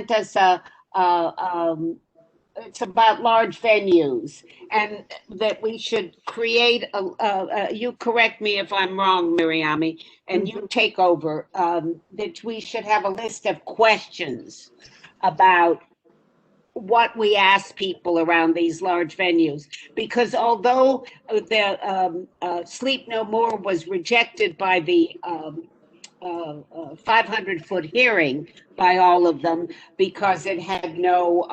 sent us it's about large venues, and that we should create you correct me if I'm wrong, Miriami, and you take over, that we should have a list of questions about what we ask people around these large venues, because although the Sleep No More was rejected by the 500-foot hearing by all of them because it had no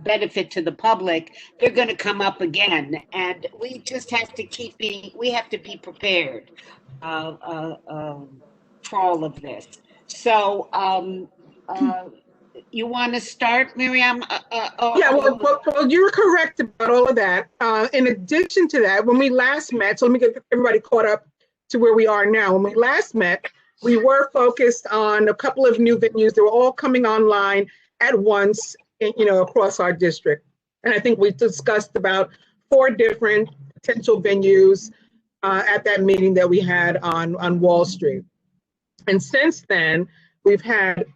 benefit to the public, they're going to come up again, and we just have to we have to be prepared for all of this. So you want to start, Miriam? Yeah, well, you're correct about all of that. In addition to that, when we last met, so let me get everybody caught up to where we are now. When we last met, we were focused on a couple of new venues. They were all coming online at once, across our district. And I think we discussed about 4 different potential venues at that meeting that we had on Wall Street. And since then, we've had,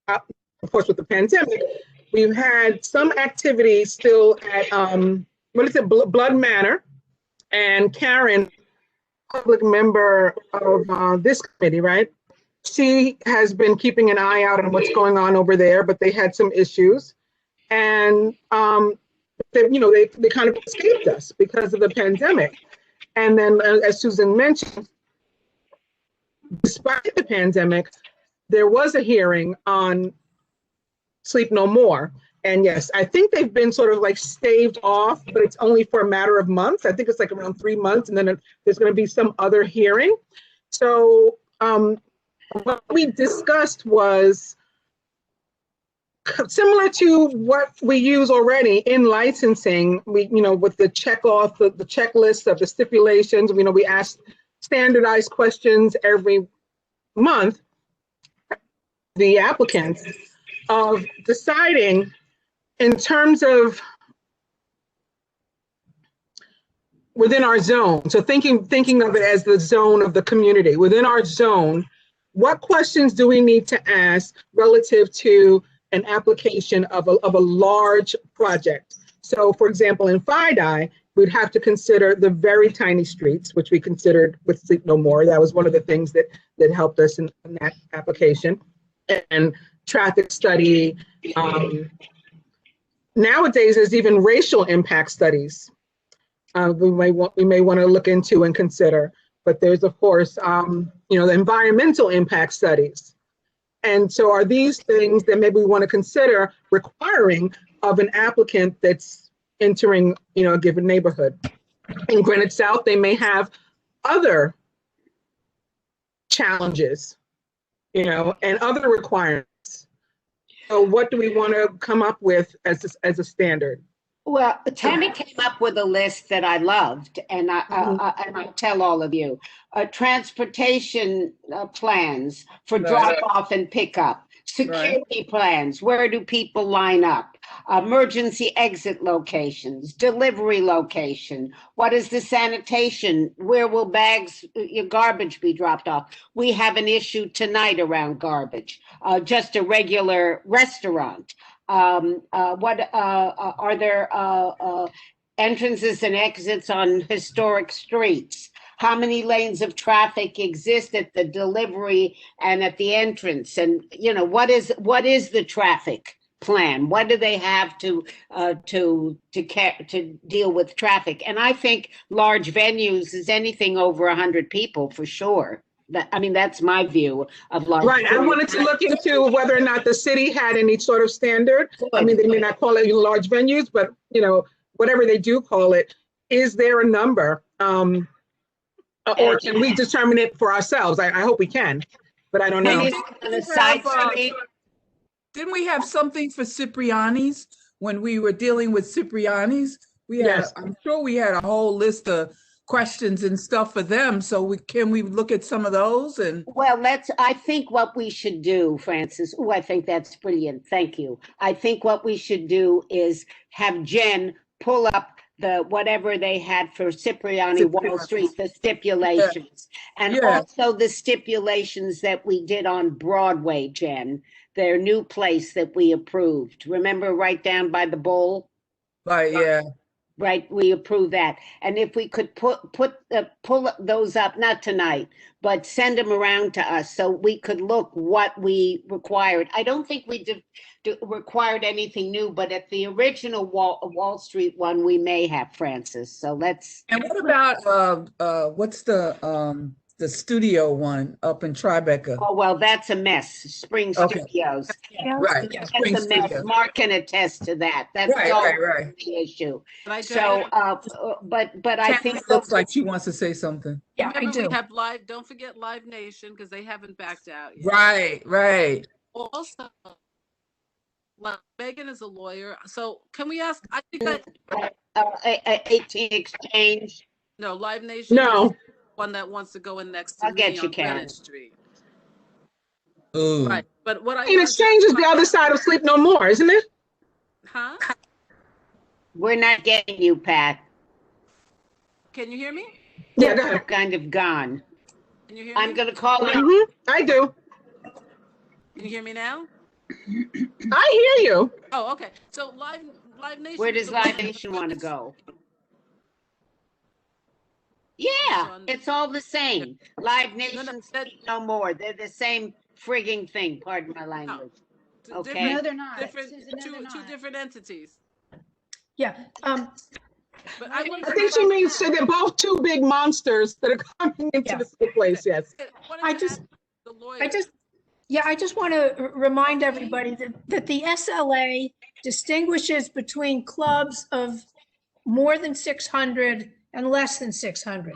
of course, with the pandemic, we've had some activity still at, Blood Manor. And Karen, public member of this committee, right? She has been keeping an eye out on what's going on over there, but they had some issues. And, they kind of escaped us because of the pandemic. And then, as Susan mentioned, despite the pandemic, there was a hearing on Sleep No More. And yes, I think they've been sort of like staved off, but it's only for a matter of months. I think it's like around 3 months, and then there's going to be some other hearing. So what we discussed was similar to what we use already in licensing. We, with the check off, the checklist of the stipulations, we ask standardized questions every month, the applicants, of deciding in terms of within our zone. So thinking of it as the zone of the community. Within our zone, what questions do we need to ask relative to an application of a large project? So for example, in FIDI, we'd have to consider the very tiny streets, which we considered with Sleep No More. That was one of the things that helped us in that application. And traffic study. Nowadays, there's even racial impact studies we may want to look into and consider. But there's, of course, the environmental impact studies. And so are these things that maybe we want to consider requiring of an applicant that's entering, a given neighborhood? In Greenwich South, they may have other challenges, and other requirements. So what do we want to come up with as a standard? Well, Tammy came up with a list that I loved, and I'll tell all of you. Transportation plans for drop-off and pickup, security plans, where do people line up, emergency exit locations, delivery location, what is the sanitation, where will your garbage be dropped off? We have an issue tonight around garbage, just a regular restaurant. What are there entrances and exits on historic streets? How many lanes of traffic exist at the delivery and at the entrance? And what is the traffic plan? What do they have to deal with traffic? And I think large venues is anything over 100 people for sure. That's my view of large. Right. I wanted to look into whether or not the city had any sort of standard. They may not call it large venues, but whatever they do call it, is there a number? Or can we determine it for ourselves? I hope we can, but I don't know. Didn't we have something for Cipriani's when we were dealing with Cipriani's? Yes. I'm sure we had a whole list of questions and stuff for them. So can we look at some of those? And well, I think what we should do, Francis. Oh, I think that's brilliant. Thank you. I think what we should do is have Jen pull up whatever they had for Cipriani Wall Street, the stipulations, and also the stipulations that we did on Broadway, Jen, their new place that we approved. Remember, right down by the bowl? Right, yeah. Right, we approve that. And if we could pull those up, not tonight, but send them around to us so we could look what we required. I don't think we required anything new, but at the original Wall Street one, we may have, Francis. So let's. And what about what's the studio one up in Tribeca? Oh, well, that's a mess. Spring Okay. Studios. Right. That's Spring a mess. Studio. Mark can attest to that. That's Right, all right. the issue. But So, but I think Tammy looks like she wants to say something. Yeah, I remember do. we have live. Don't forget Live Nation because they haven't backed out yet. Right, right. Also, Megan is a lawyer, so can we ask? I think that 18 Exchange. no Live Nation. No. One that wants to go in next to I'll me get you, on Karen. Greenwich Street. Ooh. Right, but what I In exchange is the other side of Sleep No More, isn't it? Huh? We're not getting you, Pat. Can you hear me? Yeah, go ahead. Kind of gone. Can you hear me? I'm going to call it. I do. Can you hear me now? I hear you. Oh, okay. So Live Nation. Where does is a Live lawyer. Nation want to go? Yeah, it's all the same. Live Nation, Speak No More. They're the same frigging thing. Pardon my language. Two Okay. different- No, they're not. Different, Susan, no, they're two not. different entities. Yeah, But I I think she means so they're both two big monsters that are coming into Yeah. the same place, yes. I just want to remind everybody that the SLA distinguishes between clubs of more than 600 and less than 600.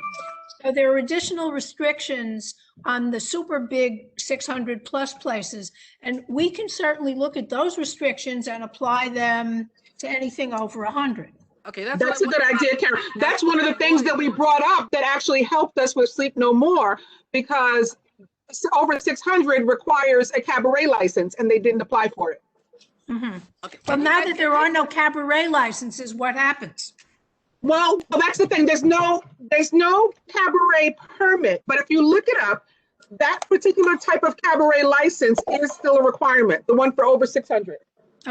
So there are additional restrictions on the super big 600 plus places. And we can certainly look at those restrictions and apply them to anything over 100. Okay, that's That's a good idea, Karen. That's one of the things that we brought up that actually helped us with Sleep No More, because over 600 requires a cabaret license and they didn't apply for it. Okay. Well, now that there are no cabaret licenses, what happens? Well, that's the thing. There's no cabaret permit, but if you look it up, that particular type of cabaret license is still a requirement, the one for over 600.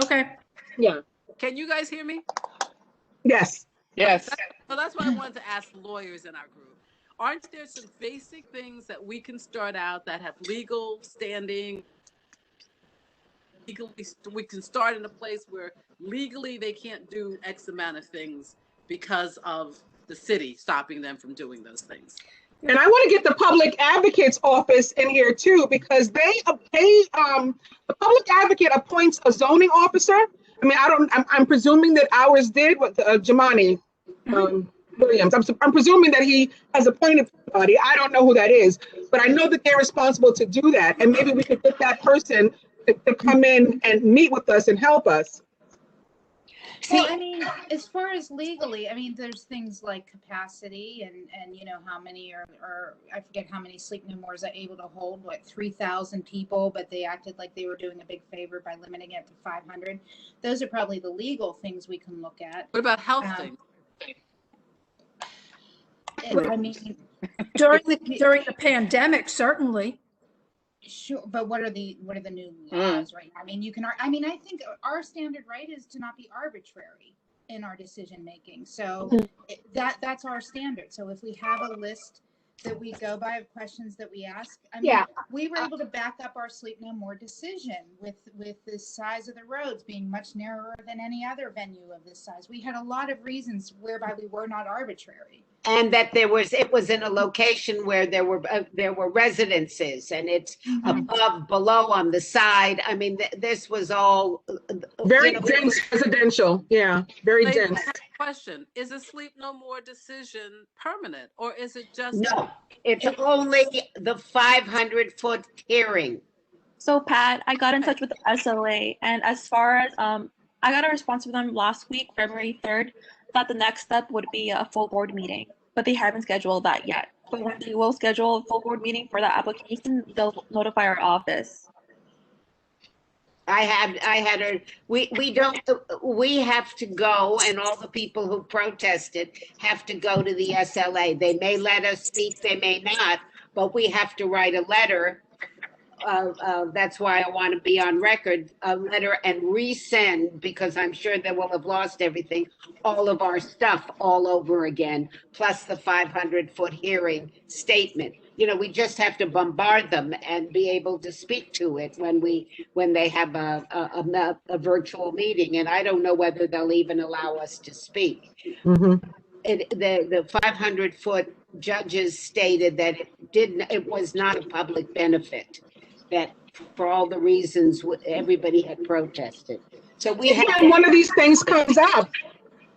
Okay. Yeah. Can you guys hear me? Yes. Yes. Well, that's why I wanted to ask lawyers in our group. Aren't there some basic things that we can start out that have legal standing? Legally, we can start in a place where legally they can't do X amount of things because of the city stopping them from doing those things. And I want to get the public advocate's office in here too, because the public advocate appoints a zoning officer. I mean, I'm presuming that ours did with Jamani Williams. I'm presuming that he has appointed somebody. I don't know who that is, but I know that they're responsible to do that. And maybe we could get that person to come in and meet with us and help us. Well, I mean, as far as legally, I mean, there's things like capacity and you know, how many are I forget how many Sleep No More is able to hold, like 3,000 people, but they acted like they were doing a big favor by limiting it to 500. Those are probably the legal things we can look at. What about health things? I mean, During the pandemic, certainly. sure, but what are the new laws right now? I mean, I think our standard right is to not be arbitrary in our decision making. So that's our standard. So if we have a list that we go by of questions that we ask, I mean, we were able to back up our Sleep No More decision with the size of the roads being much narrower than any other venue of this size. We had a lot of reasons whereby we were not arbitrary. And that it was in a location where there were residences, and it's above, below, on the side. I mean, this was all Very dense residential. Yeah, very dense. Question: is a Sleep No More decision permanent, or is it just No, it's only the 500-foot hearing. So Pat, I got in touch with the SLA, and as far as I got a response from them last week, February 3rd, that the next step would be a full board meeting, but they haven't scheduled that yet. But when they will schedule a full board meeting for that application, they'll notify our office. We have to go, and all the people who protested have to go to the SLA. They may let us speak, they may not, but we have to write a letter that's why I want to be on record, a letter and resend, because I'm sure they will have lost everything, all of our stuff all over again, plus the 500-foot hearing statement. You know, we just have to bombard them and be able to speak to it when they have a virtual meeting. And I don't know whether they'll even allow us to speak. The 500-foot judges stated that it was not a public benefit, that for all the reasons everybody had protested. So we have when one of these things comes up,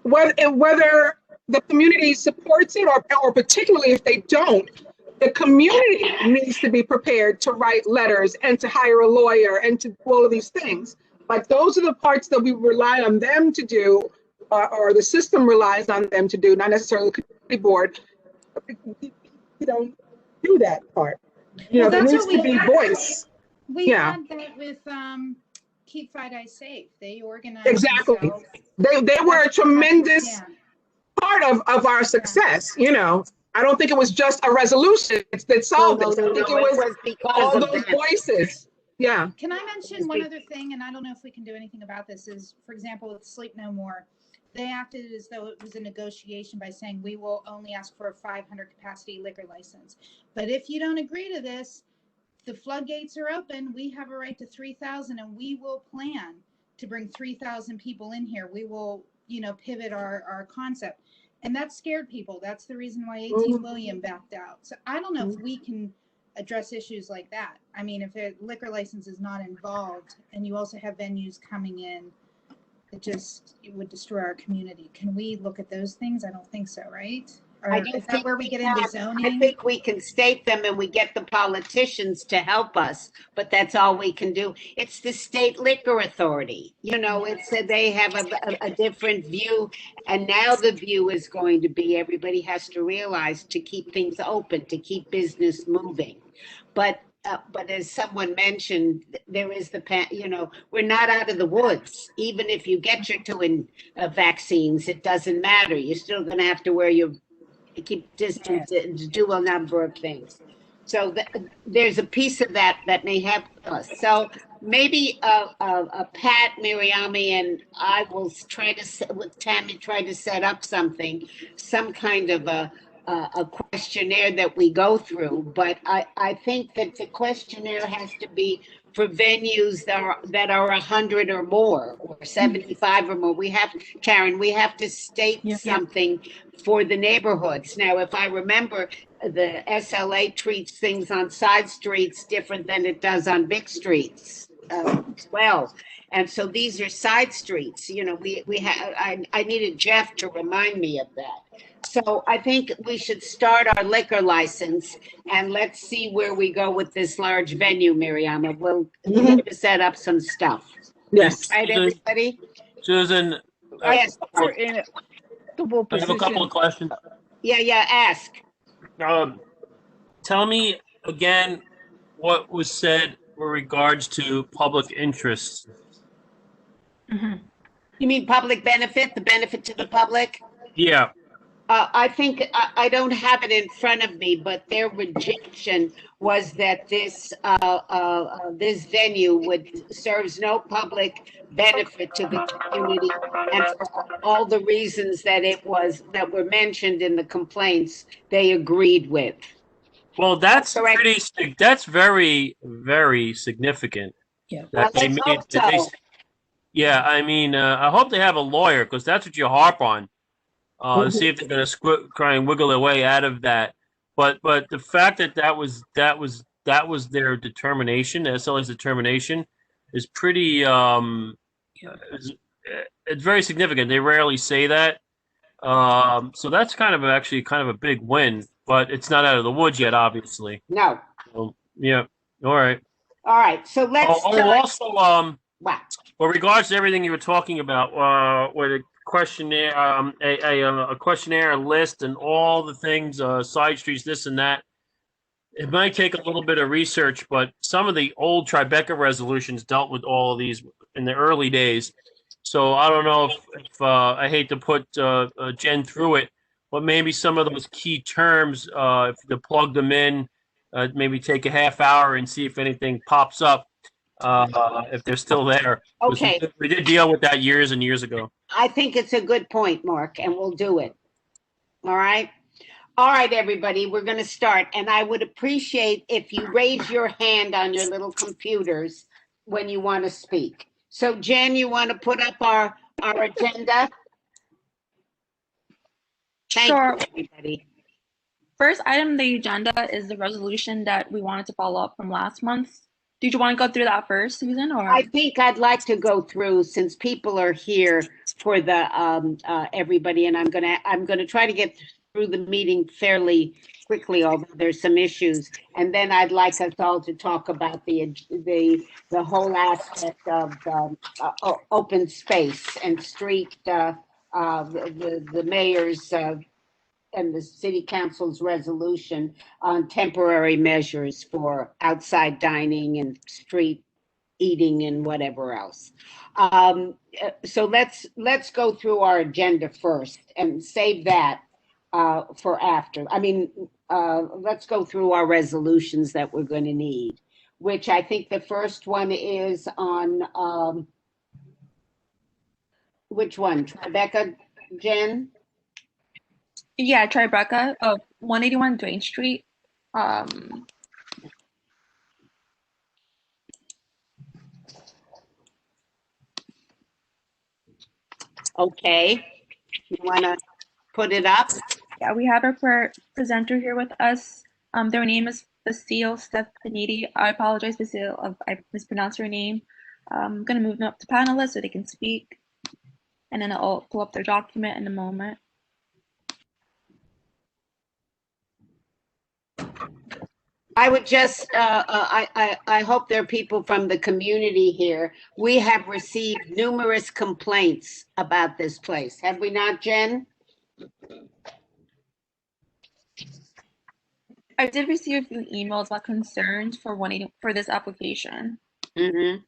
whether the community supports it or particularly if they don't, the community needs to be prepared to write letters and to hire a lawyer and to do all of these things. Like those are the parts that we rely on them to do, or the system relies on them to do, not necessarily the community board. We don't do that part. You know, there needs to be voice. We had that with Keep Fight Eye Safe. They organized exactly. themselves. They were a tremendous part of our success. You know, I don't think it was just a resolution that solved it. I think it was all those voices. Yeah. Can I mention one other thing? And I don't know if we can do anything about this. Is, for example, with Sleep No More, they acted as though it was a negotiation by saying we will only ask for a 500 capacity liquor license. But if you don't agree to this, the floodgates are open. We have a right to 3,000, and we will plan to bring 3,000 people in here. We will, you know, pivot our concept. And that scared people. That's the reason why 18 William backed out. So I don't know if we can address issues like that. I mean, if a liquor license is not involved and you also have venues coming in, it would destroy our community. Can we look at those things? I don't think so, right? Or I don't is that think where we get into zoning? I think we can state them and we get the politicians to help us, but that's all we can do. It's the state liquor authority. You know, it's they have a different view, and now the view is going to be everybody has to realize to keep things open, to keep business moving. But as someone mentioned, there is you know, we're not out of the woods. Even if you get your two vaccines, it doesn't matter. You're still going to have to wear keep distance and do a number of things. So there's a piece of that may help us. So maybe Pat, Miriami, and I will try to, with Tammy, try to set up some kind of a questionnaire that we go through. But I think that the questionnaire has to be for venues that are 100 or more, or 75 or more. Karen, we have to state something for the neighborhoods. Now, if I remember, the SLA treats things on side streets different than it does on big streets as well. And so these are side streets. You know, I needed Jeff to remind me of that. So I think we should start our liquor license, and let's see where we go with this large venue, Miriam. We'll need to set up some stuff. Yes. Right, everybody? Susan, Yes. We're in a double I have a couple of position. questions. Yeah, ask. Tell me again what was said with regards to public interest. You mean public benefit, the benefit to the public? Yeah. I think I don't have it in front of me, but their rejection was that this venue serves no public benefit to the community, and for all the reasons that were mentioned in the complaints, they agreed with. Well, that's Correct. that's very, very significant. Yeah. That Well, let's hope so. Yeah, I mean, I hope they have a lawyer, because that's what you harp on. See if they're going to try and wiggle their way out of that. But the fact that was their determination, the SLA's determination, is pretty. It's very significant. They rarely say that. So that's kind of a big win. But it's not out of the woods yet, obviously. No. So, yeah. All right. All right. So let's. Also, Wow. with regards to everything you were talking about, with a questionnaire, a questionnaire, a list, and all the things, side streets, this and that. It might take a little bit of research, but some of the old Tribeca resolutions dealt with all of these in the early days. So I don't know if I hate to put Jen through it, but maybe some of those key terms, if to plug them in, maybe take a half hour and see if anything pops up, if they're still there. Okay. We did deal with that years and years ago. I think it's a good point, Mark, and we'll do it. All right. All right, everybody, we're going to start. And I would appreciate if you raise your hand on your little computers when you want to speak. So Jen, you want to put up our agenda? Thank Sure. you, everybody. First item on the agenda is the resolution that we wanted to follow up from last month. Did you want to go through that first, Susan, or? I think I'd like to go through, since people are here for the everybody, and I'm gonna try to get through the meeting fairly quickly, although there's some issues. And then I'd like us all to talk about the whole aspect of open space and street, the mayor's and the city council's resolution on temporary measures for outside dining and street eating and whatever else. So let's go through our agenda first and save that for after. I mean, let's go through our resolutions that we're going to need, which I think the first one is on, which one? Tribeca, Jen? Yeah, Tribeca of 181 Duane Street. Okay, you want to put it up? Yeah, we have our presenter here with us. Their name is Basile Stefanidi. I apologize, Basile, if I mispronounced your name. I'm going to move them up to panelists so they can speak. And then I'll pull up their document in a moment. I would just, I hope there are people from the community here. We have received numerous complaints about this place. Have we not, Jen? I did receive a few emails about concerns for this application. Mm-hmm.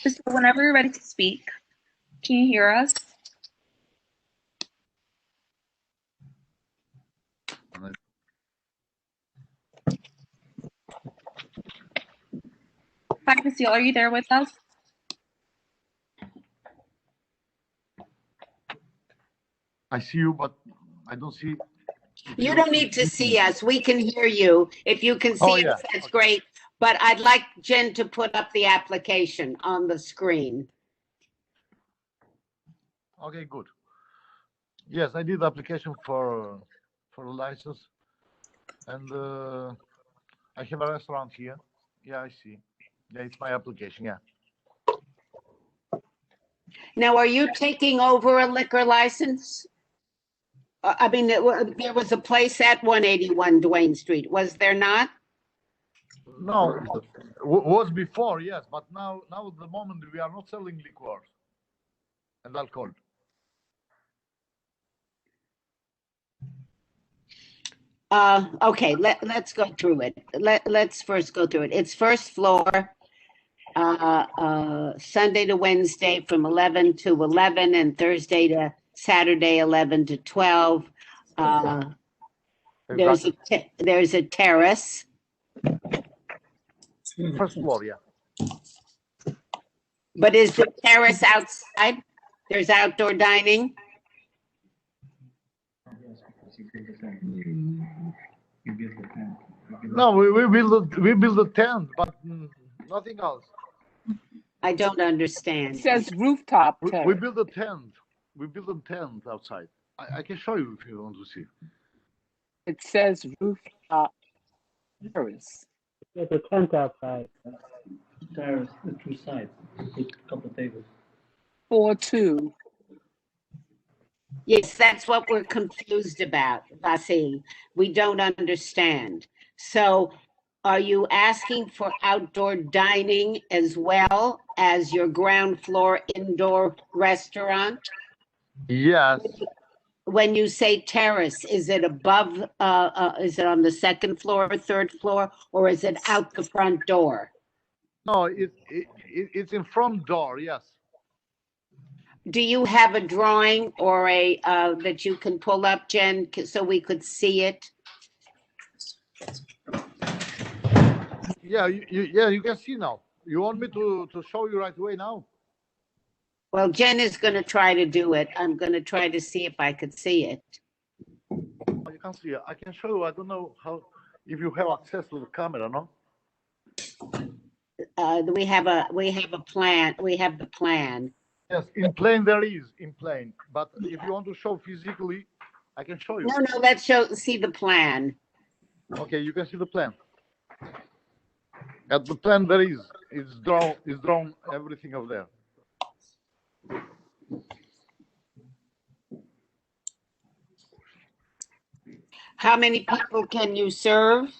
So whenever you're ready to speak, can you hear us? Hi, Basile, are you there with us? I see you, but I don't see. You don't need to see us. We can hear you. If you can see us, that's great. But I'd like Jen to put up the application on the screen. Okay, good. Yes, I did the application for a license, and I have a restaurant here. Yeah, I see. Yeah, it's my application. Yeah. Now, are you taking over a liquor license? I mean, there was a place at 181 Duane Street, was there not? No, was before, yes, but now at the moment we are not selling liquor and alcohol. Okay, let's go through it. Let's first go through it. It's first floor, Sunday to Wednesday from 11 to 11 and Thursday to Saturday 11 to 12. There's a terrace. First floor, yeah. But is the terrace outside? There's outdoor dining? No, we build a tent, but nothing else. I don't understand. It says rooftop. We build a tent. We build a tent outside. I can show you if you want to see. It says rooftop terrace. There's a tent outside. Terrace, the two sides. Put a couple of tables. 4-2. Yes, that's what we're confused about, Vasil. We don't understand. So are you asking for outdoor dining as well as your ground floor indoor restaurant? Yes. When you say terrace, is it above, is it on the second floor or third floor, or is it out the front door? No, it's in front door, yes. do you have a drawing or a, that you can pull up, Jen, so we could see it? Yeah, you can see now. You want me to show you right away now? Well, Jen is going to try to do it. I'm going to try to see if I could see it. You can see it. I can show you. I don't know how, if you have access to the camera, no? We have a plan. We have the plan. Yes, in plane there is, in plane. But if you want to show physically, I can show you. No, let's see the plan. Okay, you can see the plan. At the plan there is, it's drawn everything of there. How many people can you serve?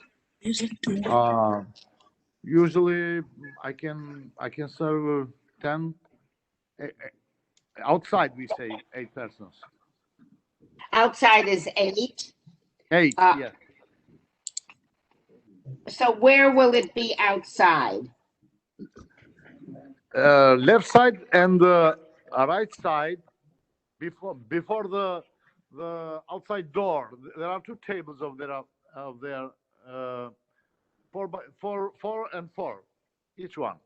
Usually I can serve 10. Outside we say 8 persons. Outside is 8. 8, yeah. So where will it be outside? Left side and right side, before the outside door. There are 2 tables of there, 4 and 4, each one.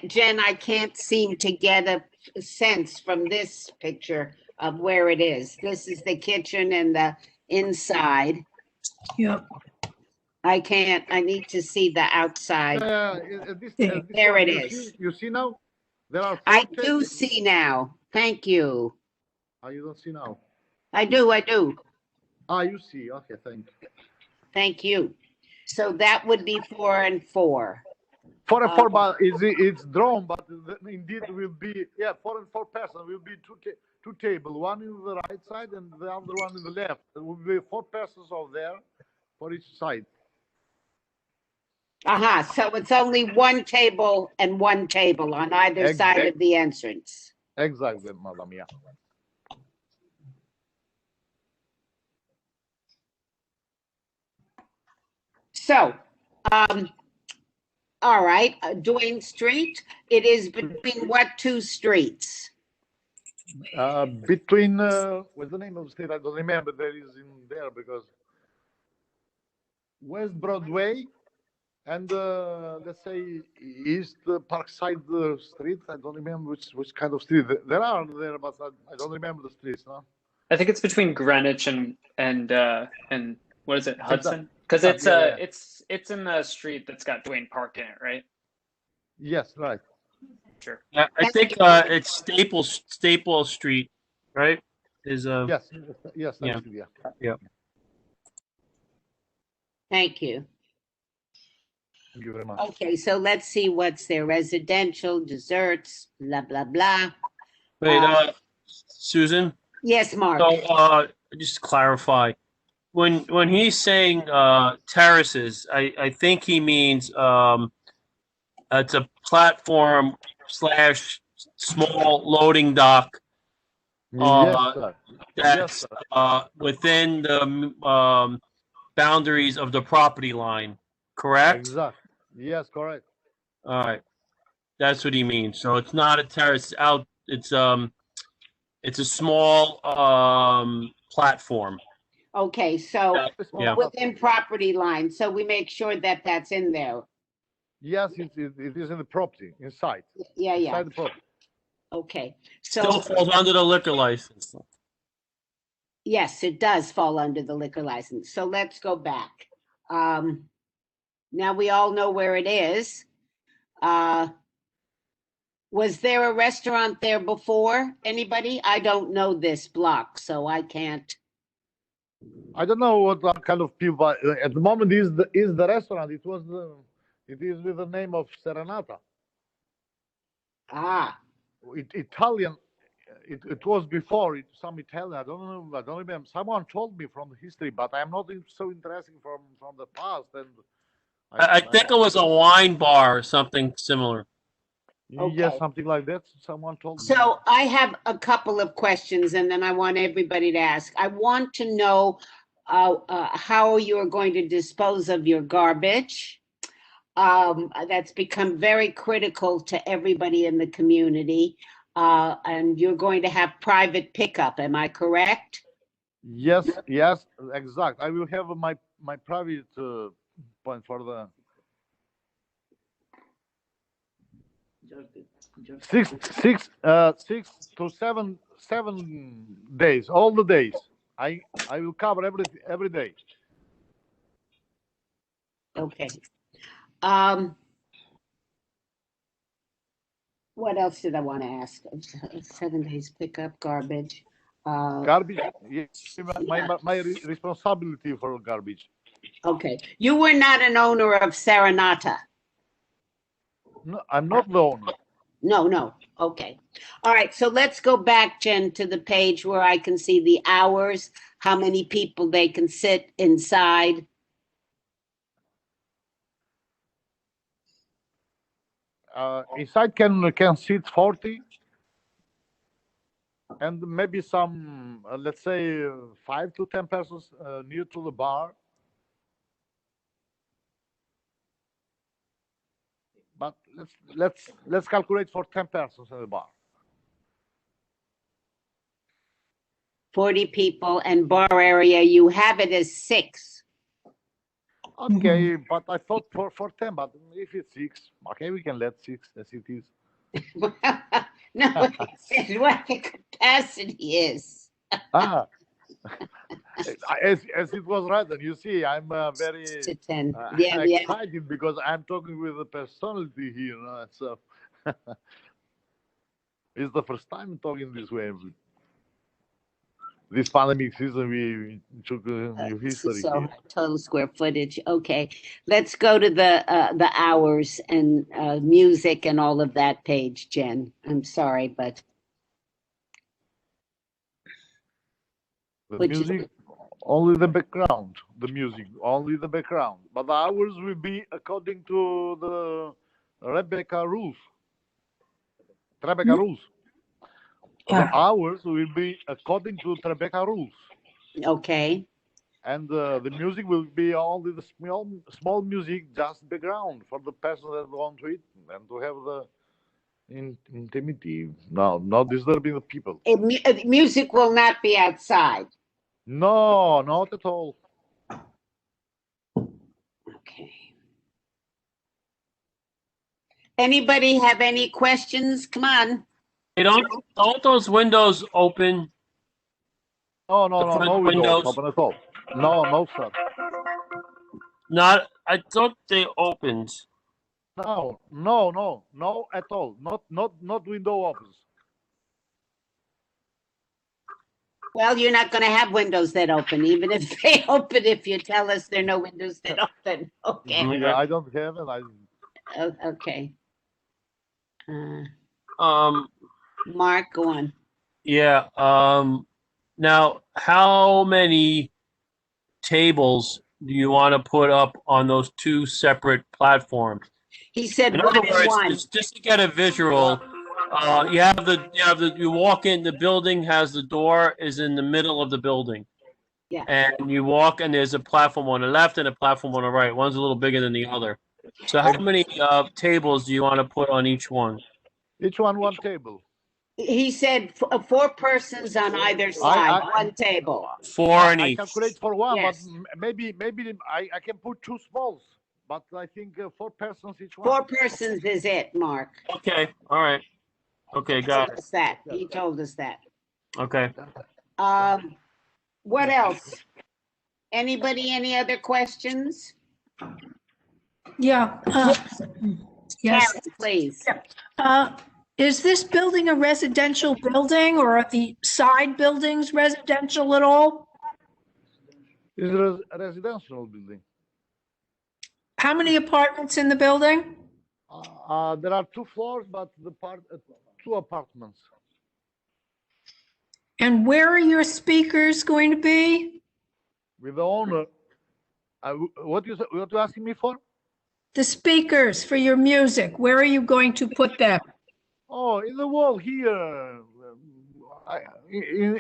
Jen, I can't seem to get a sense from this picture of where it is. This is the kitchen and the inside. Yep. I need to see the outside. There it is. You see now? There are 4 I tables. do see now. Thank you. Oh, you don't see now? I do. You see. Okay, thank you. Thank you. So that would be 4 and 4. 4 and 4, but it's drawn, but indeed will be 4 and 4 person will be 2 table, one in the right side and the other one in the left. There will be 4 persons over there for each side. So it's only 1 table and 1 table on either side of the entrance. Exactly, madam. Yeah. So, all right, Duane Street, it is between what 2 streets? Between, what's the name of the street? I don't remember. There is in there because West Broadway and let's say East Parkside Street. I don't remember which kind of street. There are there, but I don't remember the streets. No? I think it's between Greenwich and what is it, Hudson? Because it's in the street that's got Duane Park in it, right? Yes, right. Sure. Yeah, I think it's Staple Street, right? Is yes. Yeah. Thank you. Thank you very much. Okay, so let's see what's there. Residential, desserts, blah, blah, blah. Wait, Susan? Yes, Mark. So just to clarify, when he's saying terraces, I think he means it's a platform / small loading dock that's within the boundaries of the property line, correct? Exactly. Yes, correct. All right, that's what he means. So it's not a terrace out. It's a small platform. Okay, so Yeah. within property line, so we make sure that that's in there. Yes, it is in the property, inside. Yeah. Inside the property. Okay, Still so falls under the liquor license. yes, it does fall under the liquor license. So let's go back. Now we all know where it is. Was there a restaurant there before? Anybody? I don't know this block, so I can't. I don't know what kind of people. At the moment, is the restaurant. It is with the name of Serenata. Italian. It was before some Italian. I don't know. I don't remember. Someone told me from the history, but I'm not so interested from the past. And I think it was a wine bar or something similar. Okay. Yes, something like that. Someone told me. So I have a couple of questions, and then I want everybody to ask. I want to know how you are going to dispose of your garbage. That's become very critical to everybody in the community. and you're going to have private pickup. Am I correct? Yes, yes, exact. I will have my private point for the six to seven days, all the days. I will cover every day. Okay. What else did I want to ask? 7 days pickup, garbage. Garbage. Yeah, my responsibility for garbage. Okay. You were not an owner of Serenata. No, I'm not the owner. No. Okay. All right. So let's go back, Jen, to the page where I can see the hours, how many people they can sit inside. Inside can sit 40, and maybe some, let's say, 5 to 10 persons near to the bar. But let's calculate for 10 persons in the bar. 40 people, and bar area, you have it as 6. Okay, but I thought for 10, but if it's 6, okay, we can let 6 as it is. No, it says what the capacity is. As it was written, you see, I'm very To 10. excited because I'm talking with a personality here. So it's the first time talking this way. This pandemic season, we took new history here. Total square footage. Okay, let's go to the hours and music and all of that page, Jen. I'm sorry, but the music, only the background. The music, only the background. But the hours will be according to the Rebecca rules. Rebecca rules. The hours will be according to Rebecca rules. Okay. And the music will be only the small music, just background for the person that want to eat and to have the intimacy. No, not disturbing the people. Music will not be outside. No, not at all. Okay. Anybody have any questions? Come on. Hey, don't those windows open? No windows open at all. No, sir. Not. I thought they opened. No, at all. Not window opens. Well, you're not going to have windows that open, even if they open. If you tell us there are no windows that open, okay. Yeah, I don't have it. Okay. Mark, go on. Yeah. Now, how many tables do you want to put up on those 2 separate platforms? He said in other words, one. just to get a visual, you walk in, the building has the door is in the middle of the building. Yeah. And you walk and there's a platform on the left and a platform on the right. One's a little bigger than the other. So how many tables do you want to put on each one? Each one table. He said 4 persons on either side, one table. 4 in each. I calculate for one, Yes. but maybe I can put 2 smalls. But I think 4 persons each one. 4 persons is it, Mark. Okay. All right. Okay, got it. That. He told us that. Okay. What else? Anybody, any other questions? Yeah. Yes. Karen, please. Is this building a residential building, or are the side buildings residential at all? It's a residential building. How many apartments in the building? There are 2 floors, but 2 apartments. And where are your speakers going to be? With the owner. What you asking me for? The speakers for your music, where are you going to put them? Oh, in the wall here,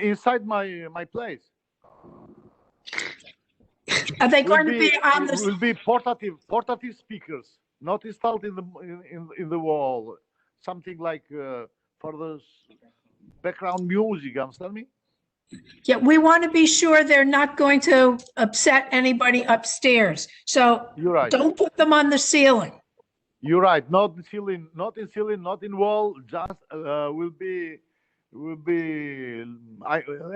inside my place. Are they going to be on the? Will be portative speakers, not installed in the wall. Something like background music. Understand me? Yeah, we want to be sure they're not going to upset anybody upstairs. So You're right. don't put them on the ceiling. You're right. Not in ceiling, not in wall. Just will be.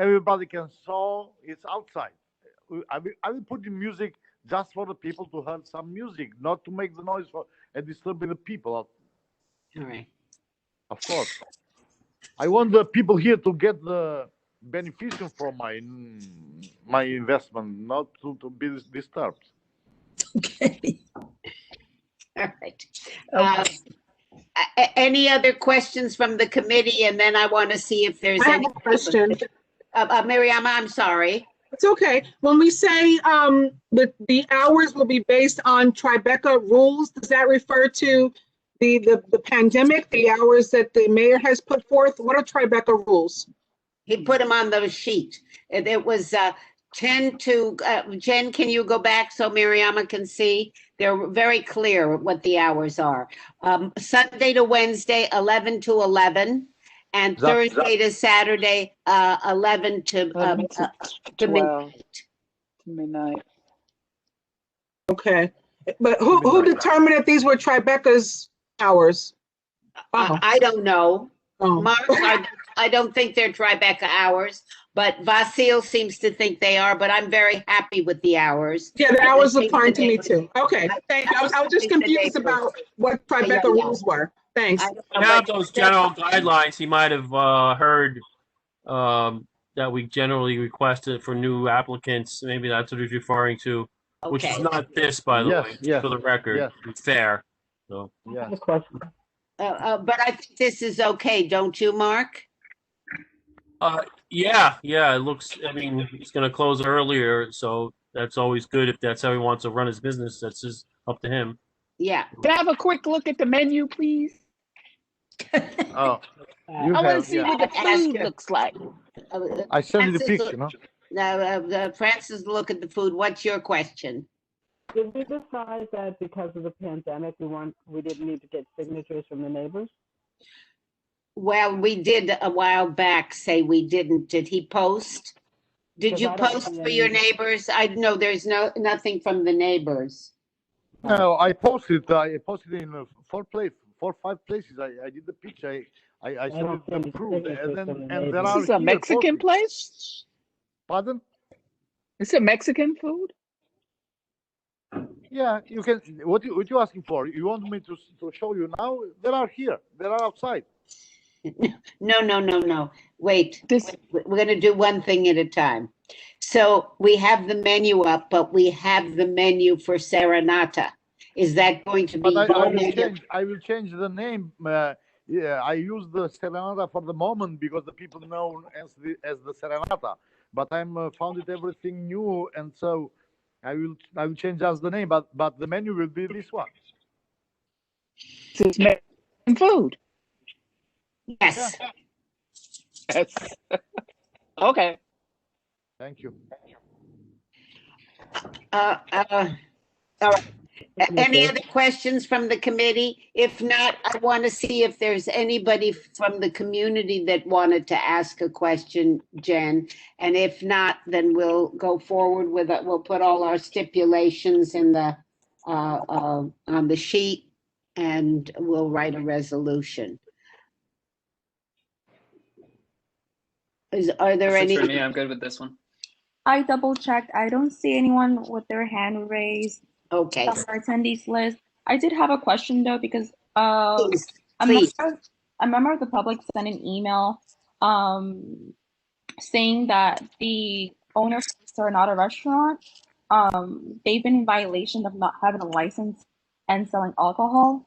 Everybody can saw it's outside. I will put the music just for the people to hear some music, not to make the noise for and disturbing the people. All right. Of course, I want the people here to get the beneficial from my investment, not to be disturbed. Okay. All right. Any other questions from the committee? And then I want to see if there's I have any. a question. Mariama, I'm sorry. It's okay. When we say the hours will be based on Tribeca rules, does that refer to the pandemic, the hours that the mayor has put forth? What are Tribeca rules? He put them on the sheet. It was 10 to, Jen, can you go back so Mariama can see? They're very clear what the hours are. Sunday to Wednesday, 11 to 11. And Thursday to Saturday, 11 to 12 midnight. Okay. But who determined that these were Tribeca's hours? I don't know. Oh. Mark, I don't think they're Tribeca hours, but Vasil seems to think they are, but I'm very happy with the hours. Yeah, the hours look fine to me too. Okay, thank you. I was just confused about what Tribeca rules were. Thanks. I have those general guidelines. He might have heard that we generally requested for new applicants. Maybe that's what he's referring to, which is not this, by the way, for the record. It's fair. So. Yeah. But I think this is okay, don't you, Mark? Yeah, it looks, I mean, he's going to close earlier, so that's always good. If that's how he wants to run his business, that's just up to him. Yeah. Can I have a quick look at the menu, please? Oh, I want to see what the food looks like. I sent you the picture, no? Now, Francis, look at the food. What's your question? Did we decide that because of the pandemic, we didn't need to get signatures from the neighbors? Well, we did a while back say we didn't. Did he post? Did you post for your neighbors? I know there's nothing from the neighbors. No, I posted in 4 or 5 places. I did the picture. I showed the proof, and there are. This is a Mexican place? Pardon? It's a Mexican food? Yeah, you can. What you asking for? You want me to show you now? They are here. They are outside. No. Wait, we're going to do one thing at a time. So we have the menu up, but we have the menu for Serenata. Is that going to be? But I will change the name. Yeah, I use the Serenata for the moment because the people know as the Serenata. But I'm found it everything new, and so I will change just the name. But the menu will be this one. It's Mexican food. Yes. Yes. Okay. Thank you. All right. Any other questions from the committee? If not, I want to see if there's anybody from the community that wanted to ask a question, Jen. And if not, then we'll go forward with it. We'll put all our stipulations in the on the sheet, and we'll write a resolution. Are there That's any? it for me, I'm good with this one. I double checked. I don't see anyone with their hand raised. Okay. On our attendees list. I did have a question though, because Please. a member of the public sent an email saying that the owners are not a restaurant. They've been in violation of not having a license and selling alcohol.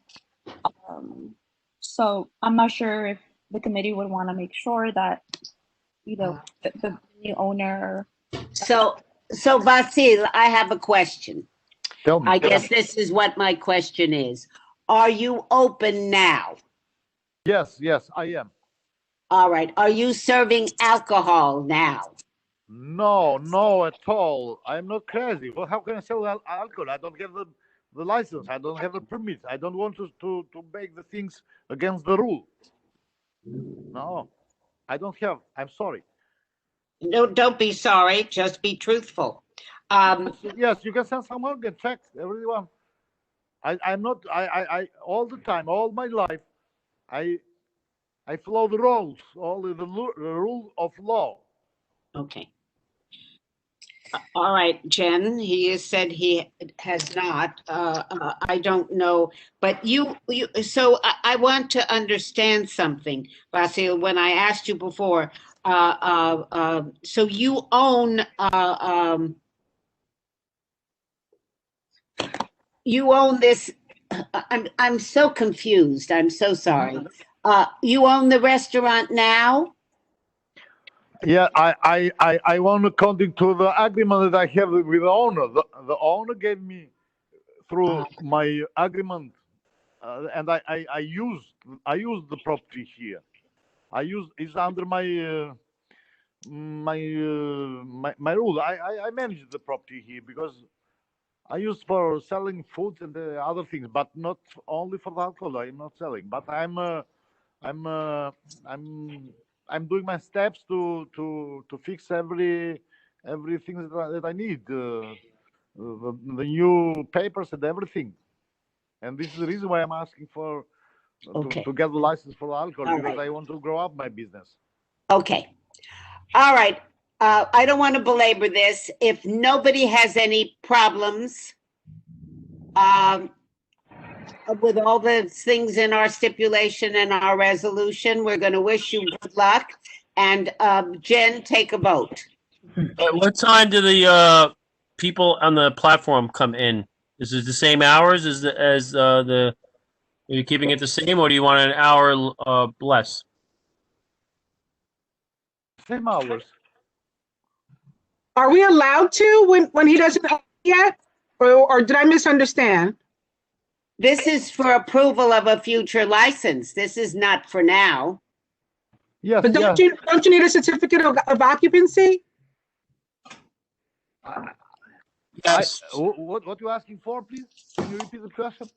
So I'm not sure if the committee would want to make sure that, you know, the new owner. So Vasil, I have a question. Tell me. I guess this is what my question is. Are you open now? Yes, I am. All right. Are you serving alcohol now? No, at all. I'm not crazy. Well, how can I sell alcohol? I don't have the license. I don't have a permit. I don't want to make the things against the rule. No, I don't have. I'm sorry. No, don't be sorry, just be truthful. Yes, you can send someone, get check everyone. I'm not, all the time, all my life, I follow the rules, all the rule of law. Okay. All right, Jen, he has said he has not. I don't know, but so I want to understand something, Basil, when I asked you before. So you own, this, I'm so confused. I'm so sorry. You own the restaurant now? Yeah, I want according to the agreement that I have with the owner. The owner gave me through my agreement, and I used the property here. It's under my my rule. I manage the property here because I use for selling food and other things, but not only for the alcohol. I'm not selling, but I'm I'm doing my steps to fix everything that I need, the new papers and everything. And this is the reason why I'm asking for to get the license for alcohol, because I want to grow up my business. Okay. All right. I don't want to belabor this. If nobody has any problems with all the things in our stipulation and our resolution, we're going to wish you good luck. And Jen, take a vote. At what time do the people on the platform come in? Is it the same hours as the? Are you keeping it the same, or do you want an hour less? Same hours. Are we allowed to when he doesn't open yet? Or did I misunderstand? This is for approval of a future license. This is not for now. Yes, but don't you need a certificate of occupancy? Yes. What you asking for, please? Can you repeat the question?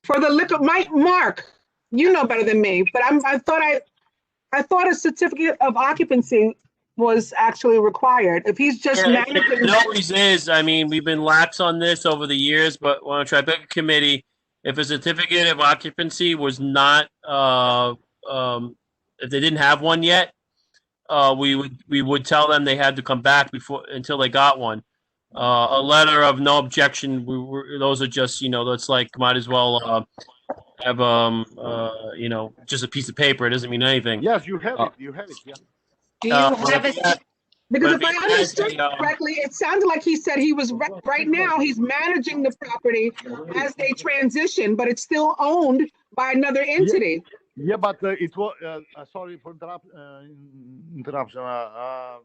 For the liquor, Mark, you know better than me, but I thought a certificate of occupancy was actually required. If he's just managing, it always is. I mean, we've been lax on this over the years, but when a Tribeca committee, if a certificate of occupancy was not, if they didn't have one yet, we would tell them they had to come back until they got one. A letter of no objection. Those are just, that's like might as well have just a piece of paper. It doesn't mean anything. Yes, you have it. You have it. Yeah. Do you have a? Because if I understood correctly, it sounded like he said he was right now he's managing the property as they transition, but it's still owned by another entity. Yeah, but it was sorry for interruption. I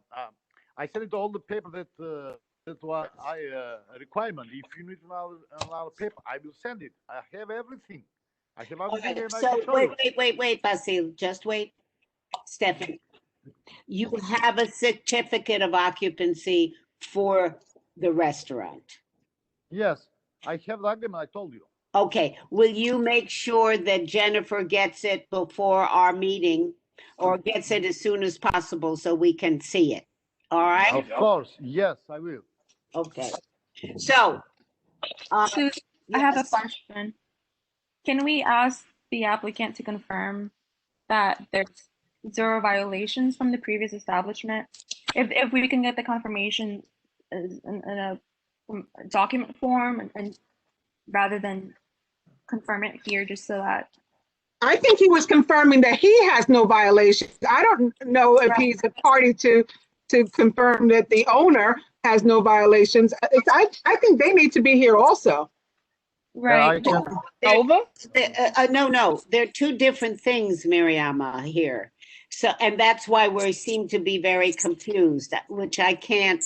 sent it all the paper that was requirement. If you need another paper, I will send it. I have everything. I have everything. Okay, so wait, Basil, just wait, Stephanie. You have a certificate of occupancy for the restaurant. Yes, I have the agreement. I told you. Okay, will you make sure that Jennifer gets it before our meeting, or gets it as soon as possible so we can see it? All right. Of course, yes, I will. Okay. So, Susan, I have a question. Can we ask the applicant to confirm that there's 0 violations from the previous establishment? If we can get the confirmation in a document form and rather than confirm it here, just so that. I think he was confirming that he has no violations. I don't know if he's a party to confirm that the owner has no violations. I think they need to be here also. Right. No, they're two different things, Mariama, here. So, and that's why we seem to be very confused, which I can't,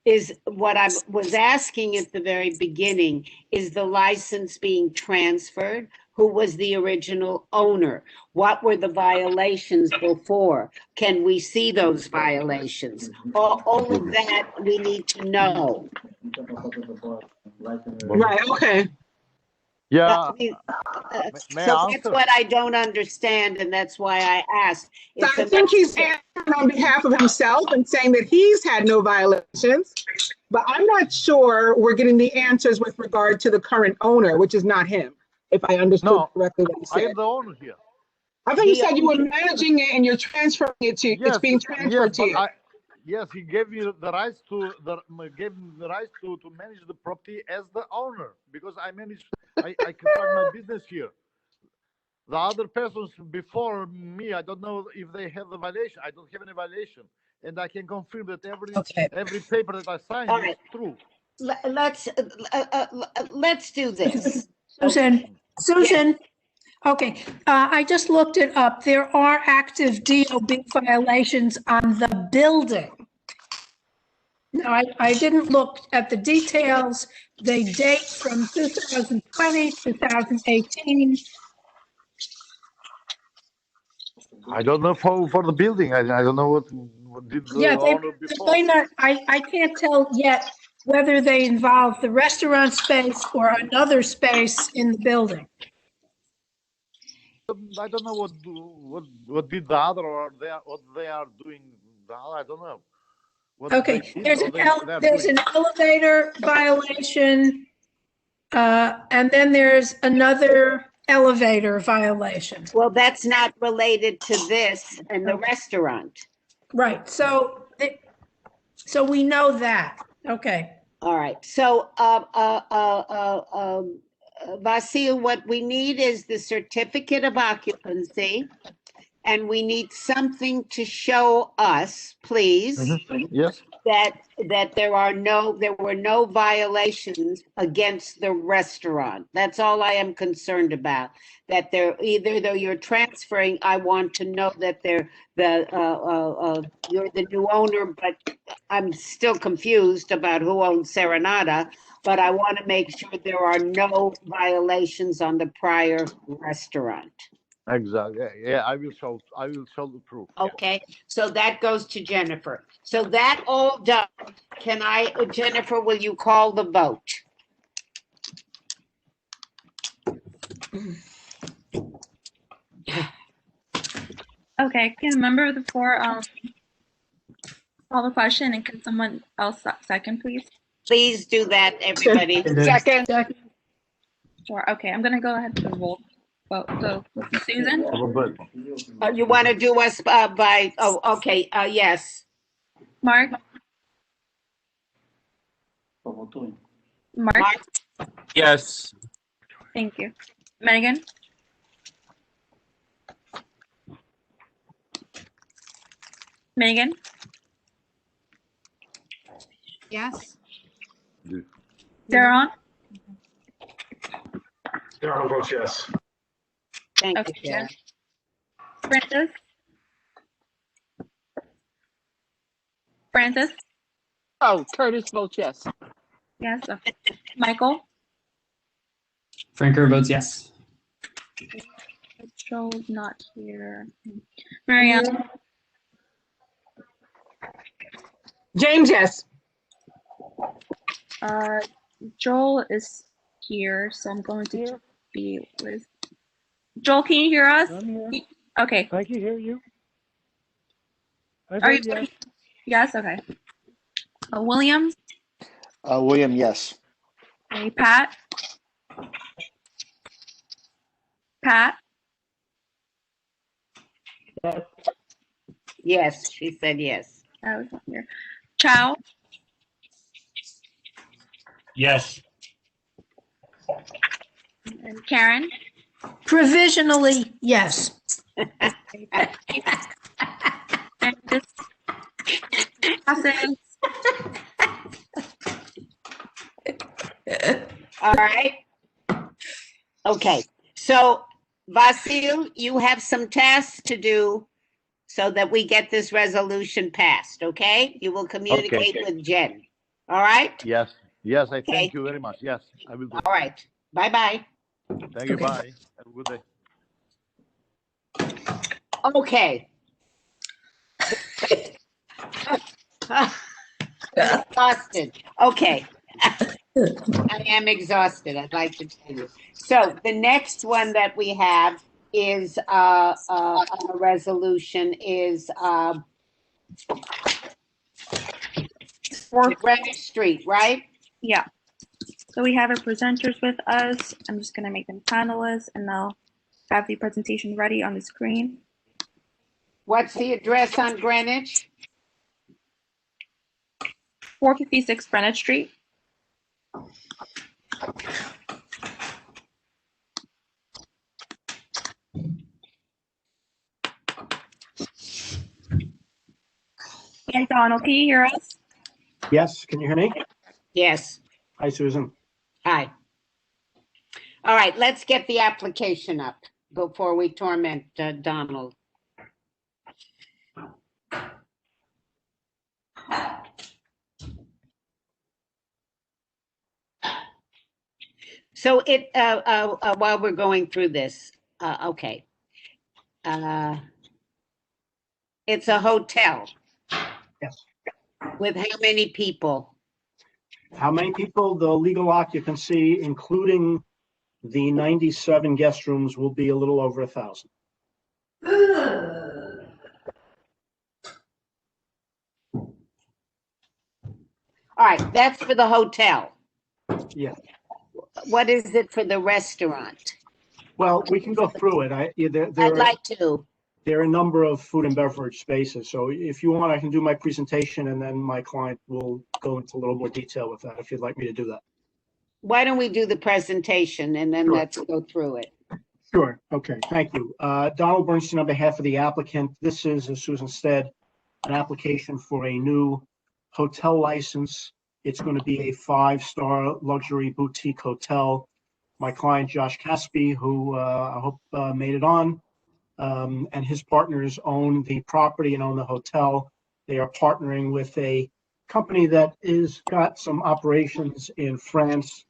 is what I was asking at the very beginning, is the license being transferred? Who was the original owner? What were the violations before? Can we see those violations? All of that we need to know. Right, okay. Yeah, May may so I that's answer? what I don't understand, and that's why I asked. So It's I think he's answering on behalf of himself and saying that he's had no violations, but I'm not sure we're getting the answers with regard to the current owner, which is not him, if I understood No, correctly what he I said. am the owner here. I thought you He said you were owns it. managing it and you're transferring it to, it's Yes, being yes, transferred to but you. yes, he gave me the rights gave me the rights to manage the property as the owner because I manage, I conduct my business here. The other persons before me, I don't know if they have the violation. I don't have any violation, and I can confirm that Okay. every paper that I signed All is right. true. Let's do this. Susan, okay, I just looked it up. There are active DOB violations on the building. Now, I didn't look at the details. They date from 2020, 2018. I don't know for the building. I don't know what did the Yeah, they owner before. may not, I can't tell yet whether they involve the restaurant space or another space in the building. I don't know what did the other or what they are doing. I don't know. What Okay, they did there's or there's doing. an elevator violation, and then there's another elevator violation. Well, that's not related to this and the restaurant. Right, so we know that, okay. All right. So, Vasil, what we need is the certificate of occupancy, and we need something to show us, please, Yes. that there were no violations against the restaurant. That's all I am concerned about. That either though you're transferring, I want to know that you're the new owner, but I'm still confused about who owns Serenata. But I want to make sure there are no violations on the prior restaurant. Exactly. Yeah, I will show the proof. Okay, so that goes to Jennifer. So that all done, Jennifer, will you call the vote? Okay, can a member of the floor call the question, and can someone else second, please? Please do that, everybody. Second. Sure. Okay, I'm gonna go ahead and roll vote. So, Susan, You want to do us by? Oh, okay. Yes. Mark, Mark. Yes. Thank you. Megan, Megan, Yes. Daron. Daron votes yes. Thank Okay, you, Jen. Francis. Francis. Oh, Curtis votes yes. Yes. Okay. Michael. Franker votes yes. Joel's not here. Marianne. James, yes. Joel is here, so I'm going to be with Joel. Can you hear us? I'm here. Okay. I can hear you. Are you? Yes. Yes. Okay. William. William, yes. Okay. Pat. Pat. Yes. Yes, she said yes. I was not here. Chow. Yes. And Karen. Provisionally, yes. And this passes. All right. Okay. So, Vasil, you have some tasks to do so that we get this resolution passed, okay? You will communicate with Jen. All right? Yes. Yes, I thank you very much. Yes, I will do. All right. Bye-bye. Thank you. Bye. Have a good day. Okay. Exhausted. Okay. I am exhausted, I'd like to tell you. So the next one that we have is a resolution is Greenwich Street, right? Yeah. So we have our presenters with us. I'm just going to make them panelists and I'll have the presentation ready on the screen. What's the address on Greenwich? 456 Greenwich Street. And Donald, can you hear us? Yes, can you hear me? Yes. Hi, Susan. Hi. All right, let's get the application up before we torment Donald. So while we're going through this, okay. It's a hotel. Yes. With how many people? How many people? The legal occupancy, including the 97 guest rooms, will be a little over 1,000. All right, that's for the hotel. Yeah. What is it for the restaurant? Well, we can go through it. I'd like to. There are a number of food and beverage spaces. So if you want, I can do my presentation and then my client will go into a little more detail with that if you'd like me to do that. Why don't we do the presentation and then let's go through it. Sure. Okay. Thank you. Donald Bernstein on behalf of the applicant. This is, as Susan said, an application for a new hotel license. It's going to be a 5-star luxury boutique hotel. My client, Josh Caspi, who I hope made it on, and his partners own the property and own the hotel. They are partnering with a company that is got some operations in France.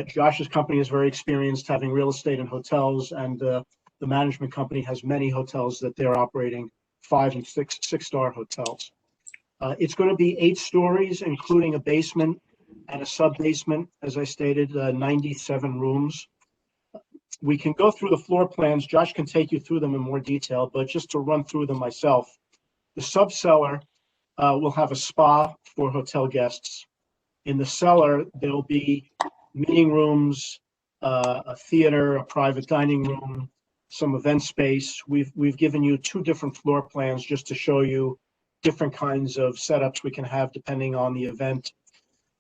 Josh's company is very experienced having real estate and hotels, and the management company has many hotels that they're operating, 5- and 6-star hotels. It's going to be 8 stories, including a basement and a sub-basement, as I stated, 97 rooms. We can go through the floor plans. Josh can take you through them in more detail, but just to run through them myself, the sub-cellar will have a spa for hotel guests. In the cellar, there'll be meeting rooms, a theater, a private dining room, some event space. We've given you 2 different floor plans just to show you different kinds of setups we can have depending on the event.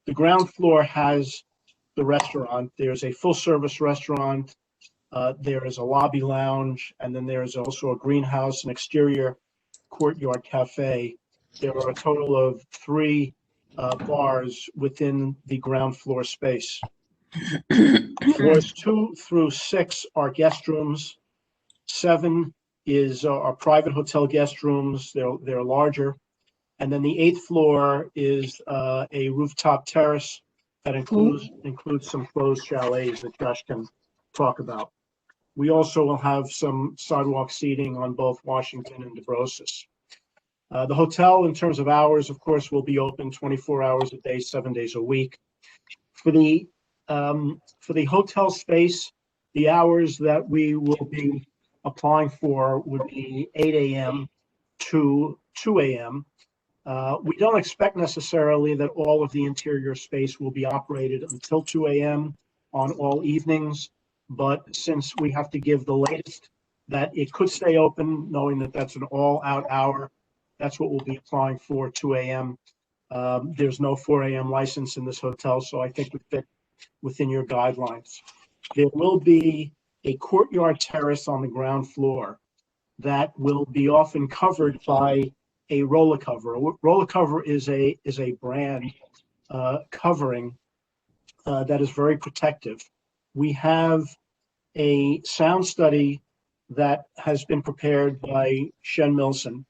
The ground floor has the restaurant. There's a full-service restaurant. There is a lobby lounge, and then there's also a greenhouse, an exterior courtyard cafe. There are a total of 3 bars within the ground floor space. Floors 2 through 6 are guest rooms. 7 is our private hotel guest rooms. They're larger. And then the 8th floor is a rooftop terrace that includes some closed chalets that Josh can talk about. We also will have some sidewalk seating on both Washington and Dispose. The hotel, in terms of hours, of course, will be open 24 hours a day, 7 days a week. For the hotel space, the hours that we will be applying for would be 8 a.m. to 2 a.m. We don't expect necessarily that all of the interior space will be operated until 2 a.m. on all evenings, but since we have to give the latest that it could stay open, knowing that that's an all-out hour, that's what we'll be applying for, 2 a.m. There's no 4 a.m. license in this hotel, so I think we fit within your guidelines. There will be a courtyard terrace on the ground floor that will be often covered by a roller cover. A roller cover is a brand covering that is very protective. We have a sound study that has been prepared by Shen Milson,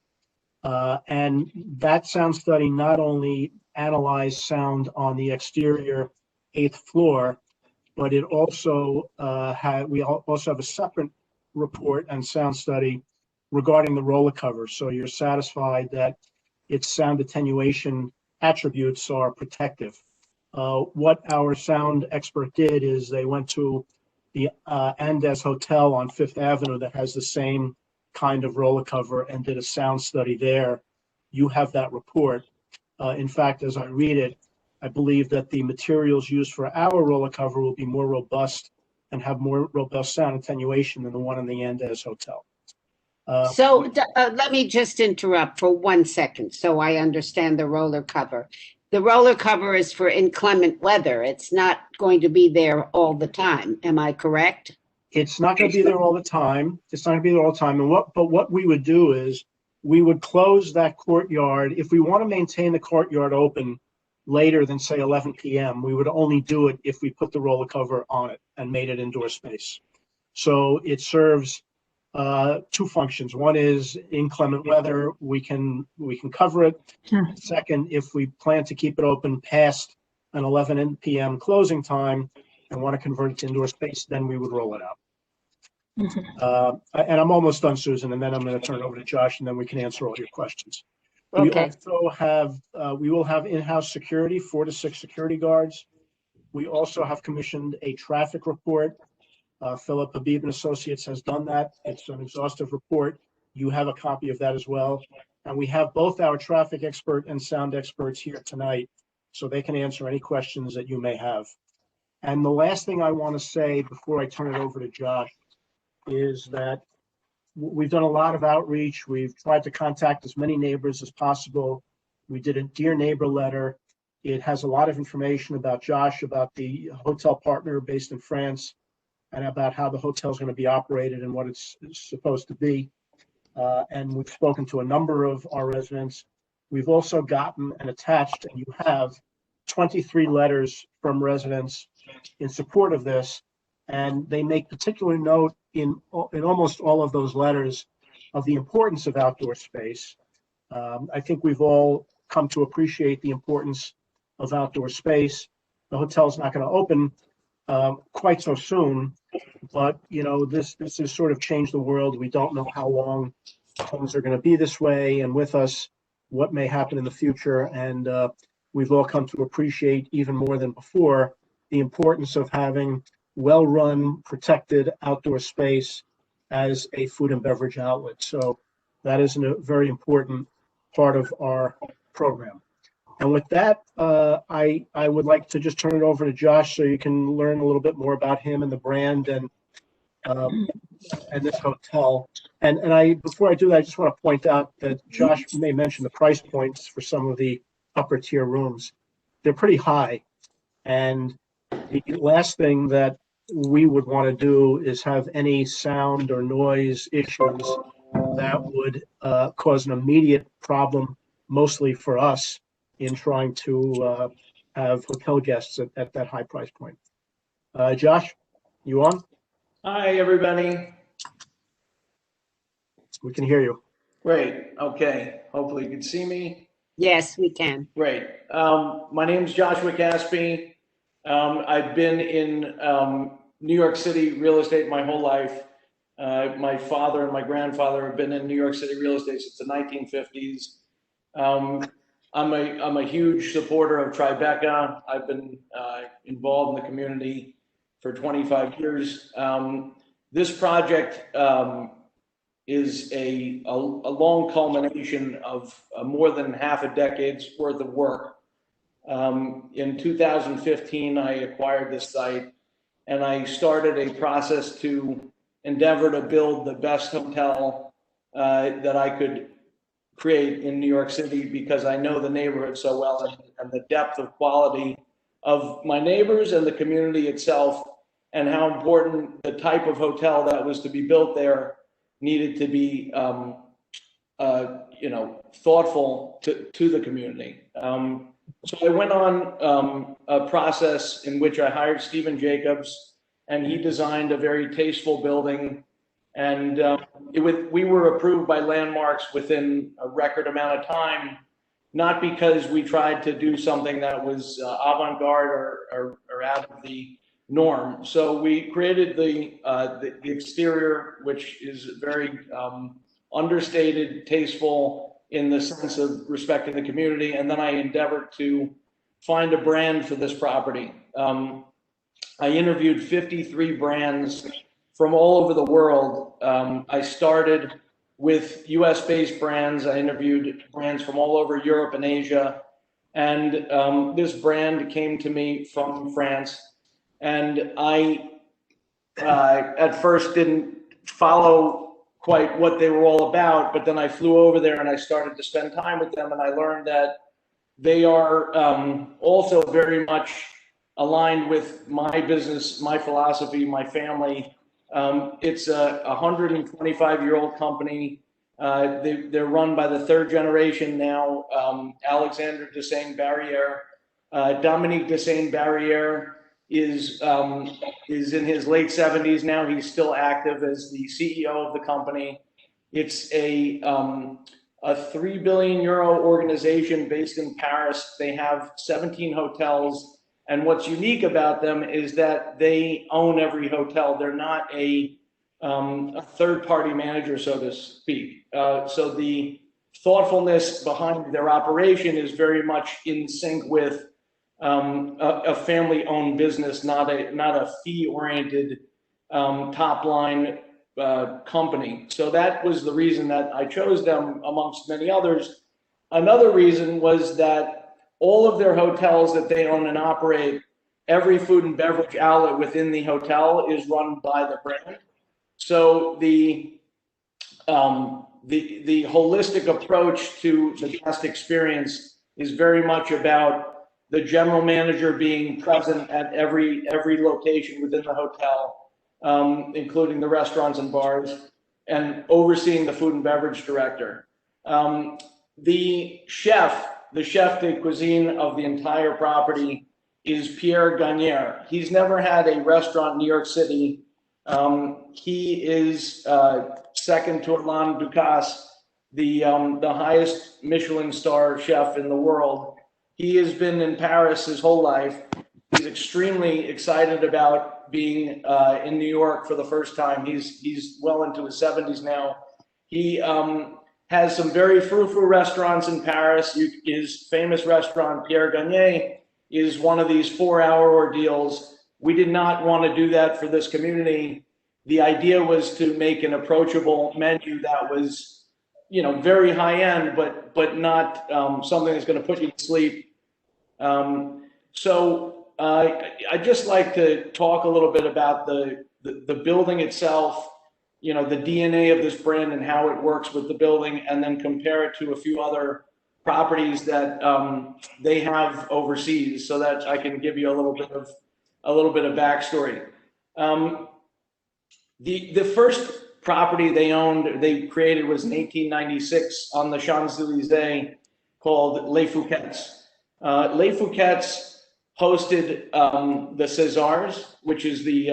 and that sound study not only analyzed sound on the exterior 8th floor, but it also we also have a separate report and sound study regarding the roller cover. So you're satisfied that its sound attenuation attributes are protective. What our sound expert did is they went to the Andes Hotel on Fifth Avenue that has the same kind of roller cover and did a sound study there. You have that report. In fact, as I read it, I believe that the materials used for our roller cover will be more robust and have more robust sound attenuation than the one in the Andes Hotel. Let me just interrupt for 1 second so I understand the roller cover. The roller cover is for inclement weather. It's not going to be there all the time. Am I correct? It's not going to be there all the time. It's not going to be there all the time. But what we would do is we would close that courtyard. If we want to maintain the courtyard open later than say 11 p.m., we would only do it if we put the roller cover on it and made it indoor space. So it serves two functions. One is inclement weather, we can cover it. Second, if we plan to keep it open past an 11 p.m. closing time and want to convert it to indoor space, then we would roll it out. And I'm almost done, Susan, and then I'm going to turn it over to Josh, and then we can answer all your questions. Okay. We also have, we will have in-house security, 4 to 6 security guards. We also have commissioned a traffic report. Philip Habib and Associates has done that. It's an exhaustive report. You have a copy of that as well. And we have both our traffic expert and sound experts here tonight, so they can answer any questions that you may have. And the last thing I want to say before I turn it over to Josh is that we've done a lot of outreach. We've tried to contact as many neighbors as possible. We did a Dear Neighbor letter. It has a lot of information about Josh, about the hotel partner based in France, and about how the hotel is going to be operated and what it's supposed to be. And we've spoken to a number of our residents. We've also gotten and attached, and you have 23 letters from residents in support of this. And they make particular note in almost all of those letters of the importance of outdoor space. I think we've all come to appreciate the importance of outdoor space. The hotel's not going to open quite so soon, but you know, this has sort of changed the world. We don't know how long things are going to be this way, and with us, what may happen in the future. And we've all come to appreciate even more than before the importance of having well-run, protected outdoor space as a food and beverage outlet. So that is a very important part of our program. And with that, I would like to just turn it over to Josh so you can learn a little bit more about him and the brand and this hotel. And before I do that, I just want to point out that Josh may mention the price points for some of the upper tier rooms. They're pretty high. And the last thing that we would want to do is have any sound or noise issues that would cause an immediate problem, mostly for us, in trying to have hotel guests at that high price point. Josh, you on? Hi, everybody. We can hear you. Great. Okay. Hopefully you can see me. Yes, we can. Great. My name is Joshua Caspi. I've been in New York City real estate my whole life. My father and my grandfather have been in New York City real estate since the 1950s. I'm a huge supporter of Tribeca. I've been involved in the community for 25 years. This project is a long culmination of more than half a decade's worth of work. In 2015, I acquired this site, and I started a process to endeavor to build the best hotel that I could create in New York City, because I know the neighborhood so well, and the depth of quality of my neighbors and the community itself, and how important the type of hotel that was to be built there needed to be, thoughtful to the community. So I went on a process in which I hired Stephen Jacobs, and he designed a very tasteful building. And we were approved by Landmarks within a record amount of time, not because we tried to do something that was avant-garde or out of the norm. So we created the exterior, which is very understated, tasteful in the sense of respecting the community. And then I endeavored to find a brand for this property. I interviewed 53 brands from all over the world. I started with US-based brands. I interviewed brands from all over Europe and Asia. And this brand came to me from France. And I, at first, didn't follow quite what they were all about, but then I flew over there and I started to spend time with them, and I learned that they are also very much aligned with my business, my philosophy, my family. It's a 125-year-old company. They're run by the third generation now, Alexandre de Saint-Barrière. Dominique de Saint-Barrière is in his late 70s now. He's still active as the CEO of the company. It's a 3 billion euro organization based in Paris. They have 17 hotels. And what's unique about them is that they own every hotel. They're not a third-party manager, so to speak. So the thoughtfulness behind their operation is very much in sync with a family-owned business, not a fee-oriented top-line company. So that was the reason that I chose them amongst many others. Another reason was that all of their hotels that they own and operate, every food and beverage outlet within the hotel is run by the brand. So the holistic approach to the guest experience is very much about the general manager being present at every location within the hotel, including the restaurants and bars, and overseeing the food and beverage director. The chef de cuisine of the entire property is Pierre Gagner. He's never had a restaurant in New York City. He is second to Alain Ducasse, the highest Michelin star chef in the world. He has been in Paris his whole life. He's extremely excited about being in New York for the first time. He's well into his 70s now. He has some very frou-frou restaurants in Paris. His famous restaurant, Pierre Gagner, is one of these 4-hour ordeals. We did not want to do that for this community. The idea was to make an approachable menu that was, very high end, but not something that's going to put you to sleep. So I'd just like to talk a little bit about the building itself, the DNA of this brand and how it works with the building, and then compare it to a few other properties that they have overseas, so that I can give you a little bit of backstory. The first property they created was in 1896 on the Champs-Élysées, called Les Fouquets. Les Fouquets hosted the Césars, which is the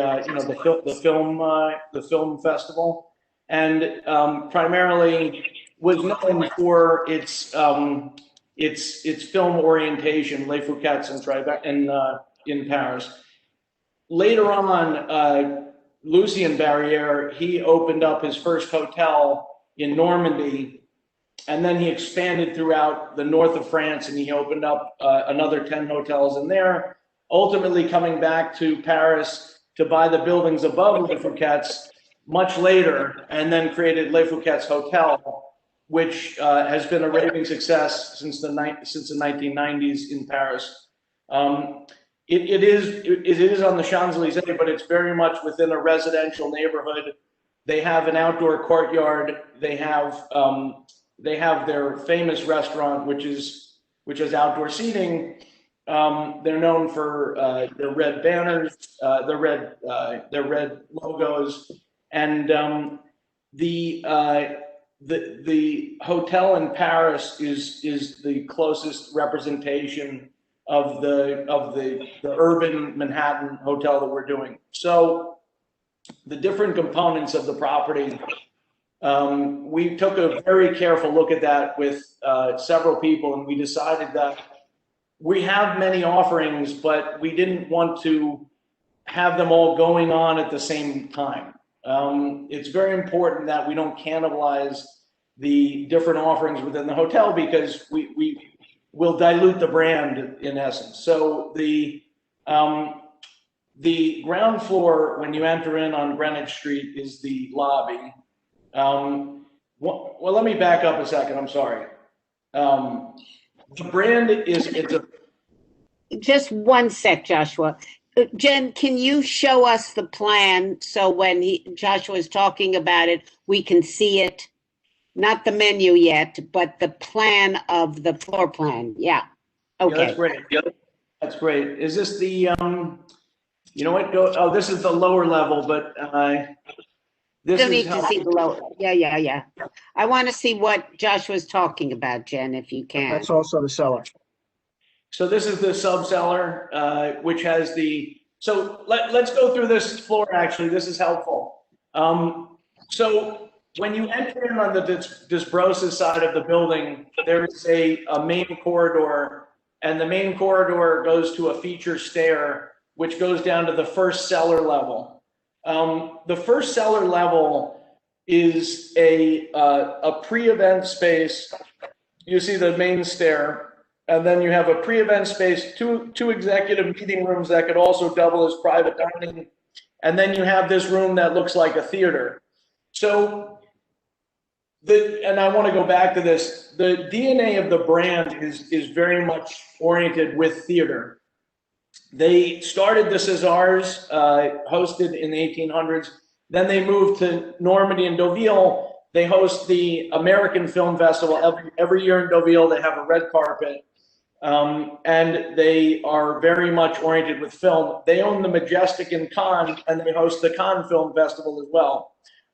film festival, and primarily was known for its film orientation. Les Fouquets in Paris. Later on, Lucien Barrière, he opened up his first hotel in Normandy, and then he expanded throughout the north of France, and he opened up another 10 hotels in there, ultimately coming back to Paris to buy the buildings above Les Fouquets much later, and then created Les Fouquets Hotel, which has been a raving success since the 1990s in Paris. It is on the Champs-Élysées, but it's very much within a residential neighborhood. They have an outdoor courtyard. They have their famous restaurant, which is outdoor seating. They're known for their red banners, their red logos, and the hotel in Paris is the closest representation of the urban Manhattan hotel that we're doing. So the different components of the property, we took a very careful look at that with several people, and we decided that we have many offerings, but we didn't want to have them all going on at the same time. It's very important that we don't cannibalize the different offerings within the hotel, because will dilute the brand in essence. So the ground floor, when you enter in on Greenwich Street, is the lobby. Well, let me back up a second. I'm sorry. The brand is, Just one sec, Joshua. Jen, can you show us the plan so when Joshua is talking about it, we can see it? Not the menu yet, but the plan of the floor plan. Yeah. Okay. Yeah, that's great. That's great. Is this the, you know what? Oh, this is the lower level, but this Still is need to see the lower. Yeah. I want to see what Joshua's talking about, Jen, if you can. That's also the cellar. So this is the sub cellar, which has so let's go through this floor. Actually, this is helpful. So when you enter in on the Dispose side of the building, there is a main corridor, and the main corridor goes to a feature stair, which goes down to the first cellar level. The first cellar level is a pre-event space. You see the main stair. And then you have a pre-event space, two executive meeting rooms that could also double as private dining. And then you have this room that looks like a theater. So, and I want to go back to this, the DNA of the brand is very much oriented with theater. They started the Césars, hosted in the 1800s. Then they moved to Normandy and Deauville. They host the American Film Festival. Every year in Deauville, they have a red carpet. And they are very much oriented with film. They own the Majestic in Cannes, and they host the Cannes Film Festival as well.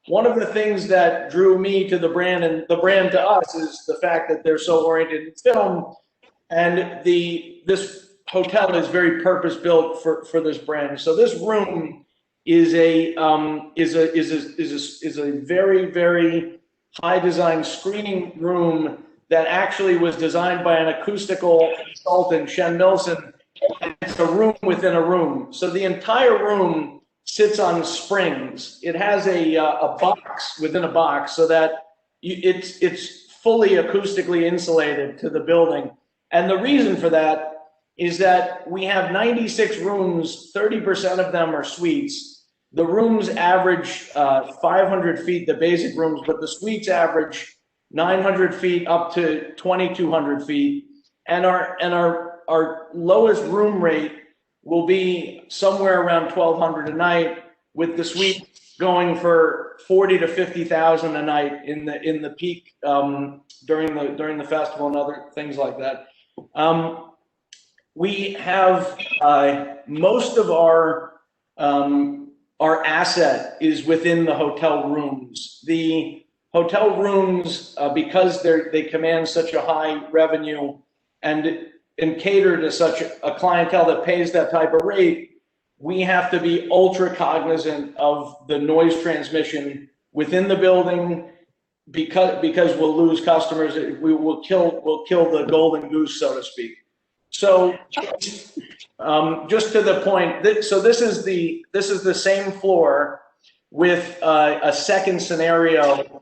One of the things that drew me to the brand and the brand to us is the fact that they're so oriented in film, and this hotel is very purpose built for this brand. So this room is a very, very high design screening room that actually was designed by an acoustical consultant, Shen Milson. It's a room within a room. So the entire room sits on springs. It has a box within a box so that it's fully acoustically insulated to the building. And the reason for that is that we have 96 rooms, 30% of them are suites. The rooms average 500 feet, the basic rooms, but the suites average 900 feet up to 2,200 feet. And our lowest room rate will be somewhere around 1,200 a night, with the suite going for 40 to 50,000 a night in the peak during the festival and other things like that. We have most of our asset is within the hotel rooms. The hotel rooms, because they command such a high revenue and cater to such a clientele that pays that type of rate, we have to be ultra cognizant of the noise transmission within the building, because we'll lose customers. We'll kill the golden goose, so to speak. So just to the point, so this is the same floor with a second scenario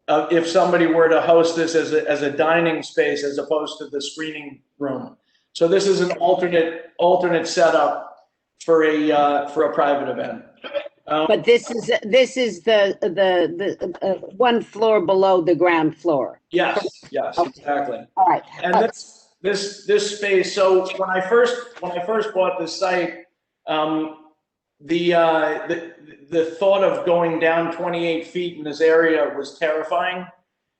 if somebody were to host this as a dining space as opposed to the screening room. So this is an alternate setup for a private event. But this is the one floor below the ground floor. Yes, exactly. All right. And this space. So when I first bought this site, the thought of going down 28 feet in this area was terrifying.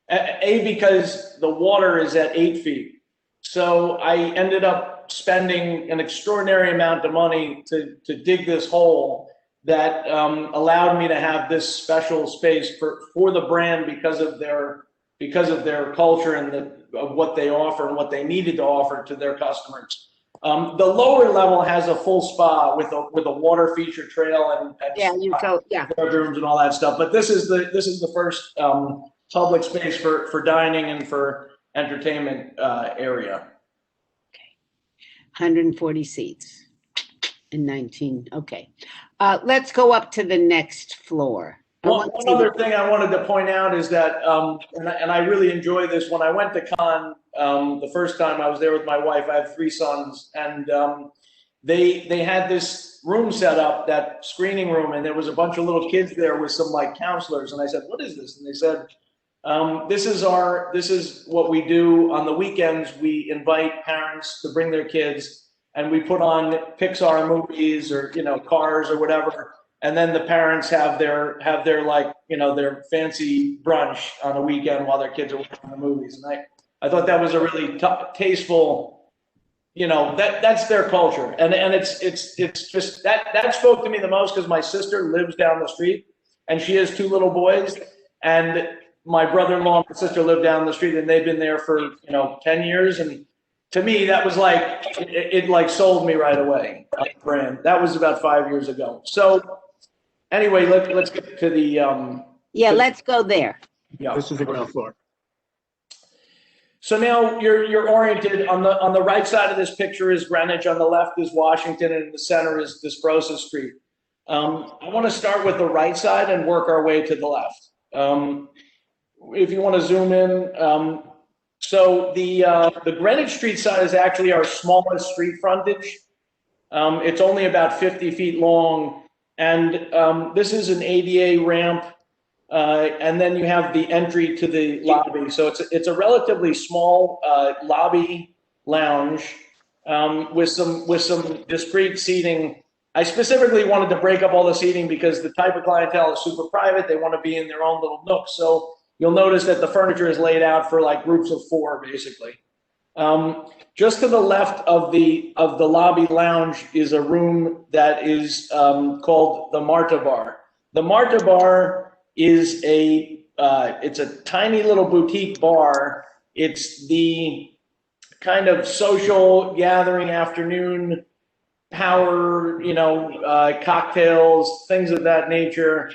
Because the water is at 8 feet. So I ended up spending an extraordinary amount of money to dig this hole that allowed me to have this special space for the brand because of their culture and of what they offer and what they needed to offer to their customers. The lower level has a full spa with a water feature trail and bedrooms and all that stuff. But this is the first public space for dining and for entertainment area. Okay, 140 seats in 19. Okay, let's go up to the next floor. One other thing I wanted to point out is that, and I really enjoy this. When I went to Cannes the first time I was there with my wife, I have 3 sons, and they had this room set up, that screening room, and there was a bunch of little kids there with some like counselors. And I said, "What is this?" And they said, this is what we do on the weekends. We invite parents to bring their kids, and we put on Pixar movies or, you know, Cars or whatever. And then the parents have their like, you know, their fancy brunch on a weekend while their kids are watching the movies. And I thought that was a really tasteful, you know, that's their culture. And it's just that spoke to me the most, because my sister lives down the street and she has 2 little boys, and my brother-in-law and my sister live down the street, and they've been there for, you know, 10 years. And to me, that was like, it like sold me right away. Brand. That was about 5 years ago. So anyway, let's get to the let's go there. Yeah. This is the ground floor. So now you're oriented on the right side of this picture is Greenwich, on the left is Washington, and in the center is Dispose Street. I want to start with the right side and work our way to the left. If you want to zoom in, so the Greenwich Street side is actually our smallest street frontage. It's only about 50 feet long, and this is an ADA ramp, and then you have the entry to the lobby. So it's a relatively small lobby lounge with some discrete seating. I specifically wanted to break up all the seating because the type of clientele is super private. They want to be in their own little nook. So you'll notice that the furniture is laid out for like groups of 4, basically. Just to the left of the lobby lounge is a room that is called the Marta Bar. The Marta Bar is it's a tiny little boutique bar. It's the kind of social gathering afternoon power, you know, cocktails, things of that nature,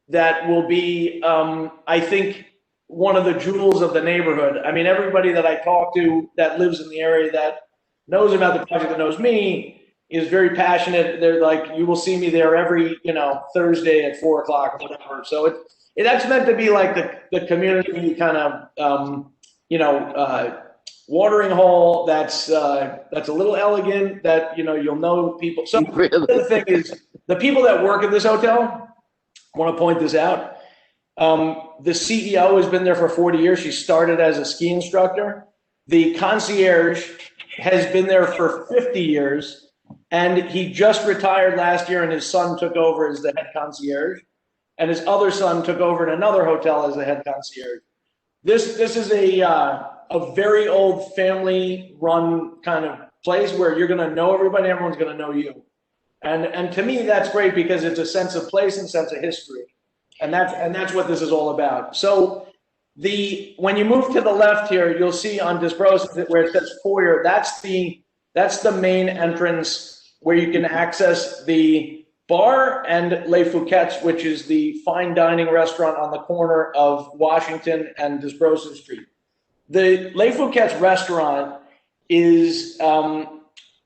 that will be, I think, one of the jewels of the neighborhood. I mean, everybody that I talk to that lives in the area that knows about the project, that knows me, is very passionate. They're like, you will see me there every, you know, Thursday at 4 o'clock or whatever. So that's meant to be like the community kind of, you know, watering hole that's a little elegant, that, you know, you'll know people. So the other thing is, the people that work at this hotel, I want to point this out. The CEO has been there for 40 years. She started as a ski instructor. The concierge has been there for 50 years, and he just retired last year, and his son took over as the head concierge, and his other son took over in another hotel as the head concierge. This is a very old family-run kind of place where you're going to know everybody, everyone's going to know you. And to me, that's great, because it's a sense of place and sense of history. And that's what this is all about. So when you move to the left here, you'll see on Dispose where it says foyer, that's the main entrance where you can access the bar and Les Fouquet's, which is the fine dining restaurant on the corner of Washington and Dispose Street. The Les Fouquet's restaurant is, the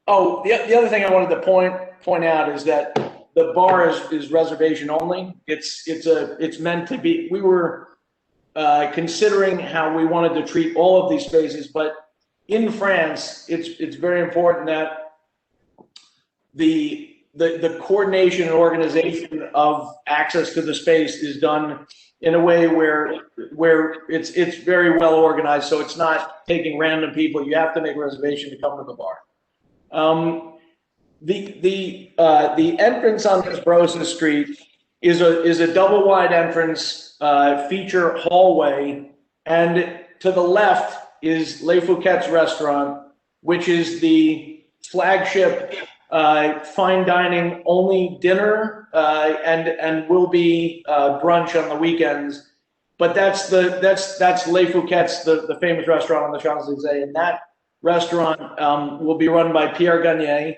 other thing I wanted to point out is that the bar is reservation only. It's meant to be. We were considering how we wanted to treat all of these spaces, but in France, it's very important that the coordination and organization of access to the space is done in a way where it's very well organized. So it's not taking random people. You have to make a reservation to come to the bar. The entrance on Dispose Street is a double wide entrance, feature hallway, and to the left is Les Fouquet's restaurant, which is the flagship fine dining only dinner, and will be brunch on the weekends. But that's Les Fouquet's, the famous restaurant on the Champs-Élysées, and that restaurant will be run by Pierre Gagner,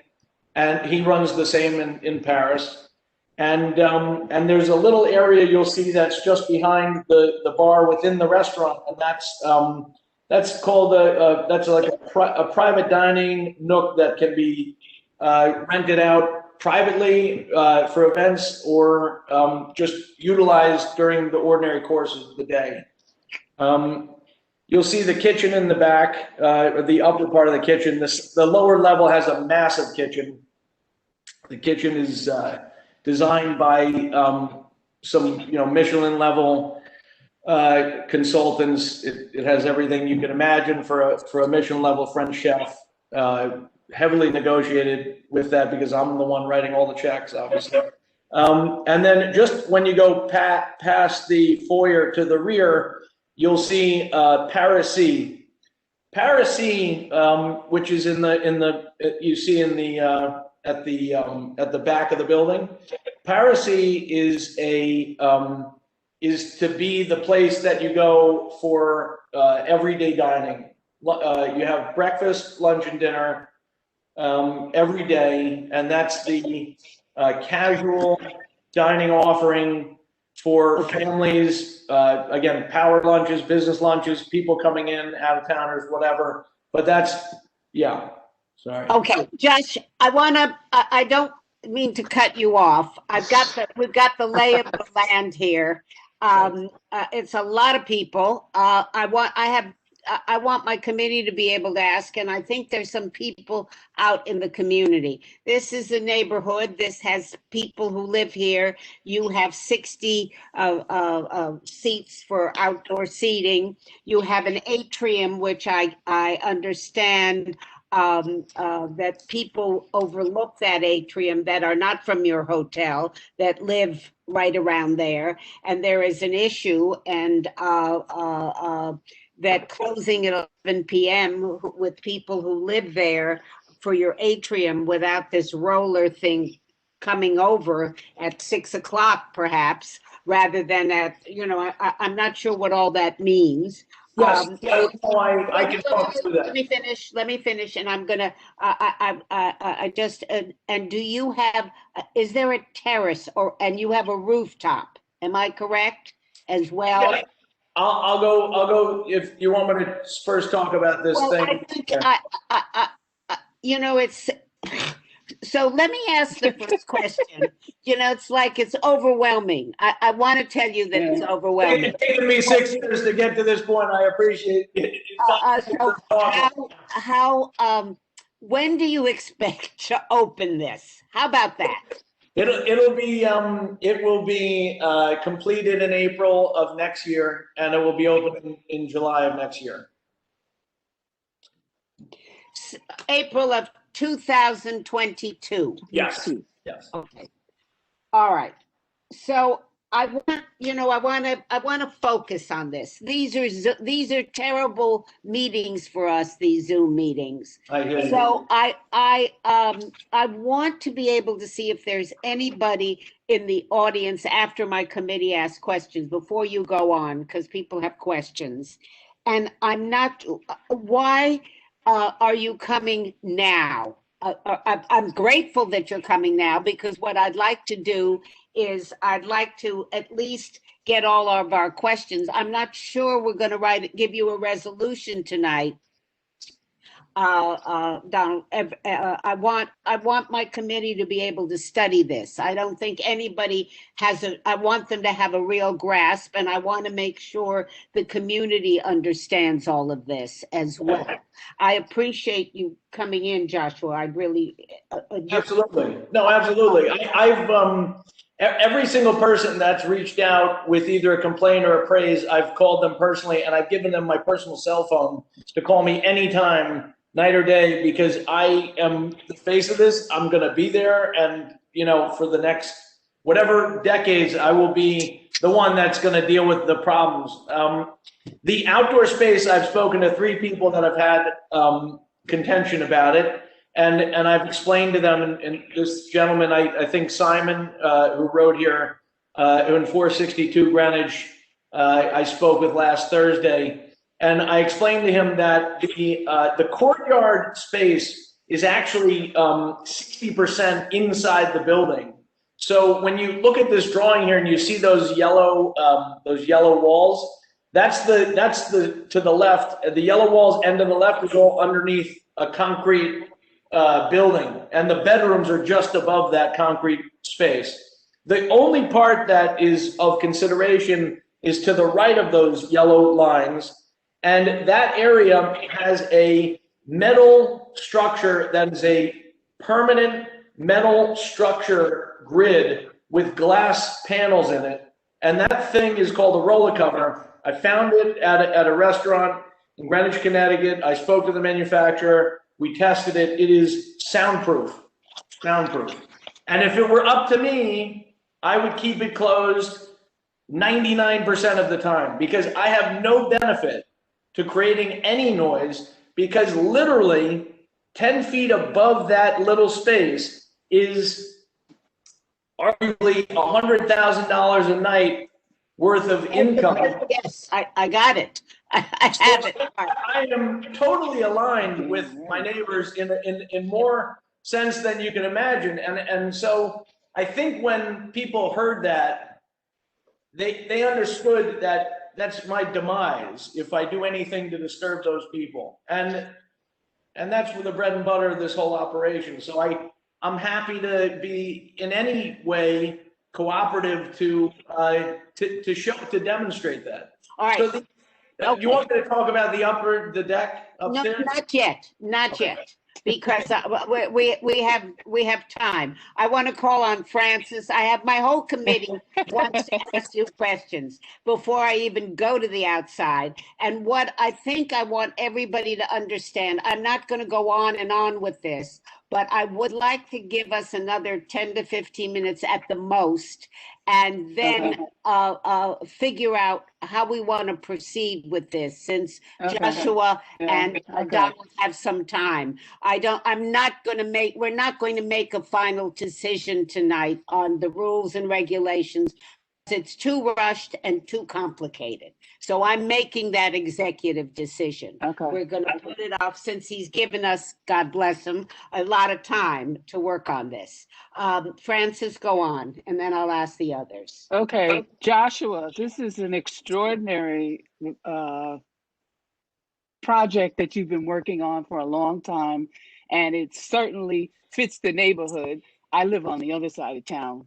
and he runs the same in Paris. And there's a little area you'll see that's just behind the bar within the restaurant, and that's called that's like a private dining nook that can be rented out privately for events or just utilized during the ordinary course of the day. You'll see the kitchen in the back, or the upper part of the kitchen. The lower level has a massive kitchen. The kitchen is designed by some Michelin level consultants. It has everything you can imagine for a Michelin level French chef. Heavily negotiated with that because I'm the one writing all the checks, obviously. And then just when you go past the foyer to the rear, you'll see Paris-C, which is at the back of the building. Paris-C is to be the place that you go for everyday dining. You have breakfast, lunch, and dinner every day, and that's the casual dining offering for families. Again, power lunches, business lunches, people coming in, out of towners, whatever. But that's, yeah. Sorry. Okay, Josh, I don't mean to cut you off. We've got the lay of the land here. It's a lot of people. I want my committee to be able to ask, and I think there's some people out in the community. This is a neighborhood. This has people who live here. You have 60 seats for outdoor seating. You have an atrium, which I understand that people overlook that atrium that are not from your hotel, that live right around there. And there is an issue, and that closing at 11 p.m. with people who live there for your atrium without this roller thing coming over at 6 o'clock, perhaps, rather than at, I'm not sure what all that means. Yes, I can talk through that. Let me finish, and I'm gonna, and do you have, is there a terrace and you have a rooftop? Am I correct as well? Yeah. I'll go if you want me to first talk about this thing. I think it's, so let me ask the first question. It's like, it's overwhelming. I want to tell you that it's overwhelming. It's taken me 6 years to get to this point. I appreciate it. When do you expect to open this? How about that? It will be completed in April of next year, and it will be open in July of next year. April of 2022. Yes. Yes. Okay. All right. So I want to focus on this. These are terrible meetings for us, these Zoom meetings. I hear you. So I want to be able to see if there's anybody in the audience after my committee asks questions, before you go on, because people have questions. And I'm not, why are you coming now? I'm grateful that you're coming now, because what I'd like to do is I'd like to at least get all of our questions. I'm not sure we're going to give you a resolution tonight. Donald, I want my committee to be able to study this. I don't think anybody I want them to have a real grasp, and I want to make sure the community understands all of this as well. I appreciate you coming in, Joshua. I really absolutely. No, absolutely. I've every single person that's reached out with either a complaint or a praise, I've called them personally, and I've given them my personal cell phone to call me anytime, night or day, because I am the face of this. I'm going to be there, and for the next whatever decades, I will be the one that's going to deal with the problems. The outdoor space, I've spoken to 3 people that have had contention about it, and I've explained to them, and this gentleman, I think Simon, who wrote here in 462 Greenwich, I spoke with last Thursday. And I explained to him that the courtyard space is actually 60% inside the building. So when you look at this drawing here and you see those yellow walls, that's to the left. The yellow walls end to the left is all underneath a concrete building, and the bedrooms are just above that concrete space. The only part that is of consideration is to the right of those yellow lines, and that area has a metal structure that is a permanent metal structure grid with glass panels in it, and that thing is called a roller cover. I found it at a restaurant in Greenwich, Connecticut. I spoke to the manufacturer. We tested it. It is soundproof, soundproof. And if it were up to me, I would keep it closed 99% of the time, because I have no benefit to creating any noise, because literally 10 feet above that little space is arguably $100,000 a night worth of income. Yes, I got it. I have it. I am totally aligned with my neighbors in more sense than you can imagine. And so I think when people heard that, they understood that that's my demise if I do anything to disturb those people. And that's for the bread and butter of this whole operation. So I'm happy to be in any way cooperative to demonstrate that. All right. So you want me to talk about the deck upstairs? No, not yet, because we have time. I want to call on Francis. I have my whole committee wants to ask you questions before I even go to the outside. And what I think I want everybody to understand, I'm not going to go on and on with this, but I would like to give us another 10 to 15 minutes at the most, and then figure out how we want to proceed with this, since Joshua and Donald have some time. we're not going to make a final decision tonight on the rules and regulations. It's too rushed and too complicated. So I'm making that executive decision. We're going to put it off, since he's given us, God bless him, a lot of time to work on this. Francis, go on, and then I'll ask the others. Okay, Joshua, this is an extraordinary project that you've been working on for a long time, and it certainly fits the neighborhood. I live on the other side of town.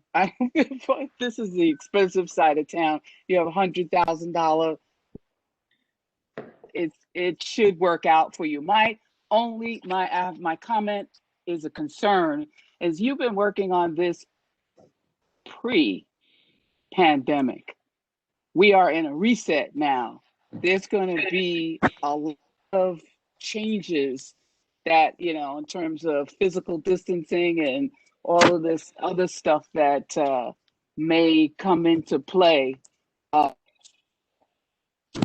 This is the expensive side of town. You have $100,000. It should work out for you. My comment is a concern, is you've been working on this pre-pandemic. We are in a reset now. There's going to be a lot of changes that, in terms of physical distancing and all of this other stuff that may come into play. A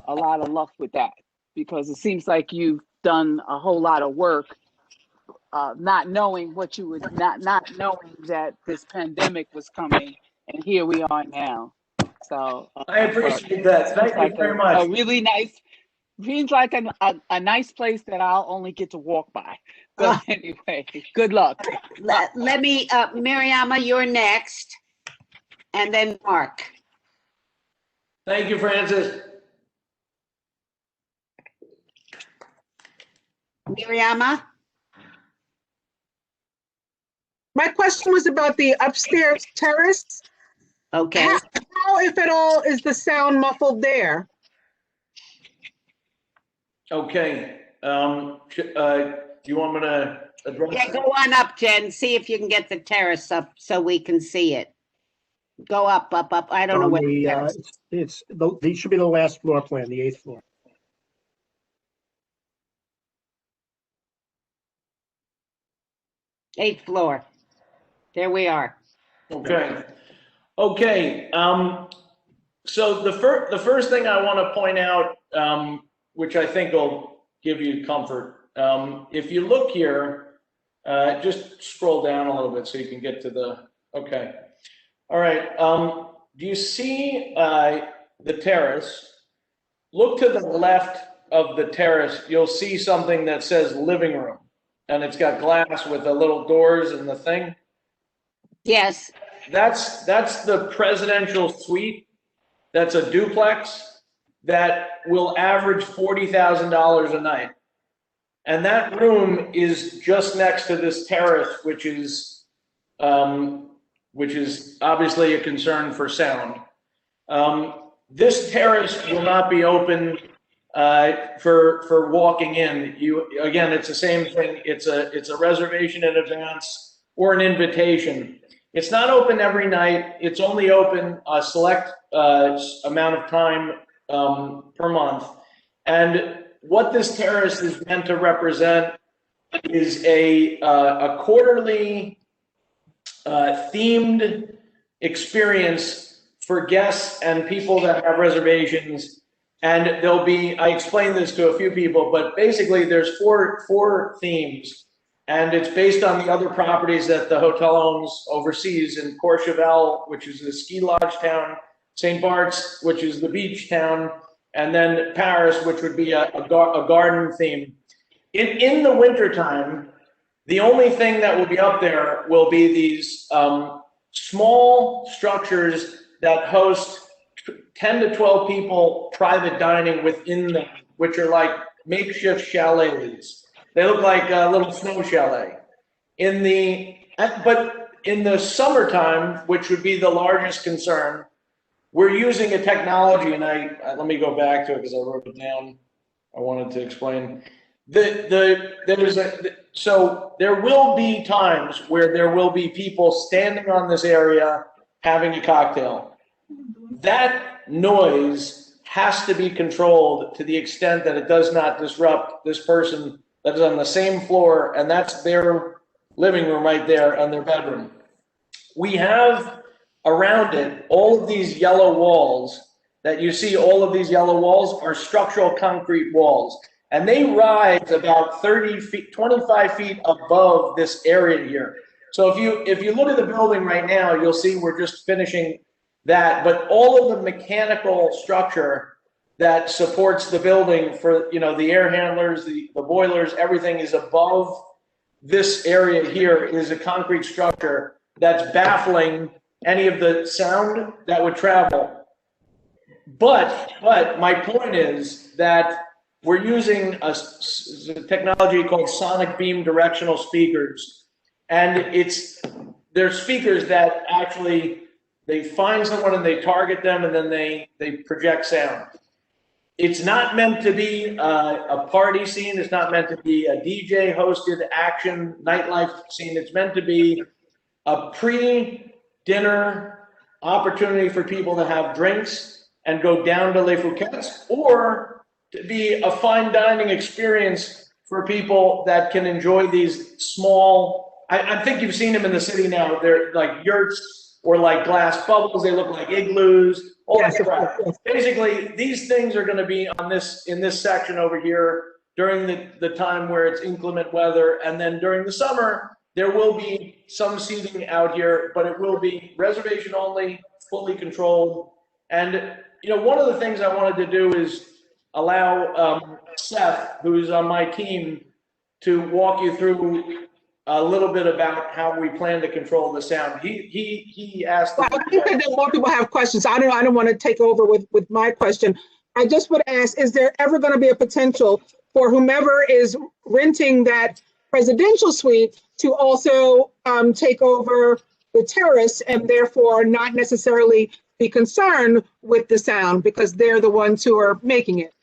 lot of luck with that, because it seems like you've done a whole lot of work, not knowing what you would, not knowing that this pandemic was coming, and here we are now. So I appreciate that. Thank you very much. A really nice, seems like a nice place that I'll only get to walk by. But anyway, good luck. Let me, Mariama, you're next, and then Mark. Thank you, Francis. Mariama? My question was about the upstairs terrace. Okay. How, if at all, is the sound muffled there? Okay. Do you want me to address? Yeah, go on up, Jen. See if you can get the terrace up so we can see it. Go up. I don't know where the terrace is. These should be the last floor plan, the 8th floor. 8th floor. There we are. Okay. So the first thing I want to point out, which I think will give you comfort, if you look here, just scroll down a little bit so you can get to the. Okay. All right. Do you see the terrace? Look to the left of the terrace. You'll see something that says living room, and it's got glass with the little doors and the thing. Yes. That's the presidential suite. That's a duplex that will average $40,000 a night. And that room is just next to this terrace, which is obviously a concern for sound. This terrace will not be open for walking in. Again, it's the same thing. It's a reservation in advance or an invitation. It's not open every night. It's only open a select amount of time per month. And what this terrace is meant to represent is a quarterly themed experience for guests and people that have reservations. And there'll be, I explained this to a few people, but basically there's four themes. And it's based on the other properties that the hotel owns overseas in Courchevel, which is a ski lodge town, St. Bart's, which is the beach town, and then Paris, which would be a garden theme. In the wintertime, the only thing that will be up there will be these small structures that host 10 to 12 people private dining within them, which are like makeshift chalets. They look like a little snow chalet. But in the summertime, which would be the largest concern, we're using a technology, and let me go back to it because I wrote it down. I wanted to explain. So there will be times where there will be people standing on this area having a cocktail. That noise has to be controlled to the extent that it does not disrupt this person that is on the same floor, and that's their living room right there and their bedroom. We have around it all of these yellow walls that you see. All of these yellow walls are structural concrete walls, and they rise about 30 feet, 25 feet above this area here. So if you look at the building right now, you'll see we're just finishing that, but all of the mechanical structure that supports the building for, the air handlers, the boilers, everything is above this area here. Is a concrete structure that's baffling any of the sound that would travel. But my point is that we're using a technology called sonic beam directional speakers, and they're speakers that actually, they find someone and they target them, and then they project sound. It's not meant to be a party scene. It's not meant to be a DJ hosted action nightlife scene. It's meant to be a pre-dinner opportunity for people to have drinks and go down to Les Fouquettes, or to be a fine dining experience for people that can enjoy these small, I think you've seen them in the city now. They're like yurts or like glass bubbles. They look like igloos. Yes, of course, yes. Basically, these things are going to be in this section over here during the time where it's inclement weather, and then during the summer there will be some seating out here, but it will be reservation only, fully controlled. And one of the things I wanted to do is allow Seth, who's on my team, to walk you through a little bit about how we plan to control the sound. He asked. Well, I think that more people have questions. I don't want to take over with my question. I just would ask: is there ever going to be a potential for whomever is renting that presidential suite to also take over the terrace, and therefore not necessarily be concerned with the sound because they're the ones who are making it?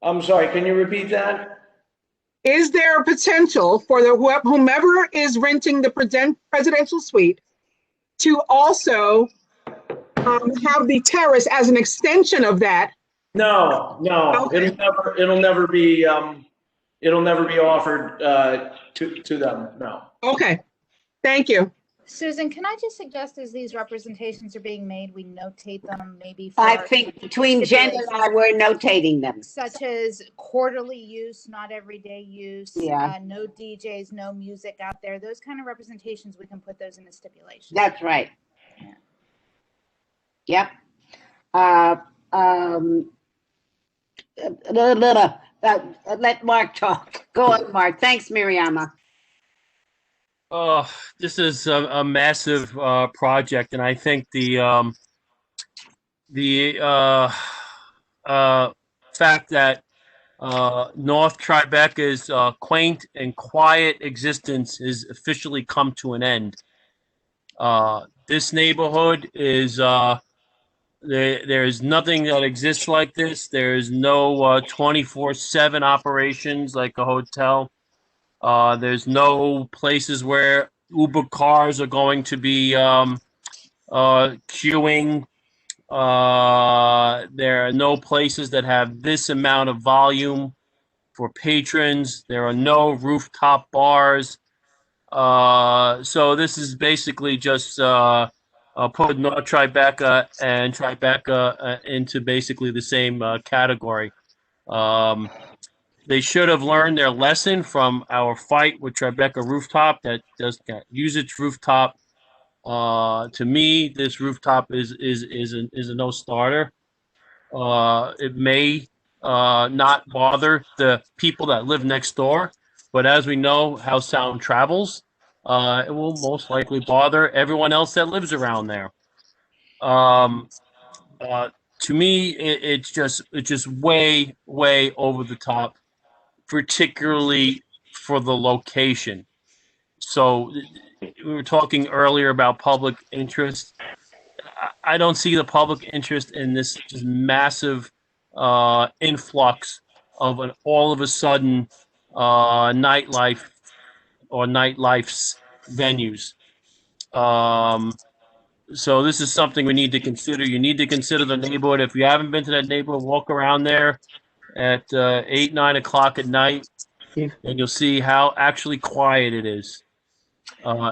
I'm sorry. Can you repeat that? Is there a potential for whomever is renting the presidential suite to also have the terrace as an extension of that? No. Okay. It'll never be offered to them. No. Okay. Thank you. Susan, can I just suggest as these representations are being made, we notate them maybe? I think between Jen and I, we're notating them. Such as quarterly use, not everyday use. Yeah. No DJs, no music out there. Those kind of representations, we can put those in the stipulation. That's right. Yeah. Yep. Let Mark talk. Go on, Mark. Thanks, Miriama. This is a massive project, and I think the fact that North Tribeca's quaint and quiet existence has officially come to an end. This neighborhood is there's nothing that exists like this. There's no 24/7 operations like a hotel. There's no places where Uber cars are going to be queuing. There are no places that have this amount of volume for patrons. There are no rooftop bars. So this is basically just put North Tribeca and Tribeca into basically the same category. They should have learned their lesson from our fight with Tribeca Rooftop that does not use its rooftop. To me, this rooftop is a no starter. It may not bother the people that live next door, but as we know how sound travels, it will most likely bother everyone else that lives around there. To me, it's just way over the top, particularly for the location. So we were talking earlier about public interest. I don't see the public interest in this just massive influx of an all of a sudden nightlife or nightlife's venues. So this is something we need to consider. You need to consider the neighborhood. If you haven't been to that neighborhood, walk around there at 8, 9 o'clock at night, and you'll see how actually quiet it is.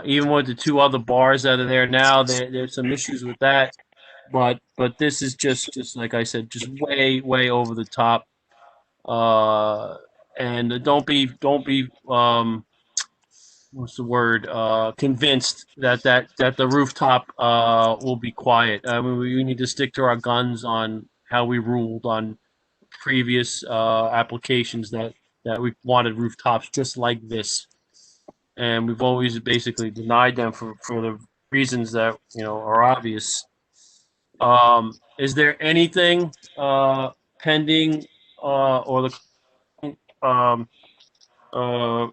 Even with the two other bars that are there now, there's some issues with that. But this is just like I said, just way over the top. And don't be what's the word? Convinced that the rooftop will be quiet. I mean, we need to stick to our guns on how we ruled on previous applications that we wanted rooftops just like this, and we've always basically denied them for the reasons that are obvious. Is there anything pending or the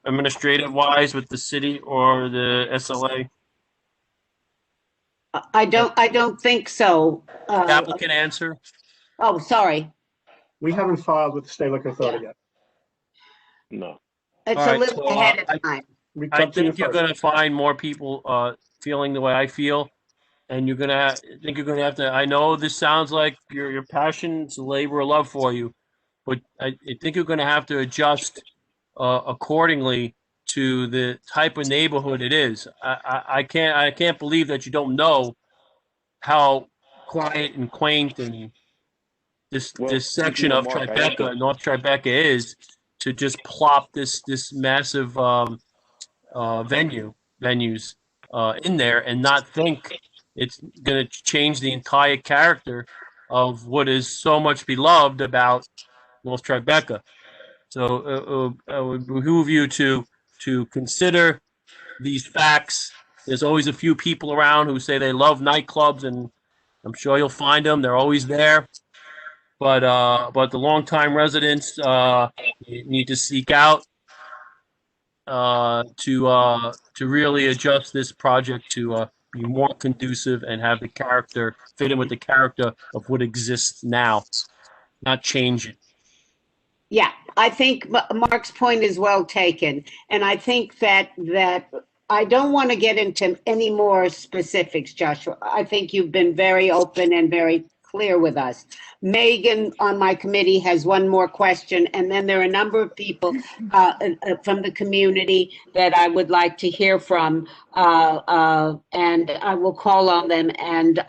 administrative wise with the city or the SLA? I don't think so. Applicant answer. Oh, sorry. We haven't filed with the State Liquor Authority yet. No. It's All a right, little so, ahead of time. I think you're going to find more people feeling the way I feel, and you're going to think you're going to have to. I know this sounds like your passion, it's a labor of love for you, but I think you're going to have to adjust accordingly to the type of neighborhood it is. I can't believe that you don't know how quiet and quaint and this section of Mark, Tribeca, North Tribeca is, to just plop this massive venues in there and not think it's going to change the entire character of what is so much beloved about North Tribeca. So I would behoove you to consider these facts. There's always a few people around who say they love nightclubs, and I'm sure you'll find them. They're always there. But the longtime residents need to seek out to really adjust this project to be more conducive and have the character fit in with the character of what exists now, not change it. Yeah, I think Mark's point is well taken, and I think that I don't want to get into any more specifics, Joshua. I think you've been very open and very clear with us. Megan on my committee has one more question, and then there are a number of people from the community that I would like to hear from, and I will call on them. And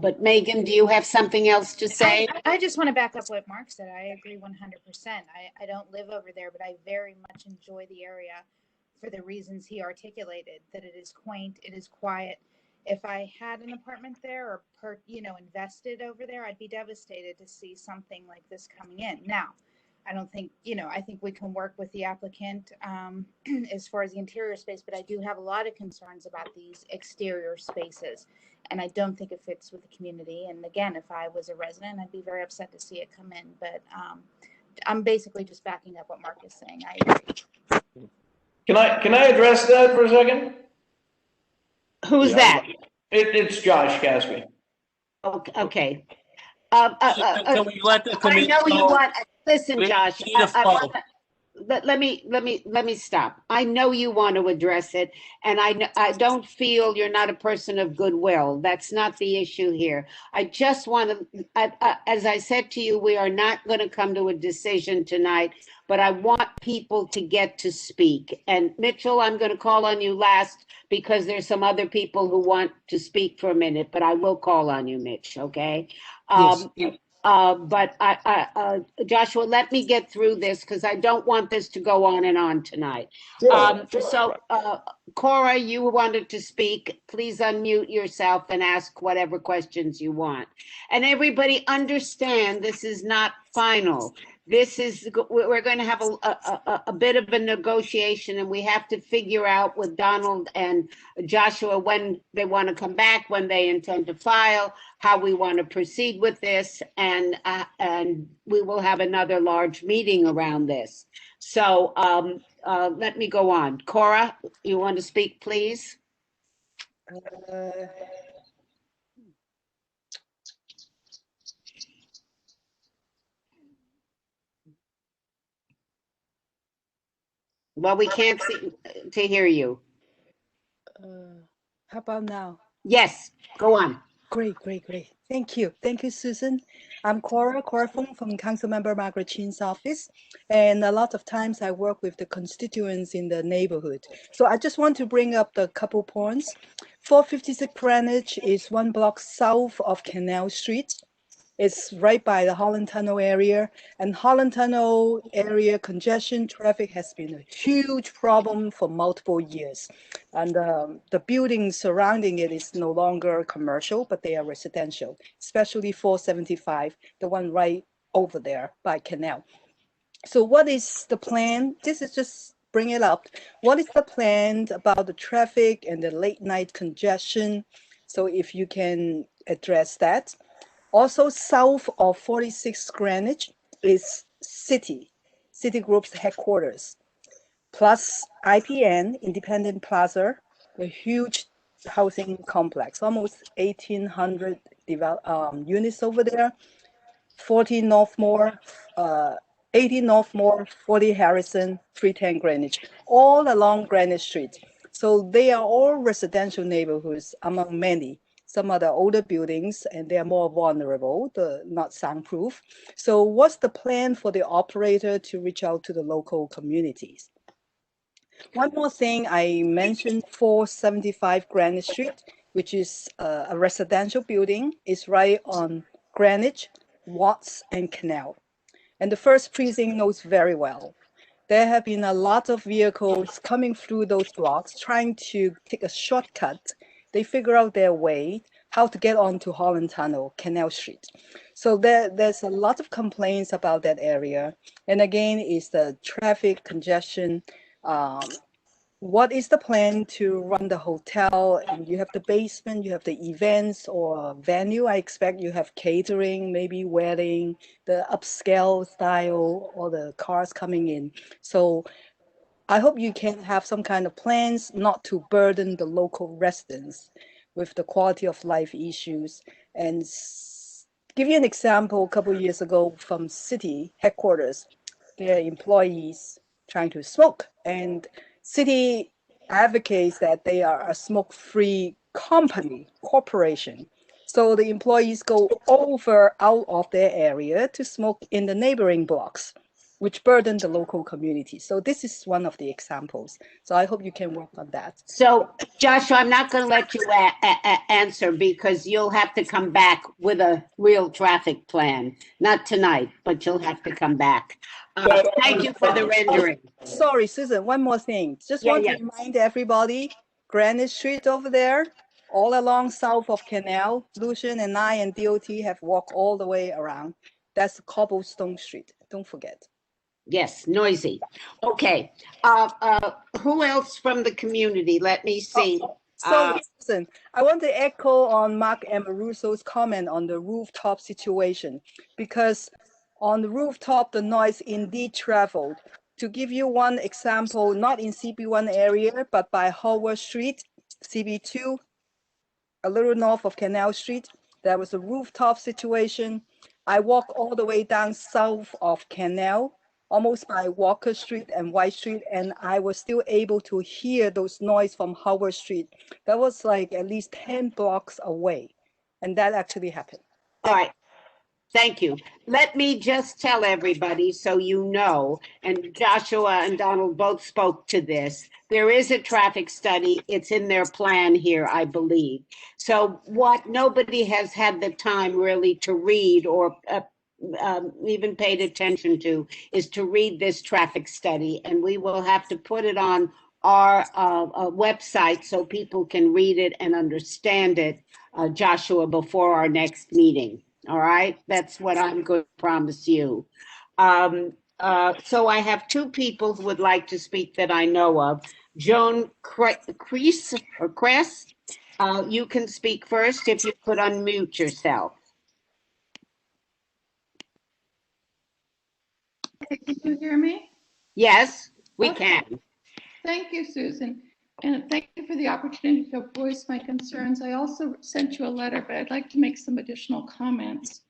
but Megan, do you have something else to say? I just want to back up what Mark said. I agree 100%. I don't live over there, but I very much enjoy the area for the reasons he articulated, that it is quaint, it is quiet. If I had an apartment there or invested over there, I'd be devastated to see something like this coming in. Now, I don't think, I think we can work with the applicant as far as the interior space, but I do have a lot of concerns about these exterior spaces. And I don't think it fits with the community. And again, if I was a resident, I'd be very upset to see it come in. But I'm basically just backing up what Mark is saying. I agree. Can I address that for a second? Who's that? It's Josh Caspi. Okay. Can we let the I committee know you go? want, listen, We Josh, need a I flow. want to, let me stop. I know you want to address it, and I don't feel you're not a person of goodwill. That's not the issue here. I just want to, as I said to you, we are not going to come to a decision tonight, but I want people to get to speak. And Mitchell, I'm going to call on you last because there's some other people who want to speak for a minute, but I will call on you, Mitch, okay? Yes. But Joshua, let me get through this because I don't want this to go on and on tonight. Cora, you wanted to speak. Please unmute yourself and ask whatever questions you want. And everybody understand this is not final. This is, we're going to have a bit of a negotiation, and we have to figure out with Donald and Joshua when they want to come back, when they intend to file, how we want to proceed with this, and we will have another large meeting around this. So let me go on. Cora, you want to speak, please? Well, we can't see to hear you. How about now? Yes, go on. Great. Thank you, Susan. I'm Cora Fong from Councilmember Margaret Chin's office, and a lot of times I work with the constituents in the neighborhood. So I just want to bring up the couple points. 456 Greenwich is 1 block south of Canal Street. It's right by the Holland Tunnel area, and Holland Tunnel area congestion traffic has been a huge problem for multiple years. And the buildings surrounding it is no longer commercial, but they are residential, especially 475, the one right over there by Canal. So what is the plan? This is just bring it up. What is the plan about the traffic and the late night congestion? So if you can address that. Also, south of 46 Greenwich is Citigroup's headquarters, plus IPN, Independent Plaza, a huge housing complex, almost 1,800 units over there, 40 Northmore, 80 Northmore, 40 Harrison, 310 Greenwich, all along Greenwich Street. So they are all residential neighborhoods among many. Some are the older buildings and they are more vulnerable, not soundproof. So what's the plan for the operator to reach out to the local communities? One more thing, I mentioned 475 Greenwich Street, which is a residential building. It's right on Greenwich, Watts, and Canal. And the first precinct knows very well. There have been a lot of vehicles coming through those blocks trying to take a shortcut. They figure out their way, how to get onto Holland Tunnel, Canal Street. So there's a lot of complaints about that area. And again, it's the traffic congestion. What is the plan to run the hotel? And you have the basement, you have the events or venue. I expect you have catering, maybe wedding, the upscale style, or the cars coming in. So I hope you can have some kind of plans not to burden the local residents with the quality of life issues. And give you an example, a couple of years ago from city headquarters, their employees trying to smoke, and city advocates that they are a smoke-free corporation. So the employees go out of their area to smoke in the neighboring blocks, which burden the local community. So this is one of the examples. So I hope you can work on that. So Joshua, I'm not going to let you answer because you'll have to come back with a real traffic plan. Not tonight, but you'll have to come back. Thank you for the rendering. Sorry, Susan, one more thing. Just want to remind everybody, Greenwich Street over there, all along south of Canal, Lucian and I and DOT have walked all the way around. That's Cobblestone Street. Don't forget. Yes, noisy. Okay. Who else from the community? Let me see. So listen, I want to echo on Mark Amoruso's comment on the rooftop situation, because On the rooftop, the noise indeed traveled. To give you one example, not in CB1 area, but by Howard Street, CB2, a little north of Canal Street, there was a rooftop situation. I walked all the way down south of Canal, almost by Walker Street and White Street, and I was still able to hear those noise from Howard Street. That was like at least 10 blocks away, and that actually happened. All right. Thank you. Let me just tell everybody so you know, and Joshua and Donald both spoke to this. There is a traffic study. It's in their plan here, I believe. So what nobody has had the time really to read or even paid attention to is to read this traffic study, and we will have to put it on our website so people can read it and understand it, Joshua, before our next meeting. All right, that's what I'm going to promise you. So I have two people who would like to speak that I know of. Joan Kress, you can speak first if you could unmute yourself. Can you hear me? Yes, we can. Thank you, Susan. And thank you for the opportunity to voice my concerns. I also sent you a letter, but I'd like to make some additional comments.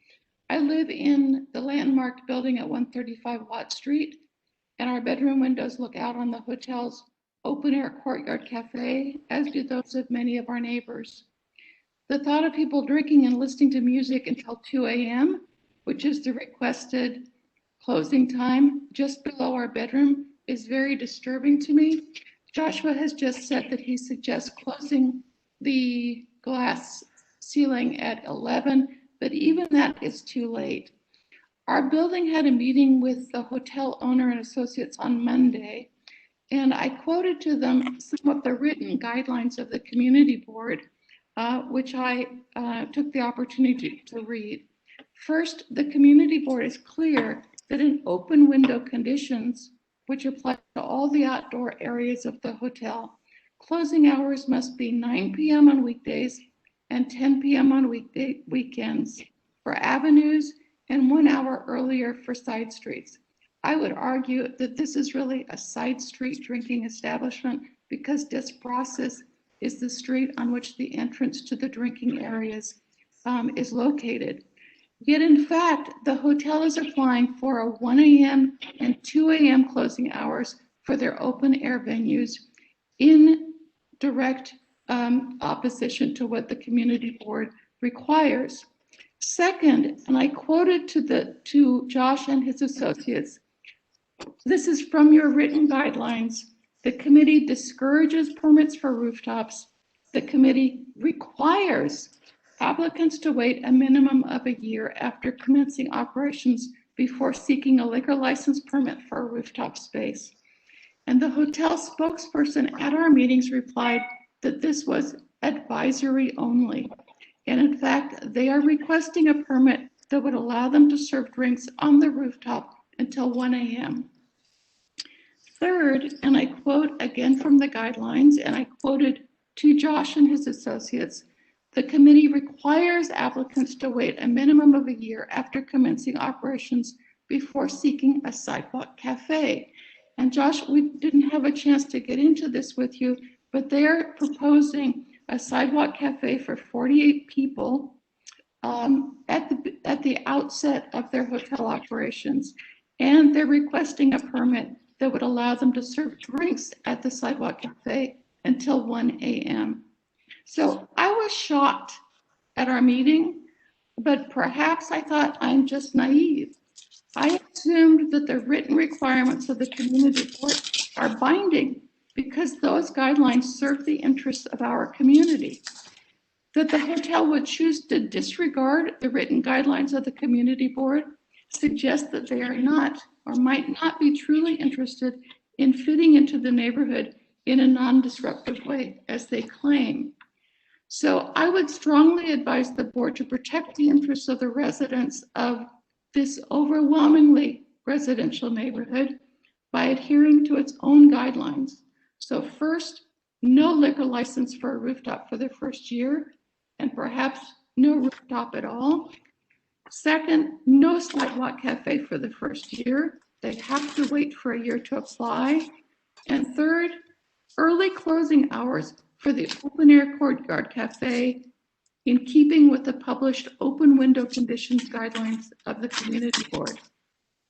I live in the landmarked building at 135 Watt Street, and our bedroom windows look out on the hotel's open-air courtyard cafe, as do those of many of our neighbors. The thought of people drinking and listening to music until 2 a.m., which is the requested closing time just below our bedroom, is very disturbing to me. Joshua has just said that he suggests closing the glass ceiling at 11, but even that is too late. Our building had a meeting with the hotel owner and associates on Monday, and I quoted to them some of the written guidelines of the community board, which I took the opportunity to read. First, the community board is clear that in open window conditions, which apply to all the outdoor areas of the hotel, closing hours must be 9 p.m. on weekdays and 10 p.m. on weekends for avenues and 1 hour earlier for side streets. I would argue that this is really a side street drinking establishment because Dispose is the street on which the entrance to the drinking areas is located. Yet in fact, the hotel is applying for a 1 a.m. and 2 a.m. closing hours for their open air venues in direct opposition to what the community board requires. Second, and I quoted to Josh and his associates, this is from your written guidelines. The committee discourages permits for rooftops. The committee requires applicants to wait a minimum of a year after commencing operations before seeking a liquor license permit for a rooftop space. And the hotel spokesperson at our meetings replied that this was advisory only. And in fact, they are requesting a permit that would allow them to serve drinks on the rooftop until 1 a.m. Third, and I quote again from the guidelines, and I quoted to Josh and his associates, the committee requires applicants to wait a minimum of a year after commencing operations before seeking a sidewalk cafe. And Josh, we didn't have a chance to get into this with you, but they're proposing a sidewalk cafe for 48 people at the outset of their hotel operations. And they're requesting a permit that would allow them to serve drinks at the sidewalk cafe until 1 a.m. So I was shocked at our meeting, but perhaps I thought I'm just naive. I assumed that the written requirements of the community board are binding because those guidelines serve the interests of our community. That the hotel would choose to disregard the written guidelines of the community board suggests that they are not or might not be truly interested in fitting into the neighborhood in a non-disruptive way, as they claim. So I would strongly advise the board to protect the interests of the residents of this overwhelmingly residential neighborhood by adhering to its own guidelines. So first, no liquor license for a rooftop for the first year, and perhaps no rooftop at all. Second, no sidewalk cafe for the first year. They have to wait for a year to apply. And third, early closing hours for the open air courtyard cafe in keeping with the published open window conditions guidelines of the community board.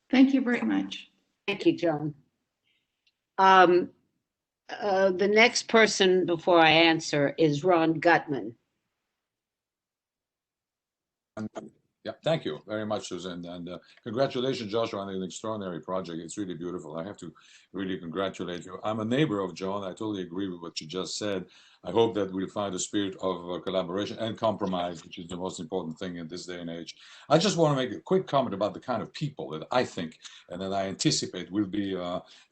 Thank you very much. Thank you, Joan. The next person before I answer is Ron Gutman. Yeah, thank you very much, Susan. And congratulations, Joshua, on an extraordinary project. It's really beautiful. I have to really congratulate you. I'm a neighbor of Joan. I totally agree with what you just said. I hope that we'll find a spirit of collaboration and compromise, which is the most important thing in this day and age. I just want to make a quick comment about the kind of people that I think and that I anticipate will be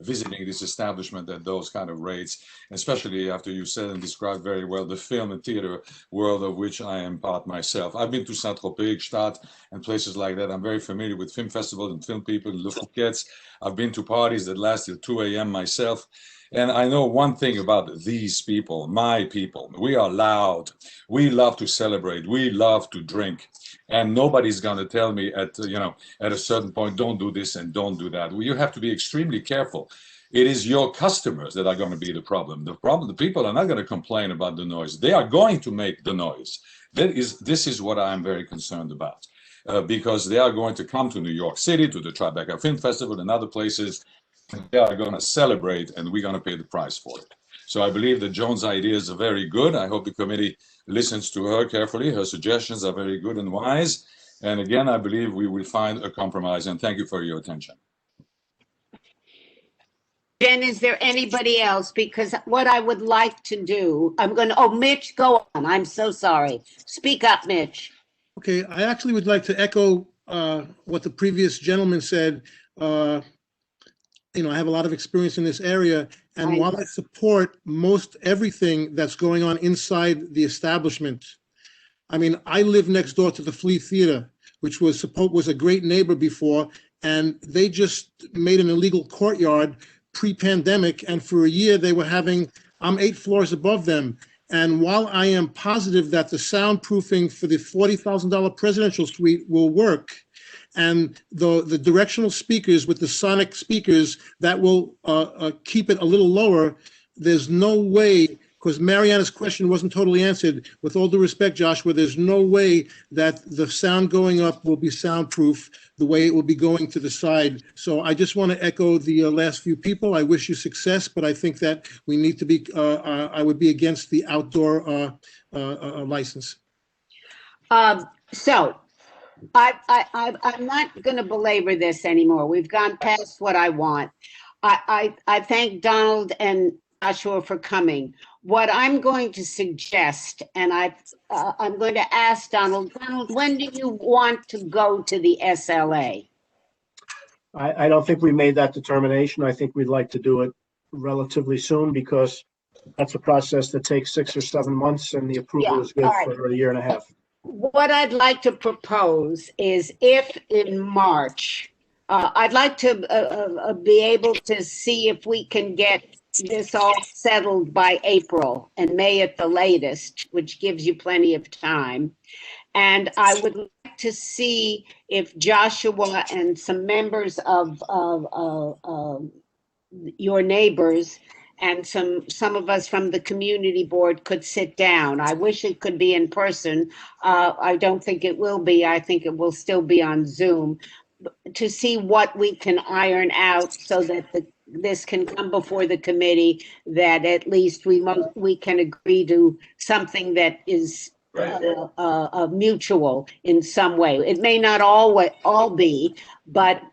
visiting this establishment at those kind of rates, especially after you said and described very well the film and theater world of which I am part myself. I've been to Saint-Tropez, Gstaad, and places like that. I'm very familiar with film festivals and film people, Le Fouquet's. I've been to parties that last till 2 a.m. myself. And I know one thing about these people, my people. We are loud. We love to celebrate. We love to drink. And nobody's going to tell me at a certain point, don't do this and don't do that. Well, you have to be extremely careful. It is your customers that are going to be the problem. The people are not going to complain about the noise. They are going to make the noise. This is what I'm very concerned about. Because they are going to come to New York City, to the Tribeca Film Festival and other places. They are going to celebrate, and we're going to pay the price for it. So I believe that Joan's ideas are very good. I hope the committee listens to her carefully. Her suggestions are very good and wise. And again, I believe we will find a compromise. And thank you for your attention. Jen, is there anybody else? Because what I would like to do, Mitch, go on. I'm so sorry. Speak up, Mitch. Okay, I actually would like to echo what the previous gentleman said. I have a lot of experience in this area, and while I support most everything that's going on inside the establishment, I live next door to the Flea Theater, which was a great neighbor before, and they just made an illegal courtyard pre-pandemic, and for a year they were I'm 8 floors above them. And while I am positive that the soundproofing for the $40,000 presidential suite will work, and the directional speakers with the sonic speakers that will keep it a little lower, there's no way, because Mariana's question wasn't totally answered. With all due respect, Joshua, there's no way that the sound going up will be soundproof the way it will be going to the side. So I just want to echo the last few people. I wish you success, but I think that we need to be, I would be against the outdoor license. I'm not going to belabor this anymore. We've gone past what I want. I thank Donald and Joshua for coming. What I'm going to suggest, and I'm going to ask Donald, when do you want to go to the SLA? I don't think we made that determination. I think we'd like to do it relatively soon because that's a process that takes 6 or 7 months, and the approval is good for a year and a half. What I'd like to propose is if in March, I'd like to be able to see if we can get this all settled by April and May at the latest, which gives you plenty of time. And I would like to see if Joshua and some members of your neighbors and some of us from the community board could sit down. I wish it could be in person. I don't think it will be. I think it will still be on Zoom to see what we can iron out so that this can come before the committee, that at least we can agree to something that is mutual in some way. It may not all be, but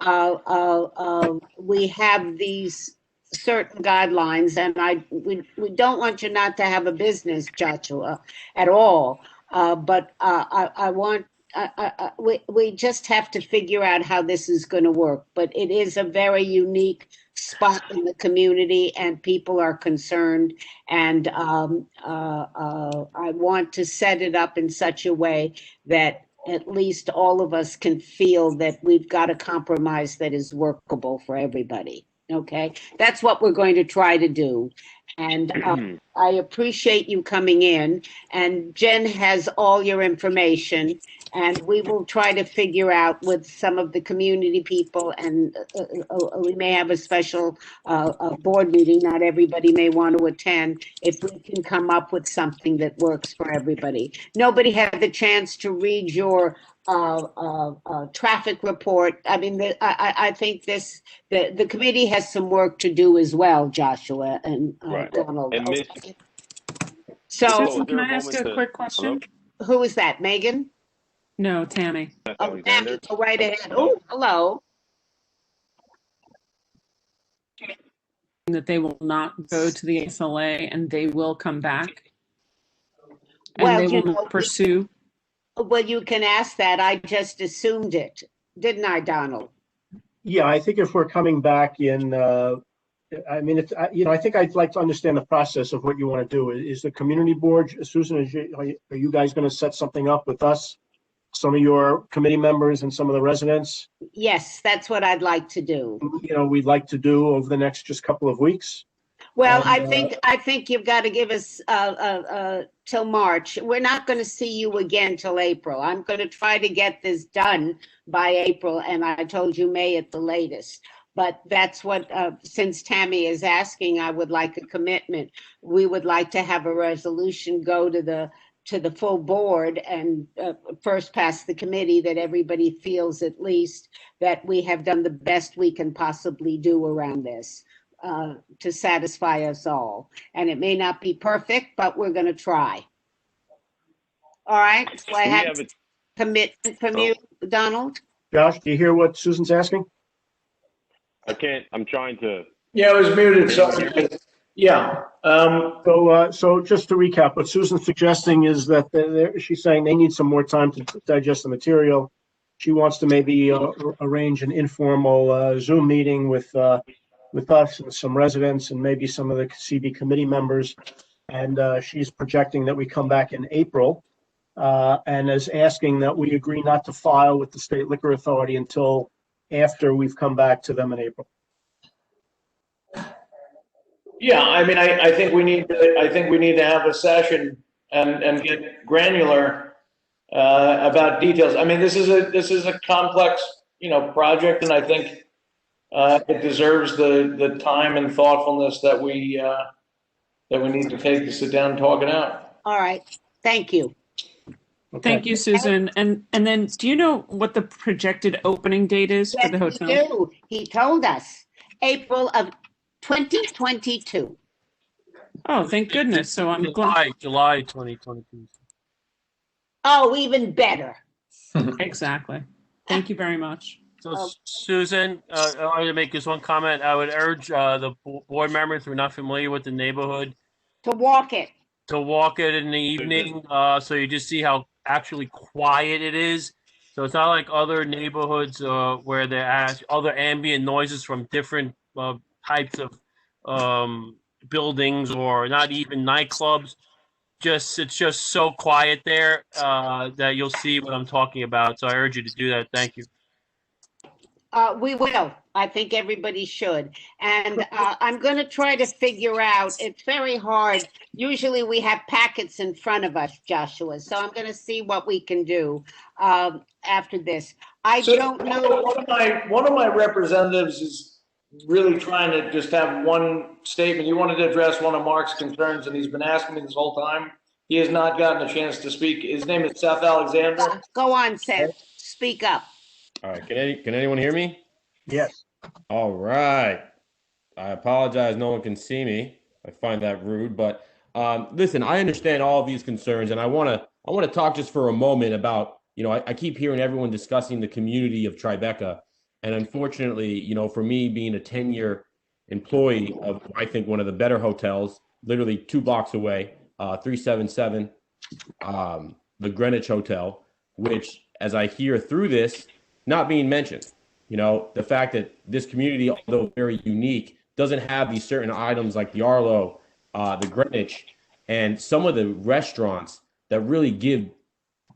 we have these certain guidelines, and we don't want you not to have a business, Joshua, at all. But we just have to figure out how this is going to work. But it is a very unique spot in the community, and people are concerned. And I want to set it up in such a way that at least all of us can feel that we've got a compromise that is workable for everybody. Okay, that's what we're going to try to do. And I appreciate you coming in, and Jen has all your information, And we will try to figure out with some of the community people, and we may have a special board meeting. Not everybody may want to attend. If we can come up with something that works for everybody. Nobody had the chance to read your traffic report. I mean, I think the committee has some work to do as well, Joshua and Right. Donald. And Miss, So, Susan, Can I ask a quick question? who is that, Megan? No, Tammy. Oh, Tammy, go right ahead. Oh, hello. That they will not go to the SLA and they will come back? Well, And they you will know, pursue? Well, you can ask that. I just assumed it, didn't I, Donald? Yeah, I think if we're coming back in, I mean, it's, I think I'd like to understand the process of what you want to do. Is the community board, Susan, are you guys going to set something up with us, some of your committee members and some of the residents? Yes, that's what I'd like to do. We'd like to do over the next just couple of weeks. Well, And, I think you've got to give us till March. We're not going to see you again till April. I'm going to try to get this done by April, and I told you May at the latest. But that's what, since Tammy is asking, I would like a commitment. We would like to have a resolution go to the full board and first pass the committee, that everybody feels at least that we have done the best we can possibly do around this to satisfy us all. And it may not be perfect, but we're going to try. All right. So I have a commitment from you, Donald. Josh, do you hear what Susan's asking? I can't. I'm trying to. Yeah, it was muted. Sorry. Yeah. So just to recap, what Susan's suggesting is that she's saying they need some more time to digest the material. She wants to maybe arrange an informal Zoom meeting with us and some residents and maybe some of the CB committee members. And she's projecting that we come back in April and is asking that we agree not to file with the State Liquor Authority until after we've come back to them in April. Yeah, I mean, I think we need to have a session and get granular about details. I mean, this is a complex, project, and I think it deserves the time and thoughtfulness that we need to take to sit down and talk it out. All right. Thank you. Okay. Thank you, Susan. And then, do you know what the projected opening date is for the hotel? Yes, we do. He told us April of 2022. Oh, thank goodness. So I'm glad. July 2022. Oh, even better. Exactly. Thank you very much. So, Susan, I wanted to make this one comment. I would urge the board members who are not familiar with the neighborhood to walk it in the evening, so you just see how actually quiet it is. So it's not like other neighborhoods where there are other ambient noises from different types of buildings, or not even nightclubs. It's just so quiet there that you'll see what I'm talking about. So I urge you to do that. Thank you. We will. I think everybody should. And I'm going to try to figure out, it's very hard. Usually we have packets in front of us, Joshua. So I'm going to see what we can do after this. I don't know. One of my representatives is really trying to just have one statement. You wanted to address one of Mark's concerns, and he's been asking me this whole time. He has not gotten a chance to speak. His name is Seth Alexander. Go on, Seth. Speak up. All right, can anyone hear me? Yes. All right. I apologize, no one can see me. I find that rude, but listen, I understand all of these concerns, and I want to talk just for a moment about, I keep hearing everyone discussing the community of Tribeca, and unfortunately, for me being a 10-year employee of, I think, one of the better hotels, literally 2 blocks away, 377, the Greenwich Hotel, which, as I hear through this, not being mentioned. The fact that this community, although very unique, doesn't have these certain items like the Arlo, the Greenwich, and some of the restaurants that really give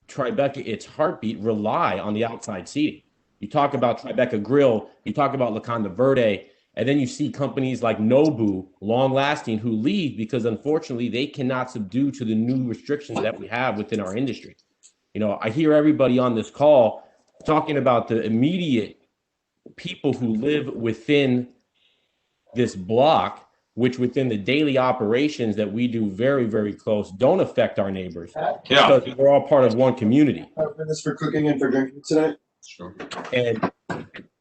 Tribeca its heartbeat rely on the outside seating. You talk about Tribeca Grill, you talk about La Conda Verde, and then you see companies like Nobu, long-lasting, who leave because, unfortunately, they cannot subdue to the new restrictions that we have within our industry. You know, I hear everybody on this call talking about the immediate people who live within this block, which within the daily operations that we do very, very close, don't affect our neighbors because we're all part of one community. This for cooking and for drinking tonight. Sure. And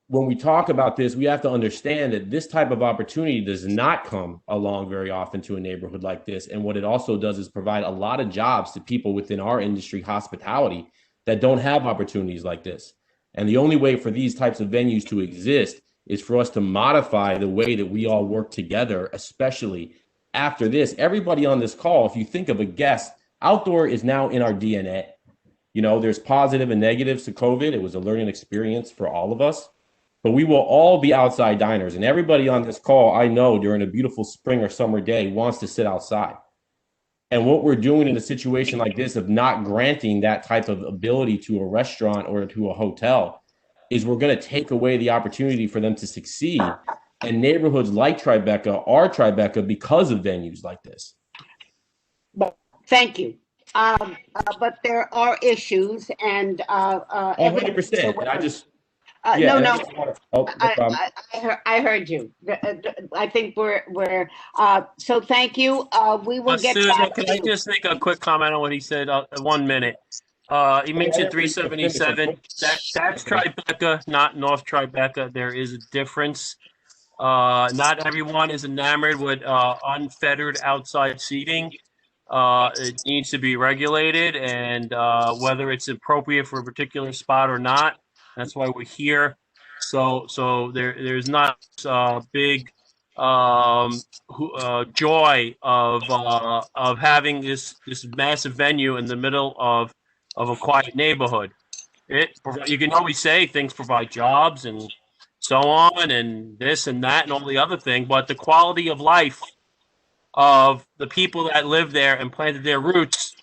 when we talk about this, we have to understand that this type of opportunity does not come along very often to a neighborhood like this. And what it also does is provide a lot of jobs to people within our industry, hospitality, that don't have opportunities like this. And the only way for these types of venues to exist is for us to modify the way that we all work together, especially after this. Everybody on this call, if you think of a guest, outdoor is now in our DNA. You know, there's positive and negatives to COVID. It was a learning experience for all of us, but we will all be outside diners. And everybody on this call, I know during a beautiful spring or summer day wants to sit outside. And what we're doing in a situation like this of not granting that type of ability to a restaurant or to a hotel is we're going to take away the opportunity for them to succeed. And neighborhoods like Tribeca are Tribeca because of venues like this. Thank you. But there are issues and 100%. I just I heard you. I think we're so thank you. We will get Susan, back can to I you. just make a quick comment on what he said? 1 minute. He mentioned 377. That's Tribeca, not North Tribeca. There is a difference. Not everyone is enamored with unfettered outside seating. It needs to be regulated, and whether it's appropriate for a particular spot or not. That's why we're here. So there's not big joy of having this massive venue in the middle of a quiet neighborhood. You can always say things provide jobs and so on and this and that and all the other thing, but the quality of life of the people that live there and planted their roots,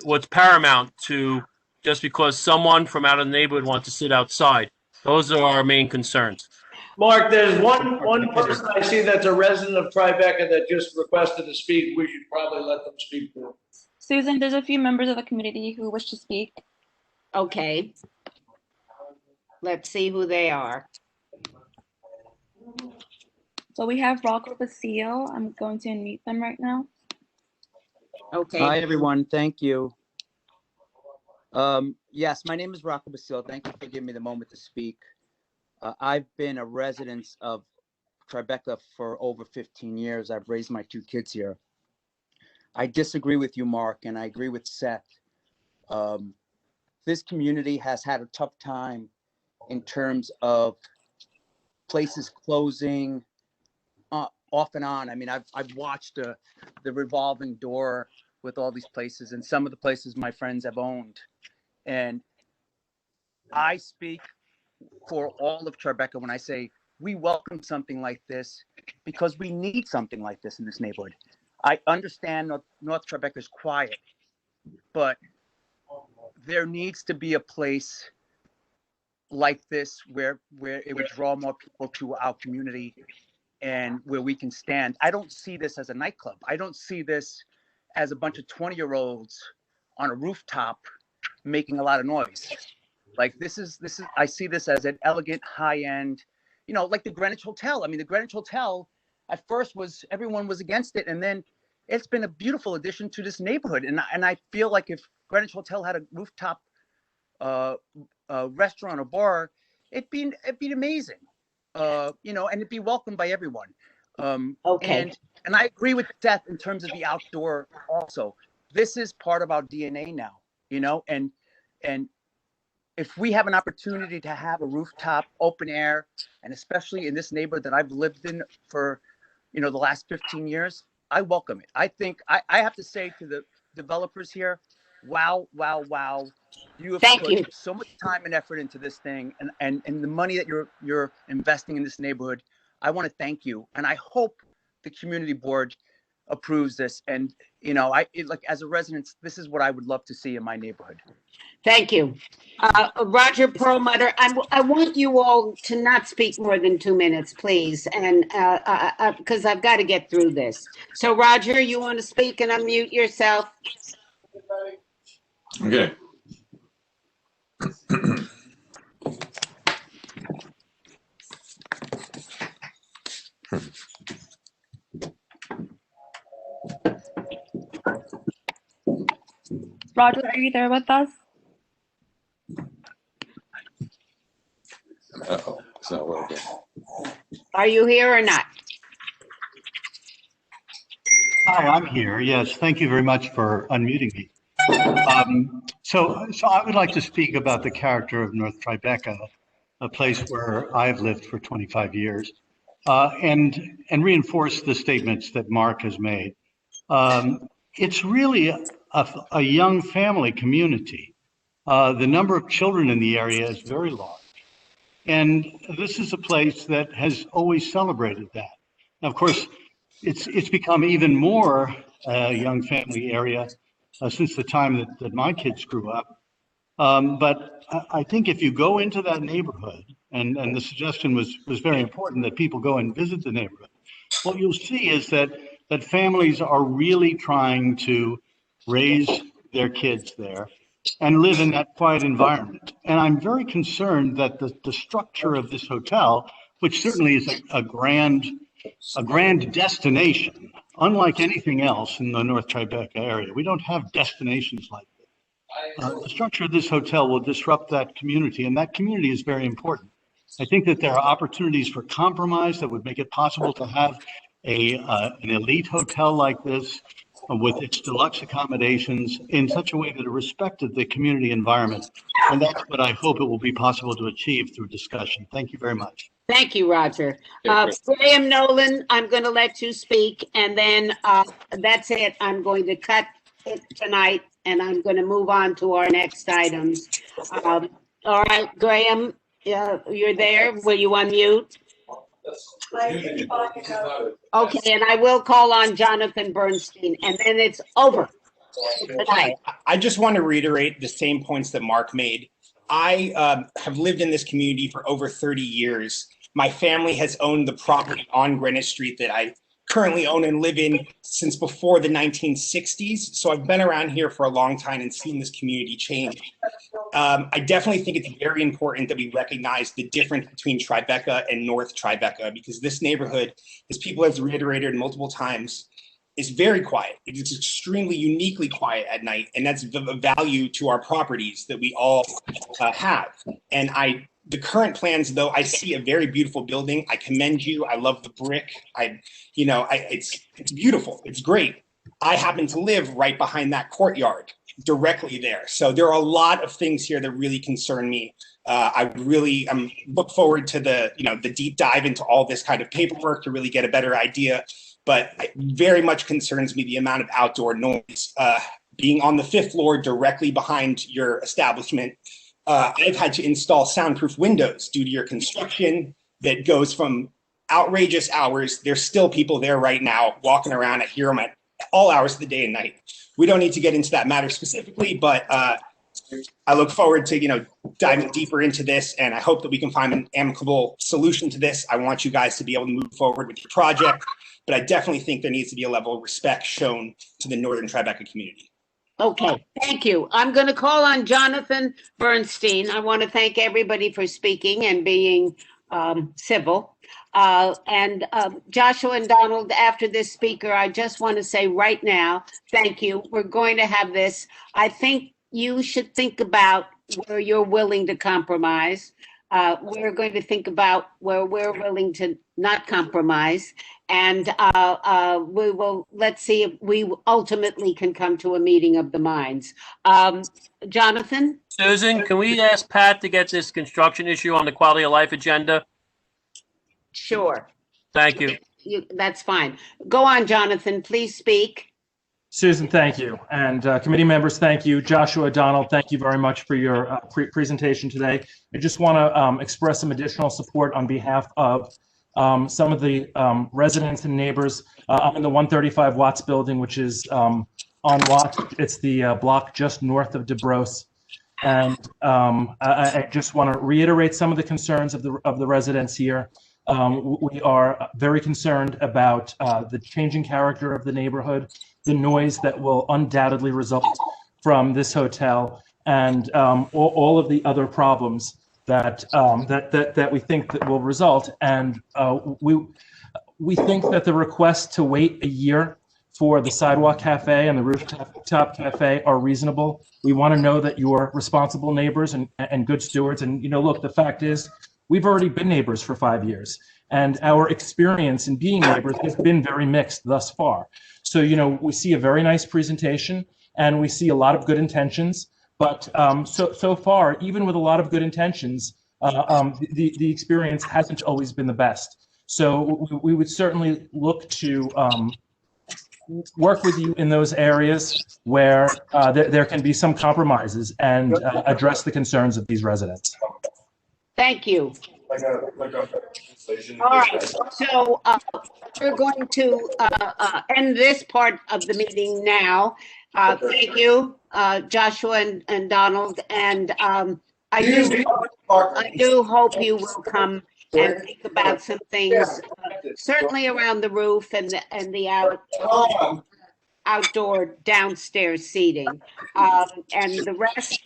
what's paramount to just because someone from out of the neighborhood wants to sit outside. Those are our main concerns. Mark, there's one person I see that's a resident of Tribeca that just requested to speak. We should probably let them speak too. Susan, there's a few members of the community who wish to speak. Okay. Let's see who they are. So we have Rocco Basile. I'm going to unmute them right now. Okay. Hi, everyone. Thank you. Yes, my name is Rocco Basile. Thank you for giving me the moment to speak. I've been a resident of Tribeca for over 15 years. I've raised my 2 kids here. I disagree with you, Mark, and I agree with Seth. This community has had a tough time in terms of places closing off and on. I mean, I've watched the revolving door with all these places, and some of the places my friends have owned. And I speak for all of Tribeca when I say we welcome something like this because we need something like this in this neighborhood. I understand North Tribeca is quiet, but there needs to be a place like this where it would draw more people to our community and where we can stand. I don't see this as a nightclub. I don't see this as a bunch of 20-year-olds on a rooftop making a lot of noise. Like this is I see this as an elegant, high-end, like the Greenwich Hotel. I mean, the Greenwich Hotel at first everyone was against it, and then it's been a beautiful addition to this neighborhood. And I feel like if Greenwich Hotel had a rooftop restaurant or bar, it'd be amazing. And it'd be welcomed by everyone. Okay. And I agree with Seth in terms of the outdoor also. This is part of our DNA now, and if we have an opportunity to have a rooftop open air, and especially in this neighborhood that I've lived in for, the last 15 years, I welcome it. I think I have to say to the developers here, wow. You have put so much time and effort into this thing, and the money that you're investing in this neighborhood. I want to thank you, and I hope the community board approves this. And as a resident, this is what I would love to see in my neighborhood. Thank you. Roger Perlmutter, I want you all to not speak more than 2 minutes, please, and because I've got to get through this. So Roger, you want to speak and unmute yourself? Okay. Roger, are you there with us? Uh-oh, it's not working. Are you here or not? Hi, I'm here. Yes, thank you very much for unmuting me. So I would like to speak about the character of North Tribeca, a place where I've lived for 25 years, and reinforce the statements that Mark has made. It's really a young family community. The number of children in the area is very large. And this is a place that has always celebrated that. Now, of course, it's become even more a young family area since the time that my kids grew up. But I think if you go into that neighborhood, and the suggestion was very important that people go and visit the neighborhood, what you'll see is that families are really trying to raise their kids there and live in that quiet environment. And I'm very concerned that the structure of this hotel, which certainly is a grand destination, unlike anything else in the North Tribeca area. We don't have destinations like this. The structure of this hotel will disrupt that community, and that community is very important. I think that there are opportunities for compromise that would make it possible to have an elite hotel like this with its deluxe accommodations in such a way that it respected the community environment. And that's what I hope it will be possible to achieve through discussion. Thank you very much. Thank you, Roger. Graham Nolan, I'm going to let you speak, and then that's it. I'm going to cut it tonight, and I'm going to move on to our next items. All right, Graham, you're there. Will you unmute? Okay, and I will call on Jonathan Bernstein, and then it's over. I just want to reiterate the same points that Mark made. I have lived in this community for over 30 years. My family has owned the property on Greenwich Street that I currently own and live in since before the 1960s. So I've been around here for a long time and seen this community change. I definitely think it's very important that we recognize the difference between Tribeca and North Tribeca, because this neighborhood, as people have reiterated multiple times, is very quiet. It is extremely uniquely quiet at night, and that's the value to our properties that we all have. And the current plans, though, I see a very beautiful building. I commend you. I love the brick. It's beautiful. It's great. I happen to live right behind that courtyard, directly there. So there are a lot of things here that really concern me. I really look forward to the deep dive into all this kind of paperwork to really get a better idea. But it very much concerns me the amount of outdoor noise. Being on the 5th floor directly behind your establishment, I've had to install soundproof windows due to your construction that goes from outrageous hours. There's still people there right now walking around. I hear them at all hours of the day and night. We don't need to get into that matter specifically, but I look forward to diving deeper into this, and I hope that we can find an amicable solution to this. I want you guys to be able to move forward with your project, but I definitely think there needs to be a level of respect shown to the Northern Tribeca community. Okay, thank you. I'm going to call on Jonathan Bernstein. I want to thank everybody for speaking and being civil. And Joshua and Donald, after this speaker, I just want to say right now, thank you. We're going to have this. I think you should think about where you're willing to compromise. We're going to think about where we're willing to not compromise. And let's see if we ultimately can come to a meeting of the minds. Jonathan? Susan, can we ask Pat to get this construction issue on the quality of life agenda? Sure. Thank you. That's fine. Go on, Jonathan. Please speak. Susan, thank you. And committee members, thank you. Joshua, Donald, thank you very much for your presentation today. I just want to express some additional support on behalf of some of the residents and neighbors. I'm in the 135 Watts building, which is on Watts. It's the block just north of Dispose. And I just want to reiterate some of the concerns of the residents here. We are very concerned about the changing character of the neighborhood, the noise that will undoubtedly result from this hotel, and all of the other problems that we think that will result. And we think that the request to wait a year for the Sidewalk Cafe and the Rooftop Cafe are reasonable. We want to know that you're responsible neighbors and good stewards. And, you know, look, the fact is, we've already been neighbors for 5 years, and our experience in being neighbors has been very mixed thus far. So, you know, we see a very nice presentation, and we see a lot of good intentions. But so far, even with a lot of good intentions, the experience hasn't always been the best. So we would certainly look to work with you in those areas where there can be some compromises and address the concerns of these residents. Thank you. All right, so we're going to end this part of the meeting now. Thank you, Joshua and Donald, and I do hope you will come and think about some things, certainly around the roof and the outdoor downstairs seating, and the rest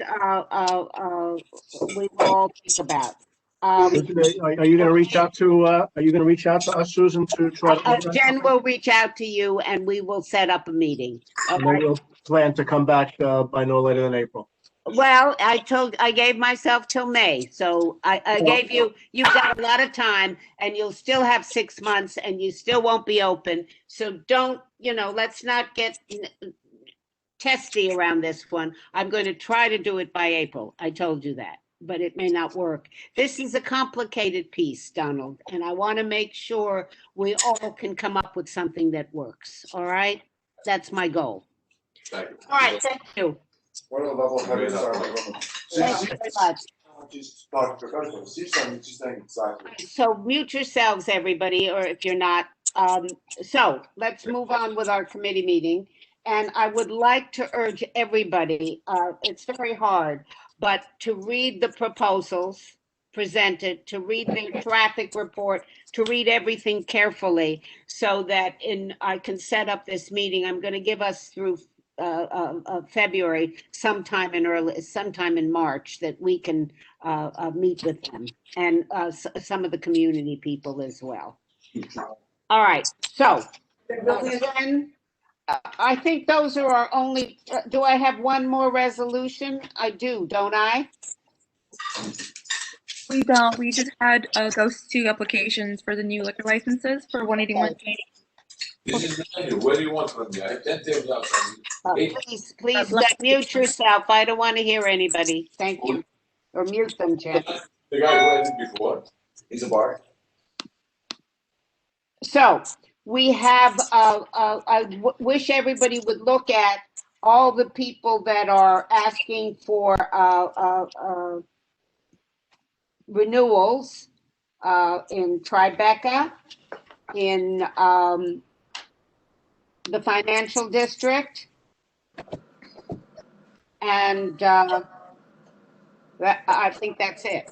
we will all think about. Are you going to reach out to us, Susan, to try to? Jen will reach out to you, and we will set up a meeting. And then we'll plan to come back by no later than April. Well, I gave myself till May, so I gave you've got a lot of time, and you'll still have 6 months, and you still won't be open. So don't, let's not get testy around this one. I'm going to try to do it by April. I told you that, but it may not work. This is a complicated piece, Donald, and I want to make sure we all can come up with something that works. All right? That's my goal. All right, thank you. Thank you very much. So mute yourselves, everybody, or if you're not. So let's move on with our committee meeting. And I would like to urge everybody, it's very hard, but to read the proposals presented, to read the traffic report, to read everything carefully so that I can set up this meeting. I'm going to give us through February, sometime in March, that we can meet with them and some of the community people as well. All right, so then I think those are our only, do I have one more resolution? I do, don't I? We don't. We just had those 2 applications for the new liquor licenses for 181 Katy. What do you want from me? I can't take it out from you. Please mute yourself. I don't want to hear anybody. Thank you. Or mute them, Jen. The guy who had it before, he's a bar. So we have, I wish everybody would look at all the people that are asking for renewals in Tribeca, in the financial district, and I think that's it.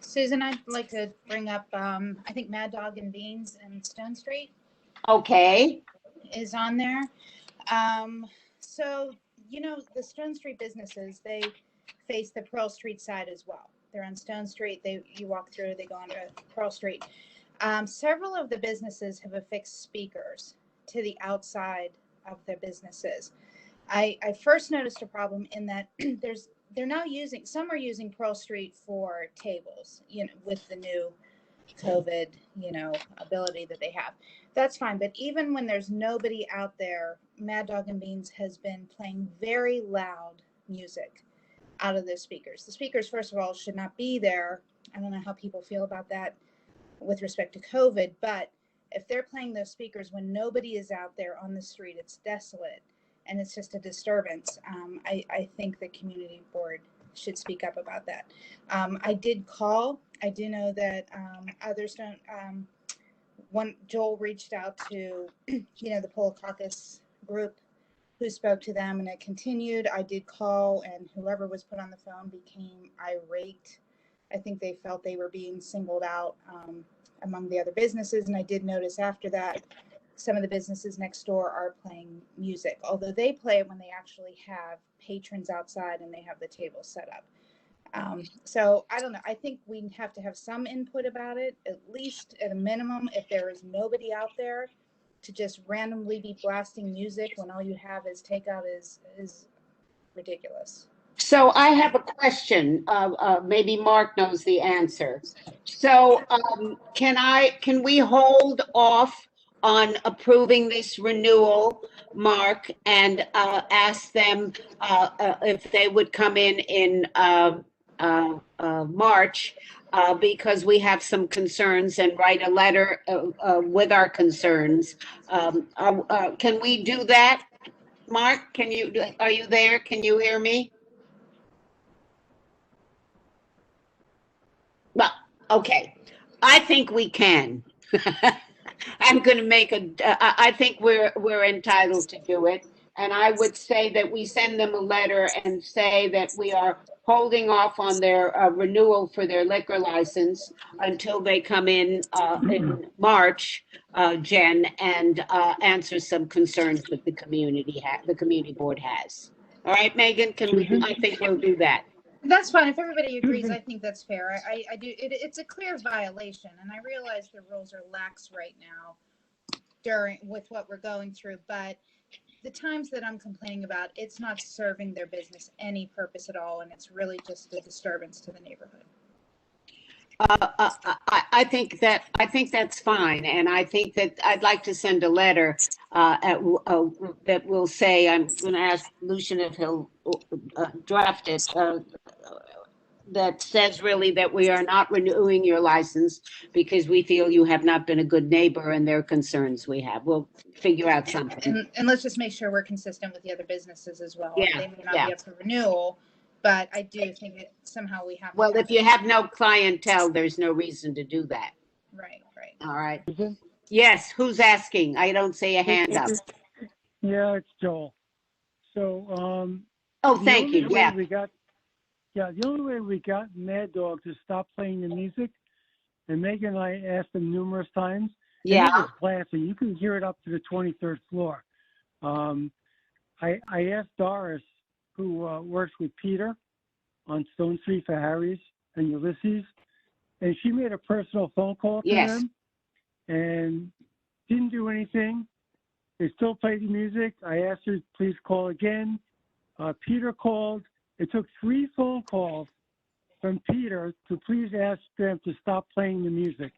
Susan, I'd like to bring up, I think Mad Dog and Beans in Stone Street. Okay. Is on there. So, the Stone Street businesses, they face the Pearl Street side as well. They're on Stone Street. You walk through, they go onto Pearl Street. Several of the businesses have affixed speakers to the outside of their businesses. I first noticed a problem in that some are using Pearl Street for tables, with the new COVID, ability that they have. That's fine. But even when there's nobody out there, Mad Dog and Beans has been playing very loud music out of the speakers. The speakers, first of all, should not be there. I don't know how people feel about that with respect to COVID, but if they're playing those speakers when nobody is out there on the street, it's desolate and it's just a disturbance. I think the community board should speak up about that. I did call. I do know that others don't. Joel reached out to, the Polo Caucus group, who spoke to them, and it continued. I did call, and whoever was put on the phone became irate. I think they felt they were being singled out among the other businesses, and I did notice after that some of the businesses next door are playing music, although they play it when they actually have patrons outside and they have the table set up. So I don't know. I think we have to have some input about it, at least at a minimum. If there is nobody out there, to just randomly be blasting music when all you have is takeout is ridiculous. So I have a question. Maybe Mark knows the answer. So can we hold off on approving this renewal, Mark, and ask them if they would come in March, because we have some concerns, and write a letter with our concerns. Can we do that? Mark, are you there? Can you hear me? Well, okay. I think we can. I'm going to make I think we're entitled to do it. And I would say that we send them a letter and say that we are holding off on their renewal for their liquor license until they come in March, Jen, and answer some concerns that the community board has. All right, Megan, I think we'll do that. That's fine. If everybody agrees, I think that's fair. I do. It's a clear violation, and I realize the rules are lax right now with what we're going through, but the times that I'm complaining about, it's not serving their business any purpose at all, and it's really just a disturbance to the neighborhood. I think that's fine, and I think that I'd like to send a letter that will say, I'm going to ask Lucian if he'll draft it, that says really that we are not renewing your license because we feel you have not been a good neighbor and there are concerns we have. We'll figure out something. And let's just make sure we're consistent with the other businesses as well. Yeah, they may not be up for renewal, but I do think that somehow we have. Well, if you have no clientele, there's no reason to do that. Right. All right. Yes, who's asking? I don't see a hand up. Yeah, it's Joel. So, oh, thank you. Yeah. The only way we got Mad Dog to stop playing the music, and Megan and I asked them numerous times. Yeah. It was blasting. You can hear it up to the 23rd floor. I asked Doris, who works with Peter on Stone Street for Harry's and Ulysses, and she made a personal phone call to them and didn't do anything. They still played the music. I asked her, please call again. Peter called. It took 3 phone calls from Peter to please ask them to stop playing the music.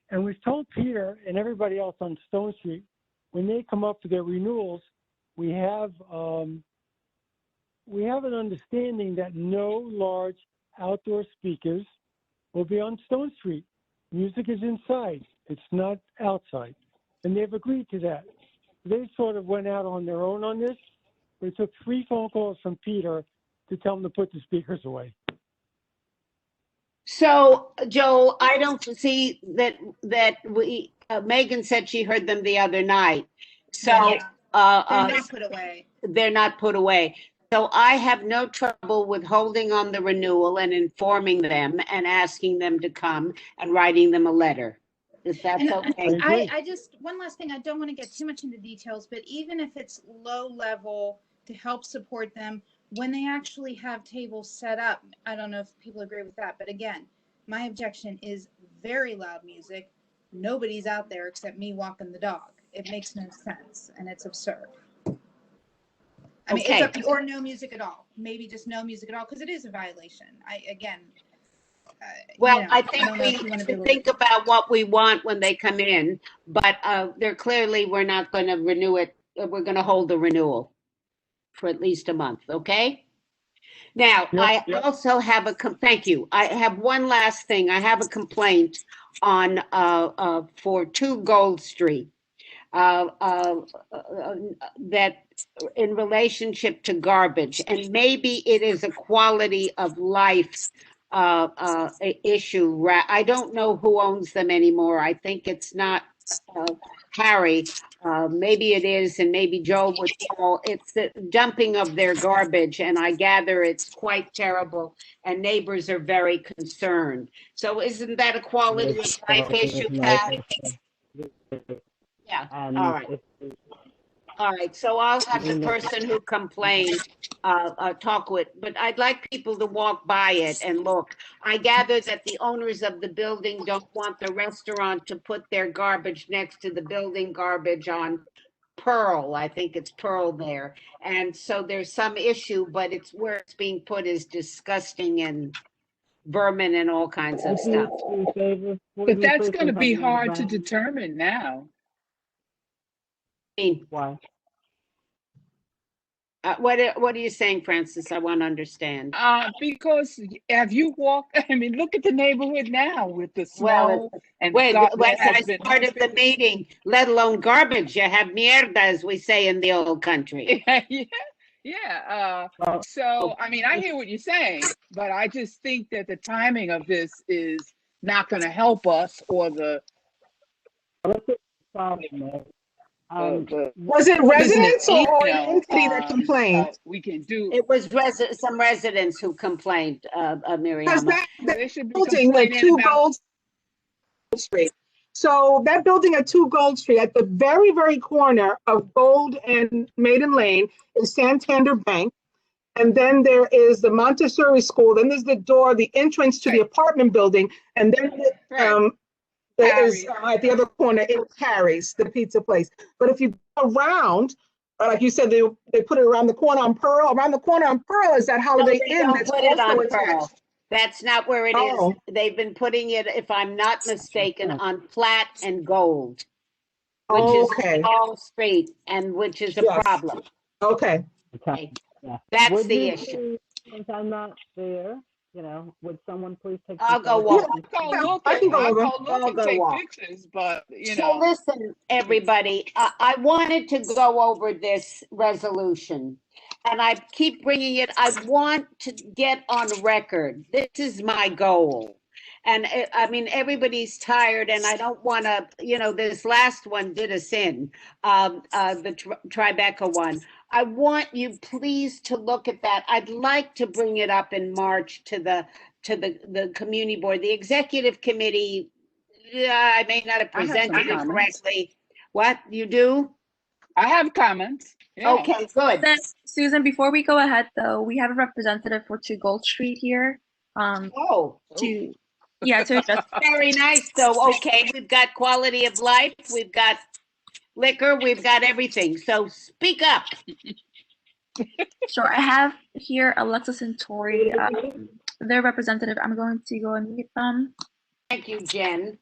And we've told Peter and everybody else on Stone Street, when they come up for their renewals, we have an understanding that no large outdoor speakers will be on Stone Street. Music is inside. It's not outside. And they've agreed to that. They sort of went out on their own on this. But it took 3 phone calls from Peter to tell them to put the speakers away. So, Joel, I don't see that we, Megan said she heard them the other night. So, they're not put away. They're not put away. So I have no trouble with holding on the renewal and informing them and asking them to come and writing them a letter. If that's okay. I just, one last thing, I don't want to get too much into details, but even if it's low level to help support them, when they actually have tables set up, I don't know if people agree with that, but again, my objection is very loud music. Nobody's out there except me walking the dog. It makes no sense, and it's absurd. I mean, it's or no music at all. Maybe just no music at all, because it is a violation. Well, I think we need to think about what we want when they come in, but we're not going to renew it. We're going to hold the renewal for at least a month, okay? Now, I also have thank you. I have one last thing. I have a complaint on for 2 Gold Street that in relationship to garbage, and maybe it is a quality of life issue. I don't know who owns them anymore. I think it's not Harry. Maybe it is, and maybe Joe would call. It's the dumping of their garbage, and I gather it's quite terrible, and neighbors are very concerned. So isn't that a quality of life issue, Pat? Yeah, all right. All right, so I'll have the person who complained talk with, but I'd like people to walk by it and look. I gather that the owners of the building don't want the restaurant to put their garbage next to the building garbage on Pearl. I think it's Pearl there. And so there's some issue, but it's where it's being put is disgusting and vermin and all kinds of stuff. But that's going to be hard to determine now. Why? What are you saying, Francis? I want to understand. Because have you walked? I mean, look at the neighborhood now with the snow and wait, stuff that that's has been part of the meeting. Let alone garbage. You have mierda, as we say in the old country. Yeah. So I mean, I hear what you're saying, but I just think that the timing of this is not going to help us or the. Was it residents or an entity that complained? We can do. It was some residents who complained, Miriam. Because that building with 2 Gold Street. So that building at 2 Gold Street, at the very, very corner of Gold and Maiden Lane, is Santander Bank. And then there is the Montessori School. Then there's the door, the entrance to the apartment building. And then there is at the other corner, it Harry's, the pizza place. But if you go around, like you said, they put it around the corner on Pearl. Around the corner on Pearl is that Holiday Inn. Don't That's put it also on attached. Pearl. That's not where it is. They've been putting it, if I'm not mistaken, on Platt and Gold, which is a small street, and which is a problem. Okay. That's the issue. Since I'm not there, would someone please take? I'll go walk. I'll go take pictures, but So listen, everybody, I wanted to go over this resolution, and I keep bringing it. I want to get on record. This is my goal. And I mean, everybody's tired, and I don't want to, this last one did us in, the Tribeca one. I want you please to look at that. I'd like to bring it up in March to the community board. The executive committee, I may not have presented it correctly. What, you do? I have comments. Yeah. Okay, good. Susan, before we go ahead though, we have a representative for 2 Gold Street here. To address. Very nice though. Okay, we've got quality of life, we've got liquor, we've got everything. So speak up. Sure, I have here Alexa Centauri, their representative. I'm going to go and meet them. Thank you, Jen.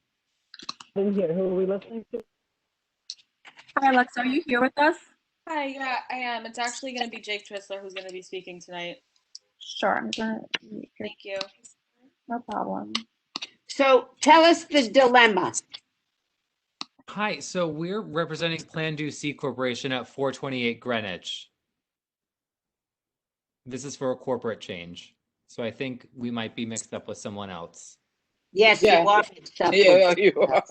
In here, who are we listening to? Hi, Alexa, are you here with us? Hi, yeah, I am. It's actually going to be Jake Trissler who's going to be speaking tonight. Sure, I'm going to. Thank you. No problem. So tell us the dilemma. Hi, so we're representing Plan Do C Corporation at 428 Greenwich. This is for a corporate change. So I think we might be mixed up with someone else. Yes, Yeah. you are mixed up. Yeah, you are.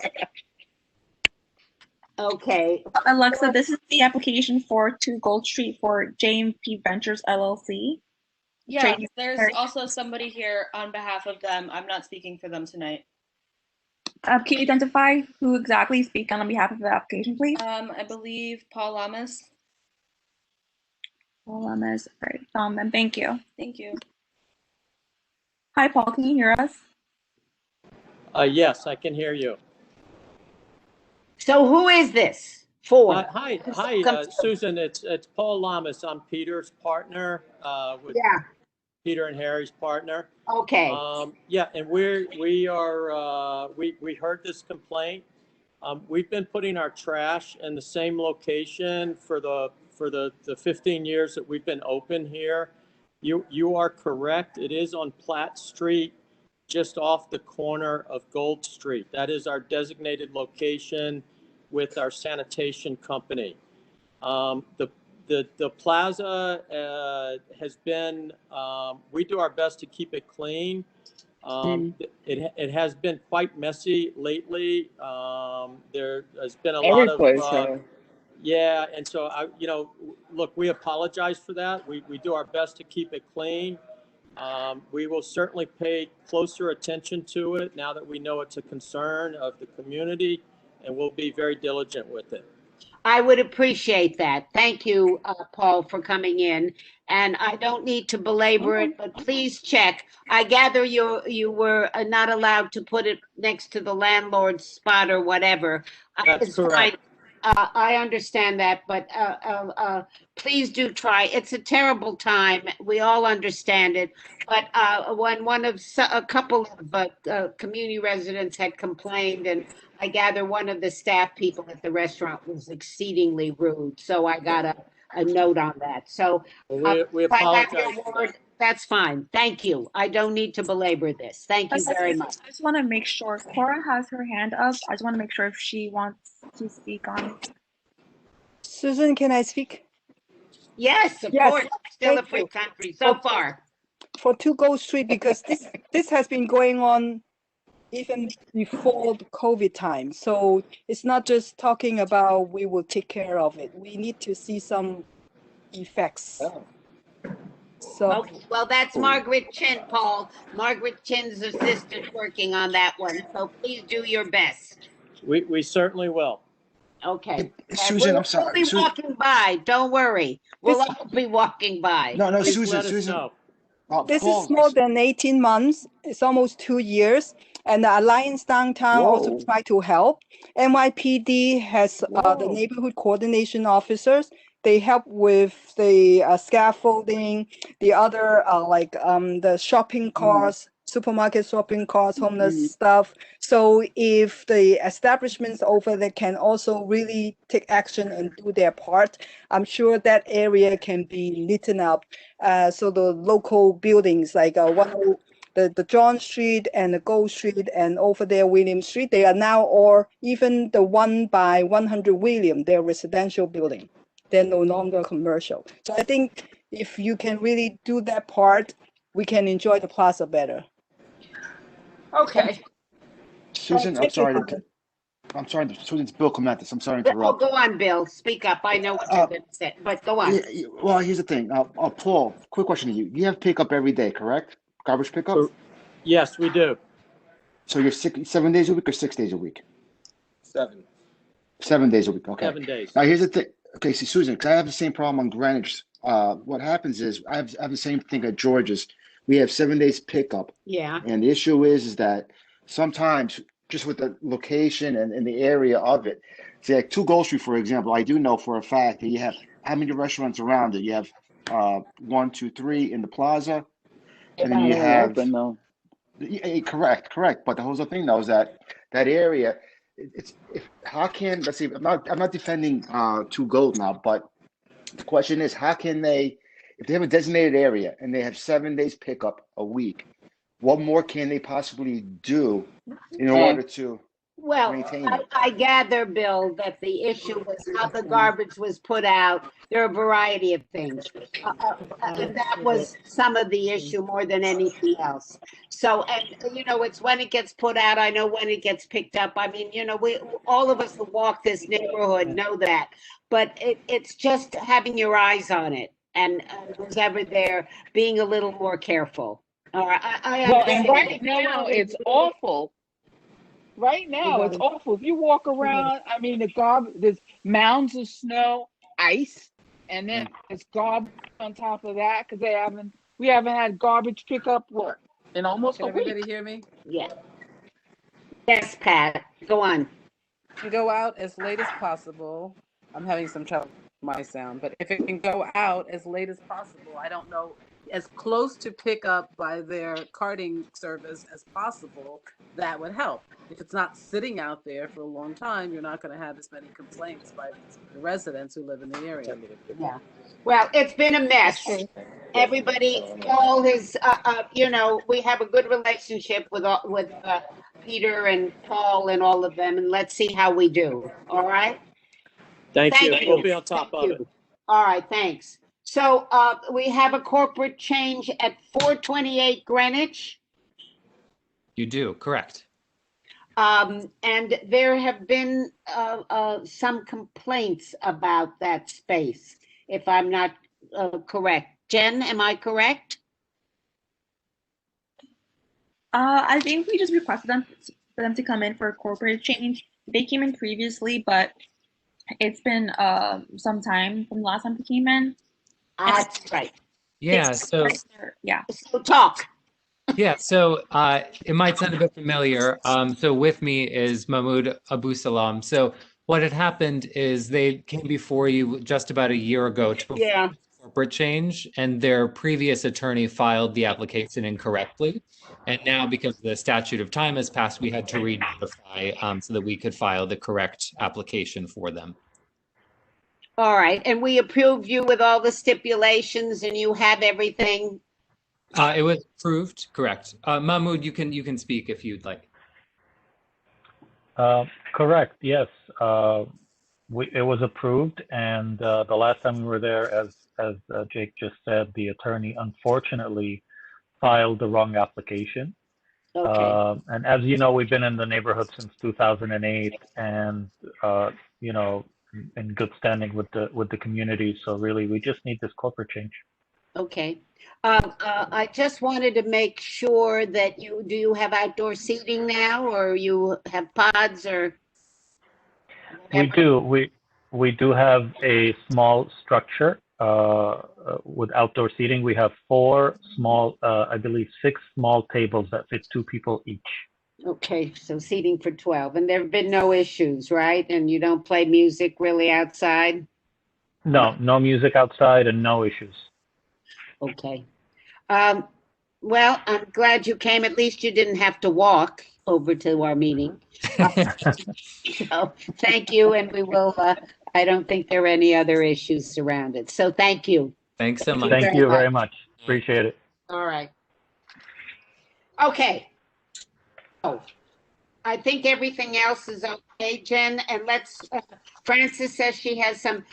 Okay. Alexa, this is the application for 2 Gold Street for JMP Ventures LLC. Yeah, there's also somebody here on behalf of them. I'm not speaking for them tonight. Can you identify who exactly is speaking on behalf of the application, please? I believe Paul Lamas. Paul Lamas, right. And thank you. Thank you. Hi, Paul, can you hear us? Yes, I can hear you. So who is this for? Hi, Susan. It's Paul Lamas. I'm Peter's partner. With Peter and Harry's partner. Okay. Yeah, and we heard this complaint. We've been putting our trash in the same location for the 15 years that we've been open here. You are correct. It is on Platt Street, just off the corner of Gold Street. That is our designated location with our sanitation company. The plaza has been, we do our best to keep it clean. It has been quite messy lately. There has been a lot of, yeah. And so look, we apologize for that. We do our best to keep it clean. We will certainly pay closer attention to it now that we know it's a concern of the community, and we'll be very diligent with it. I would appreciate that. Thank you, Paul, for coming in. And I don't need to belabor it, but please check. I gather you were not allowed to put it next to the landlord's spot or whatever. That's It's correct. fine. I understand that, but please do try. It's a terrible time. We all understand it. But when a couple of community residents had complained, and I gather one of the staff people at the restaurant was exceedingly rude. So I got a note on that. So We if I have apologize your for word, that. that's fine. Thank you. I don't need to belabor this. Thank you very much. I just want to make sure Cora has her hand up. I just want to make sure if she wants to speak on. Susan, can I speak? Yes, of Yes, course. Still a thank free you. country so far. For 2 Gold Street, because this has been going on even before the COVID time. So it's not just talking about we will take care of it. We need to see some effects. So Okay, well, that's Margaret Chin, Paul. Margaret Chin's assistant working on that one. So please do your best. We certainly will. Okay. And Susan, I'm we'll sorry. be Susan. walking by. Don't worry. We'll all be walking by. No, Please Susan, let us Susan. know. this Paul, is more than 18 months. It's almost 2 years. And the Alliance Downtown also Whoa. try to help. NYPD has the Whoa. neighborhood coordination officers. They help with the scaffolding, the other the shopping carts, supermarket shopping carts, homeless stuff. So if the establishments over there can also really take action and do their part, I'm sure that area can be lit up. So the local buildings like the John Street and the Gold Street and over there William Street, they are now, or even the 1 by 100 William, they're residential building. They're no longer commercial. So I think if you can really do that part, we can enjoy the plaza better. Okay. Susan, I'm sorry. I'm sorry. Susan's Bill Clementis. I'm sorry to Oh, interrupt. go on, Bill. Speak up. I know what you're going to say, but go on. Well, here's the thing. Paul, quick question to you. You have pickup every day, correct? Garbage pickup? Yes, we do. So you're 7 days a week or 6 days a week? 7. 7 days a week. Okay. 7 days. Now here's the thing. Okay, see, Susan, because I have the same problem on Greenwich. What happens is I have the same thing at George's. We have 7 days pickup. Yeah. And the issue is that sometimes just with the location and the area of it, see, like 2 Gold Street, for example, I do know for a fact that you have how many restaurants around it? You have 1, 2, 3 in the plaza, and then you have open though. Correct. But the whole thing though is that area, let's see, I'm not defending 2 Gold now, but the question is how can they, if they have a designated area and they have 7 days pickup a week, what more can they possibly do in order to maintain it? I gather, Bill, that the issue was how the garbage was put out. There are a variety of things. And that was some of the issue more than anything else. So, and it's when it gets put out. I know when it gets picked up. I mean, all of us who walk this neighborhood know that. But it's just having your eyes on it and who's ever there being a little more careful. All right, I Well, and understand. right now it's awful. Right now it's awful. If you walk around, I mean, there's mounds of snow, ice, and then it's garbage on top of that because we haven't had garbage pickup in almost a week. Can everybody hear me? Yeah. Yes, Pat. Go on. You go out as late as possible. I'm having some trouble with my sound, but if it can go out as late as possible, I don't know, as close to pick up by their carting service as possible, that would help. If it's not sitting out there for a long time, you're not going to have as many complaints by the residents who live in the area. Yeah. Well, it's been a mess. Everybody, all his, we have a good relationship with Peter and Paul and all of them, and let's see how we do. All right. Thank you. We'll be on top of it. All right. Thanks. So we have a corporate change at 428 Greenwich. You do, correct. And there have been some complaints about that space, if I'm not correct. Jen, am I correct? I think we just requested for them to come in for a corporate change. They came in previously, but It's been some time from the last time he came in. That's right. Yeah, so yeah. So talk. yeah, so it might sound a bit familiar. So with me is Mahmoud Abu Salam. So what had happened is they came before you just about a year ago to Yeah. corporate change, and their previous attorney filed the application incorrectly. And now, because the statute of time has passed, we had to re-notify so that we could file the correct application for them. All right, and we approved you with all the stipulations, and you have everything. It was approved, correct. Mahmoud, you can speak if you'd like. Correct. Yes. It was approved, and the last time we were there, as Jake just said, the attorney unfortunately filed the wrong application. Okay. And as you know, we've been in the neighborhood since 2008, and you know, in good standing with the community. So really, we just need this corporate change. Okay. I just wanted to make sure that do you have outdoor seating now, or you have pods, or? We do. We do have a small structure with outdoor seating. We have 4 small, I believe 6 small tables that fit 2 people each. Okay, so seating for 12, and there have been no issues, right? And you don't play music really outside? No, no music outside and no issues. Okay. Well, I'm glad you came. At least you didn't have to walk over to our meeting. So thank you, and we will, I don't think there are any other issues surrounded. So thank you. Thanks so much. Thank you very much. Appreciate it. All right. Okay. Oh, I think everything else is okay, Jen, and Frances says she has some,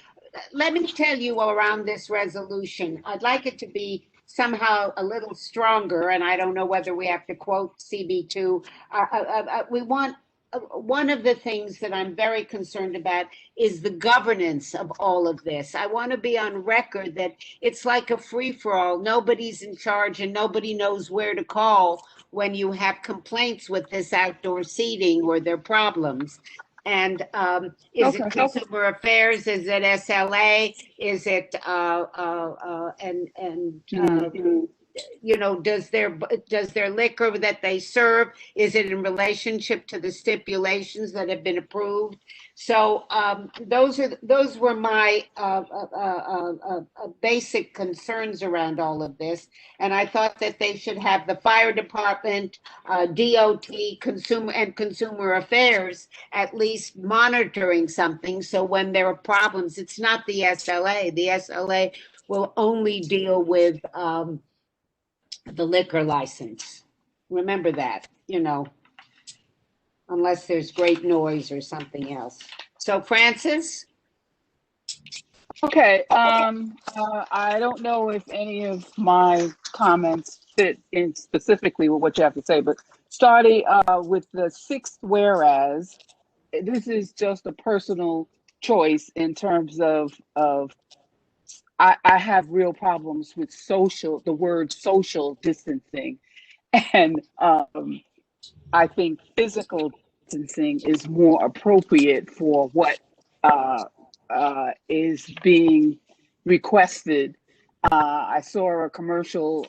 let me tell you around this resolution, I'd like it to be somehow a little stronger, and I don't know whether we have to quote CB2. We want, one of the things that I'm very concerned about is the governance of all of this. I want to be on record that it's like a free-for-all. Nobody's in charge and nobody knows where to call when you have complaints with this outdoor seating or their problems. And is it Consumer Affairs? Is it SLA? Is it you know, does their liquor that they serve, is it in relationship to the stipulations that have been approved? So those were my basic concerns around all of this, and I thought that they should have the fire department, DOT, Consumer Affairs at least monitoring something. So when there are problems, it's not the SLA. The SLA will only deal with the liquor license. Remember that, you know, unless there's great noise or something else. So Frances? Okay, I don't know if any of my comments fit in specifically with what you have to say, but starting with the 6th whereas, this is just a personal choice in terms of I have real problems with the word social distancing. And I think physical distancing is more appropriate for what is being requested. I saw a commercial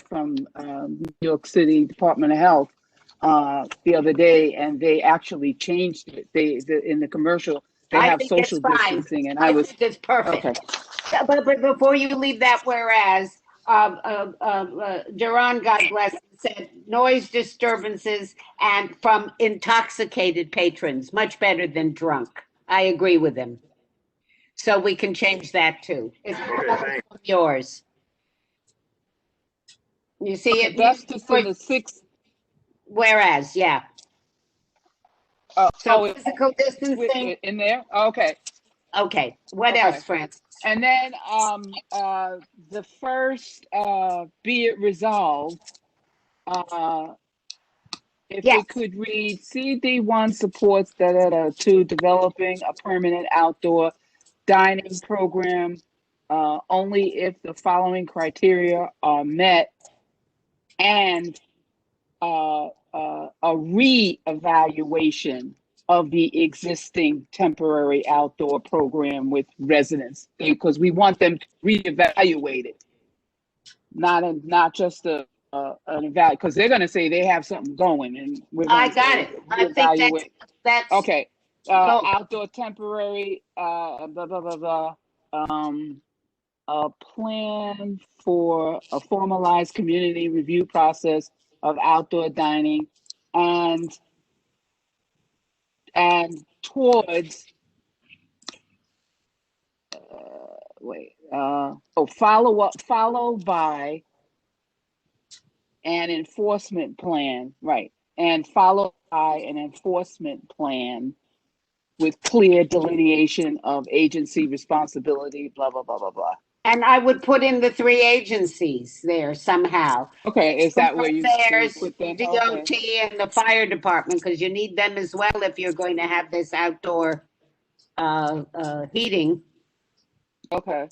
from New York City Department of Health the other day, and they actually changed it. In the commercial, they have social distancing, and I think it's perfect. Okay. But before you leave that whereas, Duran, God bless him, said noise disturbances and from intoxicated patrons, much better than drunk. I agree with him. So we can change that too. It's yours. You see it? That's just in the 6th. Whereas, yeah. So physical distancing in there? Okay. Okay. What else, Frances? And then the first, be it resolved, if it could read CD1 supports to developing a permanent outdoor dining program only if the following criteria are met, and a re-evaluation of the existing temporary outdoor program with residents, because we want them to reevaluate it, not just an evaluate, because they're going to say they have something going, and we're I going to got say it. I think that's okay. go. Outdoor temporary, blah blah blah blah. A plan for a formalized community review process of outdoor dining, and towards followed by an enforcement plan, right? And followed by an enforcement plan with clear delineation of agency responsibility, blah blah blah blah blah. And I would put in the 3 agencies there somehow. Okay, is that where you There's put them? DOT Okay. and the fire department, because you need them as well if you're going to have this outdoor heating. Okay.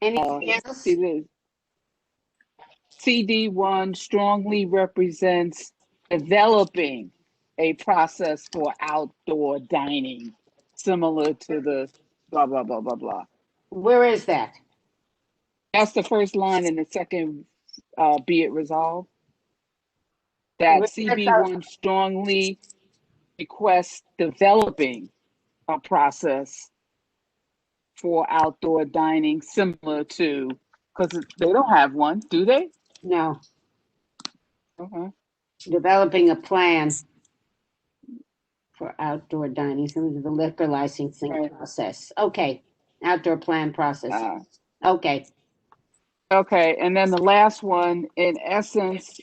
Anything else? CD1 strongly represents developing a process for outdoor dining, similar to the blah, blah, blah, blah, blah. Where is that? That's the first line in the second, be it resolved. That CB1 strongly requests developing a process for outdoor dining similar to, because they don't have one, do they? No. Okay. Developing a plan for outdoor dining, similar to the liquor licensing process. Okay. Outdoor plan process. Okay. Okay, and then the last one, in essence,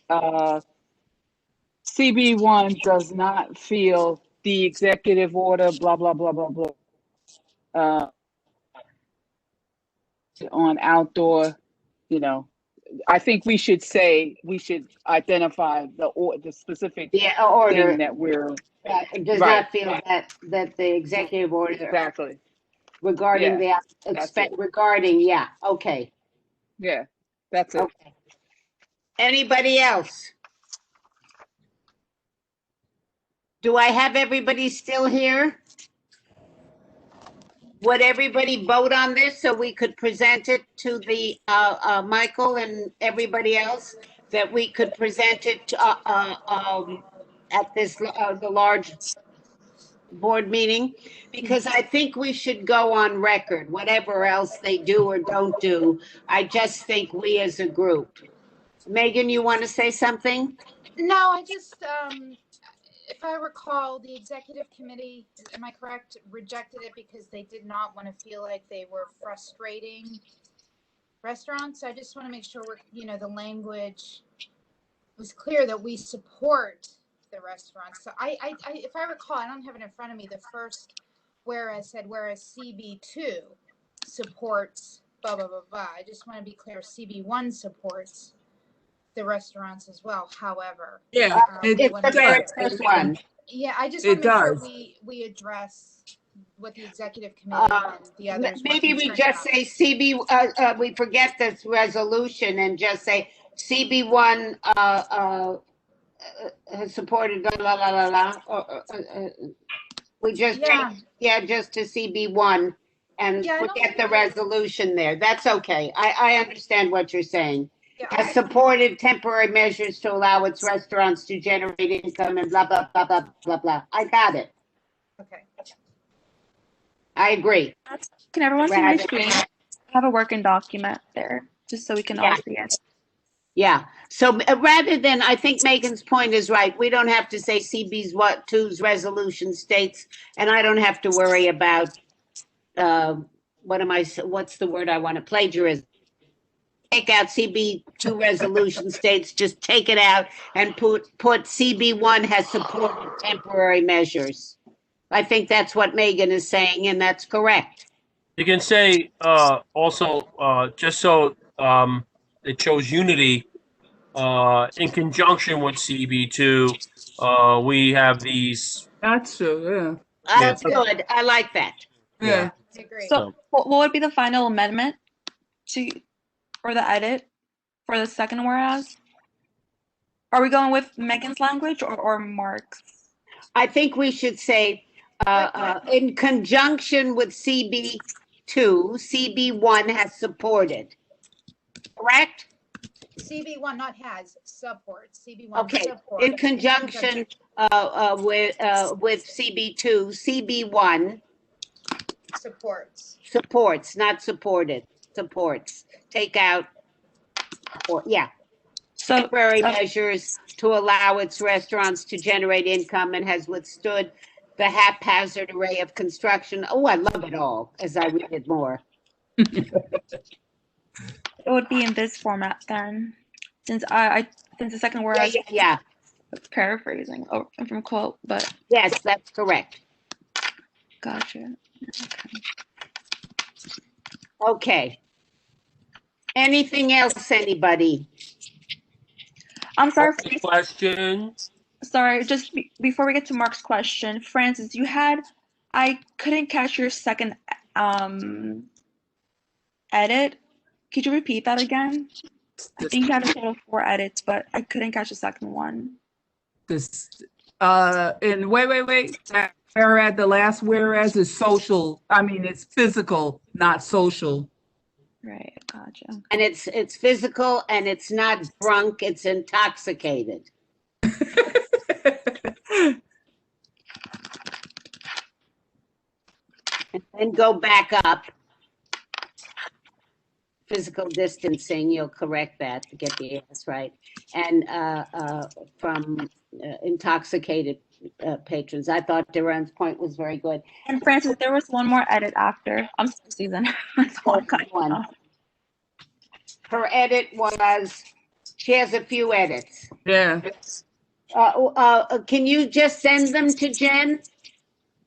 CB1 does not feel the executive order, blah, blah, blah, blah, blah, on outdoor, I think we should identify the specific order thing that we're. It does Right, not feel right. that the executive order Exactly. regarding Yeah, the that's it. okay. Yeah, that's it. Okay. Anybody else? Do I have everybody still here? Would everybody vote on this so we could present it to the Michael and everybody else, that we could present it at this the large board meeting? Because I think we should go on record, whatever else they do or don't do. I just think we as a group. Megan, you want to say something? No, I just, if I recall, the executive committee, am I correct, rejected it because they did not want to feel like they were frustrating restaurants. I just want to make sure the language was clear that we support the restaurants. So if I recall, I don't have it in front of me, the first whereas CB2 supports blah, blah, blah, blah. I just want to be clear, CB1 supports the restaurants as well. However, yeah, it's the very first one. Yeah, I just want to make sure we address what the executive committee and the others. Maybe we just say we forget this resolution and just say CB1 has supported la la la la. We just just to CB1 and forget the resolution there. That's okay. I understand what you're saying. Has supported temporary measures to allow its restaurants to generate income and blah, blah, blah, blah, blah, blah. I got it. Okay. I agree. Can everyone see my screen? I have a working document there, just so we can all see it. Yeah. So rather than, I think Megan's point is right. We don't have to say CB's what 2's resolution states, and I don't have to worry about what's the word I want to plagiarism. Take out CB2 resolution states, just take it out and put CB1 has supported temporary measures. I think that's what Megan is saying, and that's correct. You can say also, just so it shows unity, in conjunction with CB2, we have these. That's true, yeah. That's good. I like that. Yeah. I agree. So what would be the final amendment or the edit for the second whereas? Are we going with Megan's language or Mark's? I think we should say, in conjunction with CB2, CB1 has supported. Correct? CB1 not has, supports. CB1 Okay, supports. in conjunction with CB2, CB1 supports, not supported, supports. Take out, or yeah, temporary measures to allow its restaurants to generate income and has withstood the haphazard array of construction. Oh, I love it all as I read it more. It would be in this format then, since since the second word yeah. Paraphrasing from quote, but yes, that's correct. Gotcha. Okay. Anything else, anybody? I'm sorry. Question. Sorry, just before we get to Mark's question, Francis, I couldn't catch your second edit. Could you repeat that again? I think you had a total of 4 edits, but I couldn't catch the second one. And wait. Whereas the last whereas is social. I mean, it's physical, not social. Right, gotcha. And it's physical and it's not drunk, it's intoxicated. And then go back up. Physical distancing, you'll correct that to get the S right. And from intoxicated patrons. I thought Duran's point was very good. And Francis, there was one more edit after. I'm sorry, Susan. One. Her edit was, she has a few edits. Yeah. Can you just send them to Jen?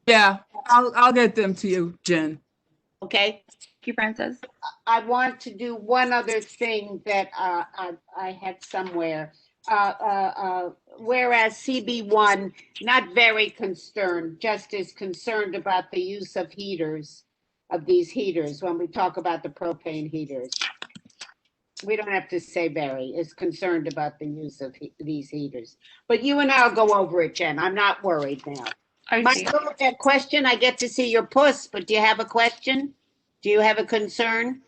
Yeah, I'll get them to you, Jen. Okay. Thank you, Francis. I want to do one other thing that I had somewhere. Whereas CB1, not very concerned, just as concerned about the use of heaters, of these heaters, when we talk about the propane heaters. We don't have to say very, is concerned about the use of these heaters. But you and I'll go over it, Jen. I'm not worried now. Michael, a question? I get to see your puss, but do you have a question? Do you have a concern?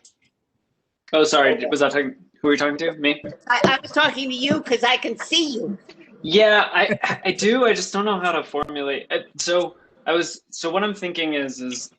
Oh, sorry. Was that who were you talking to? Me? I was talking to you because I can see you. Yeah, I do. I just don't know how to formulate it. So what I'm thinking is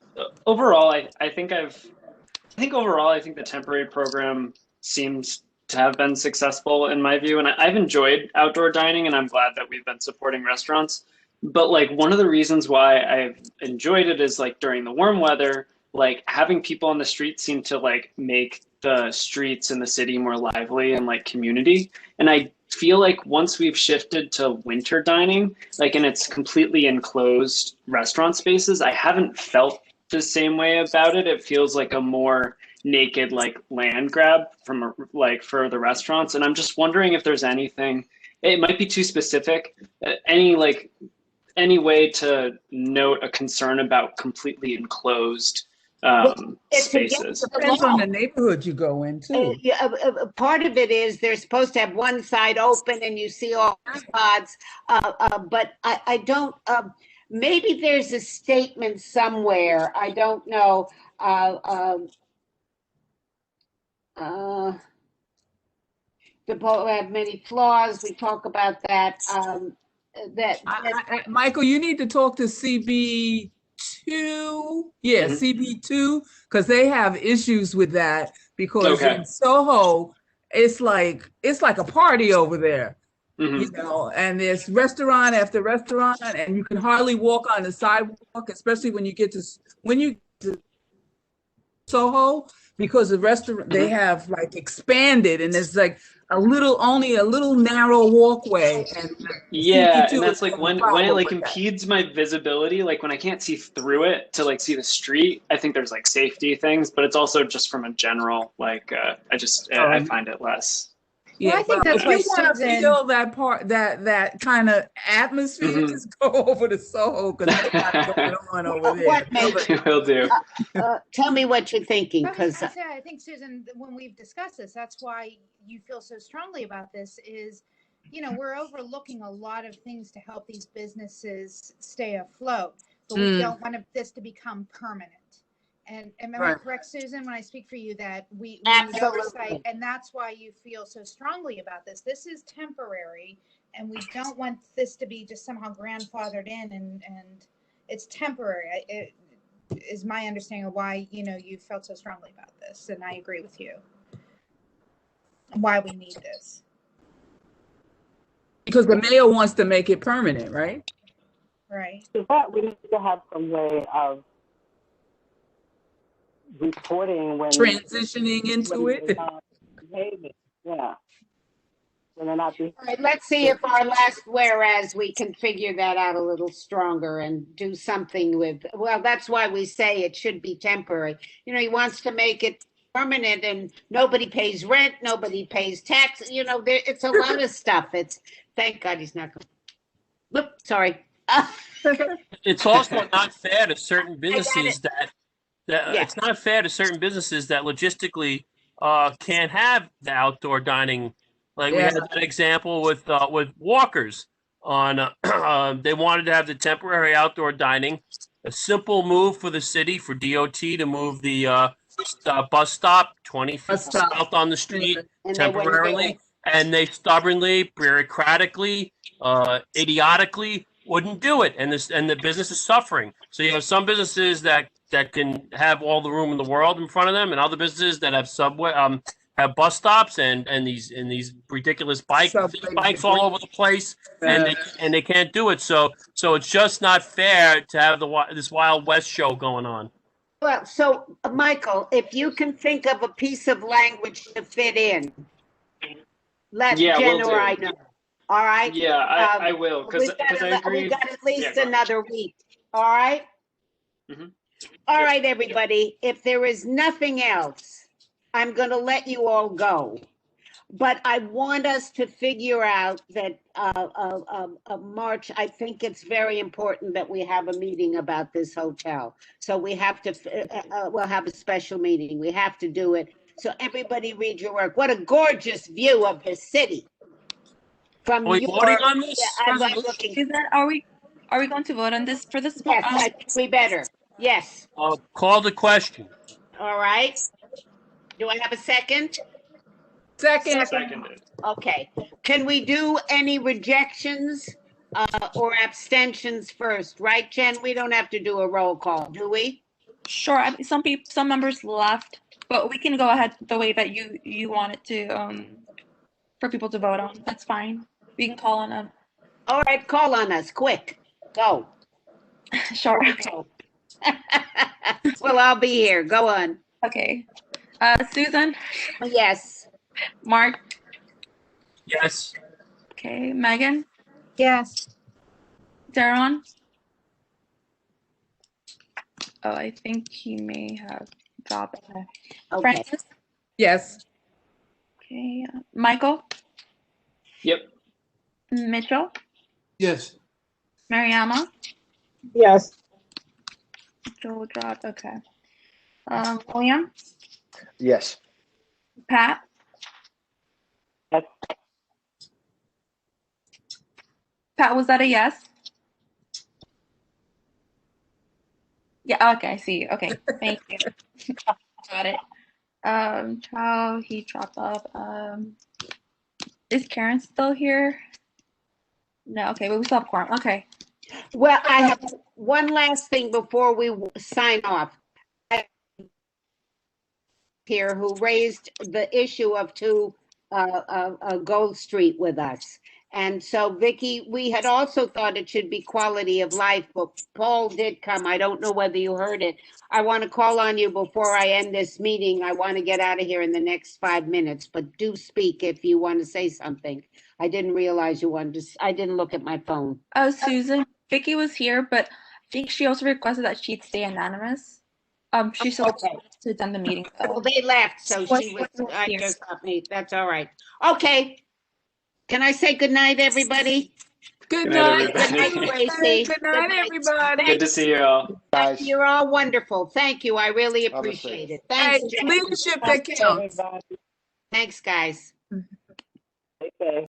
overall, I think the temporary program seems to have been successful in my view, and I've enjoyed outdoor dining, and I'm glad that we've been supporting restaurants. But like one of the reasons why I've enjoyed it is like during the warm weather, like having people on the street seem to like make the streets in the city more lively and like community. And I feel like once we've shifted to winter dining, like and it's completely enclosed restaurant spaces, I haven't felt the same way about it. It feels like a more naked like land grab from like for the restaurants. And I'm just wondering if there's anything, it might be too specific, any way to note a concern about completely enclosed spaces. It depends on the neighborhood you go into. Part of it is they're supposed to have one side open and you see all the spots, but I don't, maybe there's a statement somewhere, I don't know. The poll have many flaws, we talk about that. Michael, you need to talk to CB2. Yeah, CB2, because they have issues with that because in Soho, it's like a party over there, you know, and there's restaurant after restaurant, and you can hardly walk on the sidewalk, especially when you get to Soho, because the restaurant they have like expanded and it's like only a little narrow walkway. And yeah, and that's like when it like impedes my visibility, like when I can't see through it to like see the street, I think there's like safety things, but it's also just from a general like I find it less. Yeah, well, I think that's if you want to feel that part, that kind of atmosphere, just go over to Soho because there's a lot going on over there. Will do. Tell me what you're thinking, because I think, Susan, when we've discussed this, that's why you feel so strongly about this. Is you know, we're overlooking a lot of things to help these businesses stay afloat, but we don't want this to become permanent. And am I correct, Susan, when I speak for you, that we need oversight, and that's why you feel so strongly about this. This is temporary, and we don't want this to be just somehow grandfathered in, and it's temporary. It is my understanding of why, you know, you felt so strongly about this, and I agree with you. Why we need this. Because the mayor wants to make it permanent, right? Right. So that we need to have some way of reporting when transitioning into when it. they're not behaving. Yeah. When they're not behaving. All right, let's see if our last whereas we can figure that out a little stronger and do something with, well, that's why we say it should be temporary. You know, he wants to make it permanent and nobody pays rent, nobody pays tax, you know, it's a lot of stuff. It's, thank God he's not going. Look, sorry. It's also not fair to certain businesses that it's not fair to certain businesses that logistically can't have the outdoor dining. Like we had that example with Walkers on they wanted to have the temporary outdoor dining. A simple move for the city, for DOT to move the bus stop 20 feet south on the street temporarily, and they stubbornly, bureaucratically, idiotically wouldn't do it, and the business is suffering. So you have some businesses that can have all the room in the world in front of them, and other businesses that have subway have bus stops and these ridiculous bikes all over the place, and they can't do it. So it's just not fair to have this Wild West show going on. Well, so Michael, if you can think of a piece of language to fit in, let Jen or I know. All right. Yeah, I will, because I agree. We got at least another week. All right. All right, everybody. If there is nothing else, I'm going to let you all go. But I want us to figure out that March, I think it's very important that we have a meeting about this hotel. So we have to, we'll have a special meeting. We have to do it. So everybody read your work. What a gorgeous view of the city. From are we voting on this? I'm looking. Are we going to vote on this for this? Yes, I think we better. Yes. Call the question. All right. Do I have a second? Seconded. Okay. Can we do any rejections or abstentions first? Right, Jen? We don't have to do a roll call, do we? Sure. Some members left, but we can go ahead the way that you want it to for people to vote on. That's fine. We can call on them. All right, call on us, quick. Go. Sure. Well, I'll be here. Go on. Okay. Susan? Yes. Mark? Yes. Okay. Megan? Yes. Daron? Oh, I think he may have dropped. Okay. Francis? Yes. Okay. Michael? Yep. Mitchell? Yes. Mariama? Yes. Joel dropped. Okay. William? Yes. Pat? Yes. Pat, was that a yes? Yeah, okay, I see you. Okay, thank you. Got it. Chow, he dropped off. Is Karen still here? No, okay, but we still have quorum. Okay. Well, I have one last thing before we sign off. Here who raised the issue of 2 Gold Street with us. And so, Vicky, we had also thought it should be quality of life, but Paul did come. I don't know whether you heard it. I want to call on you before I end this meeting. I want to get out of here in the next 5 minutes, but do speak if you want to say something. I didn't realize you wanted to. I didn't look at my phone. Oh, Susan, Vicky was here, but I think she also requested that she'd stay anonymous. She still wanted to attend the meeting. Well, they left, so she was. I just got me. That's all right. Okay. Can I say good night, everybody? Good night. Good night, Tracy. Good night, everybody. Good to see you all. Guys. You're all wonderful. Thank you. I really appreciate it. Thanks, Hey, Jen. leadership that counts. Thanks, guys. Okay.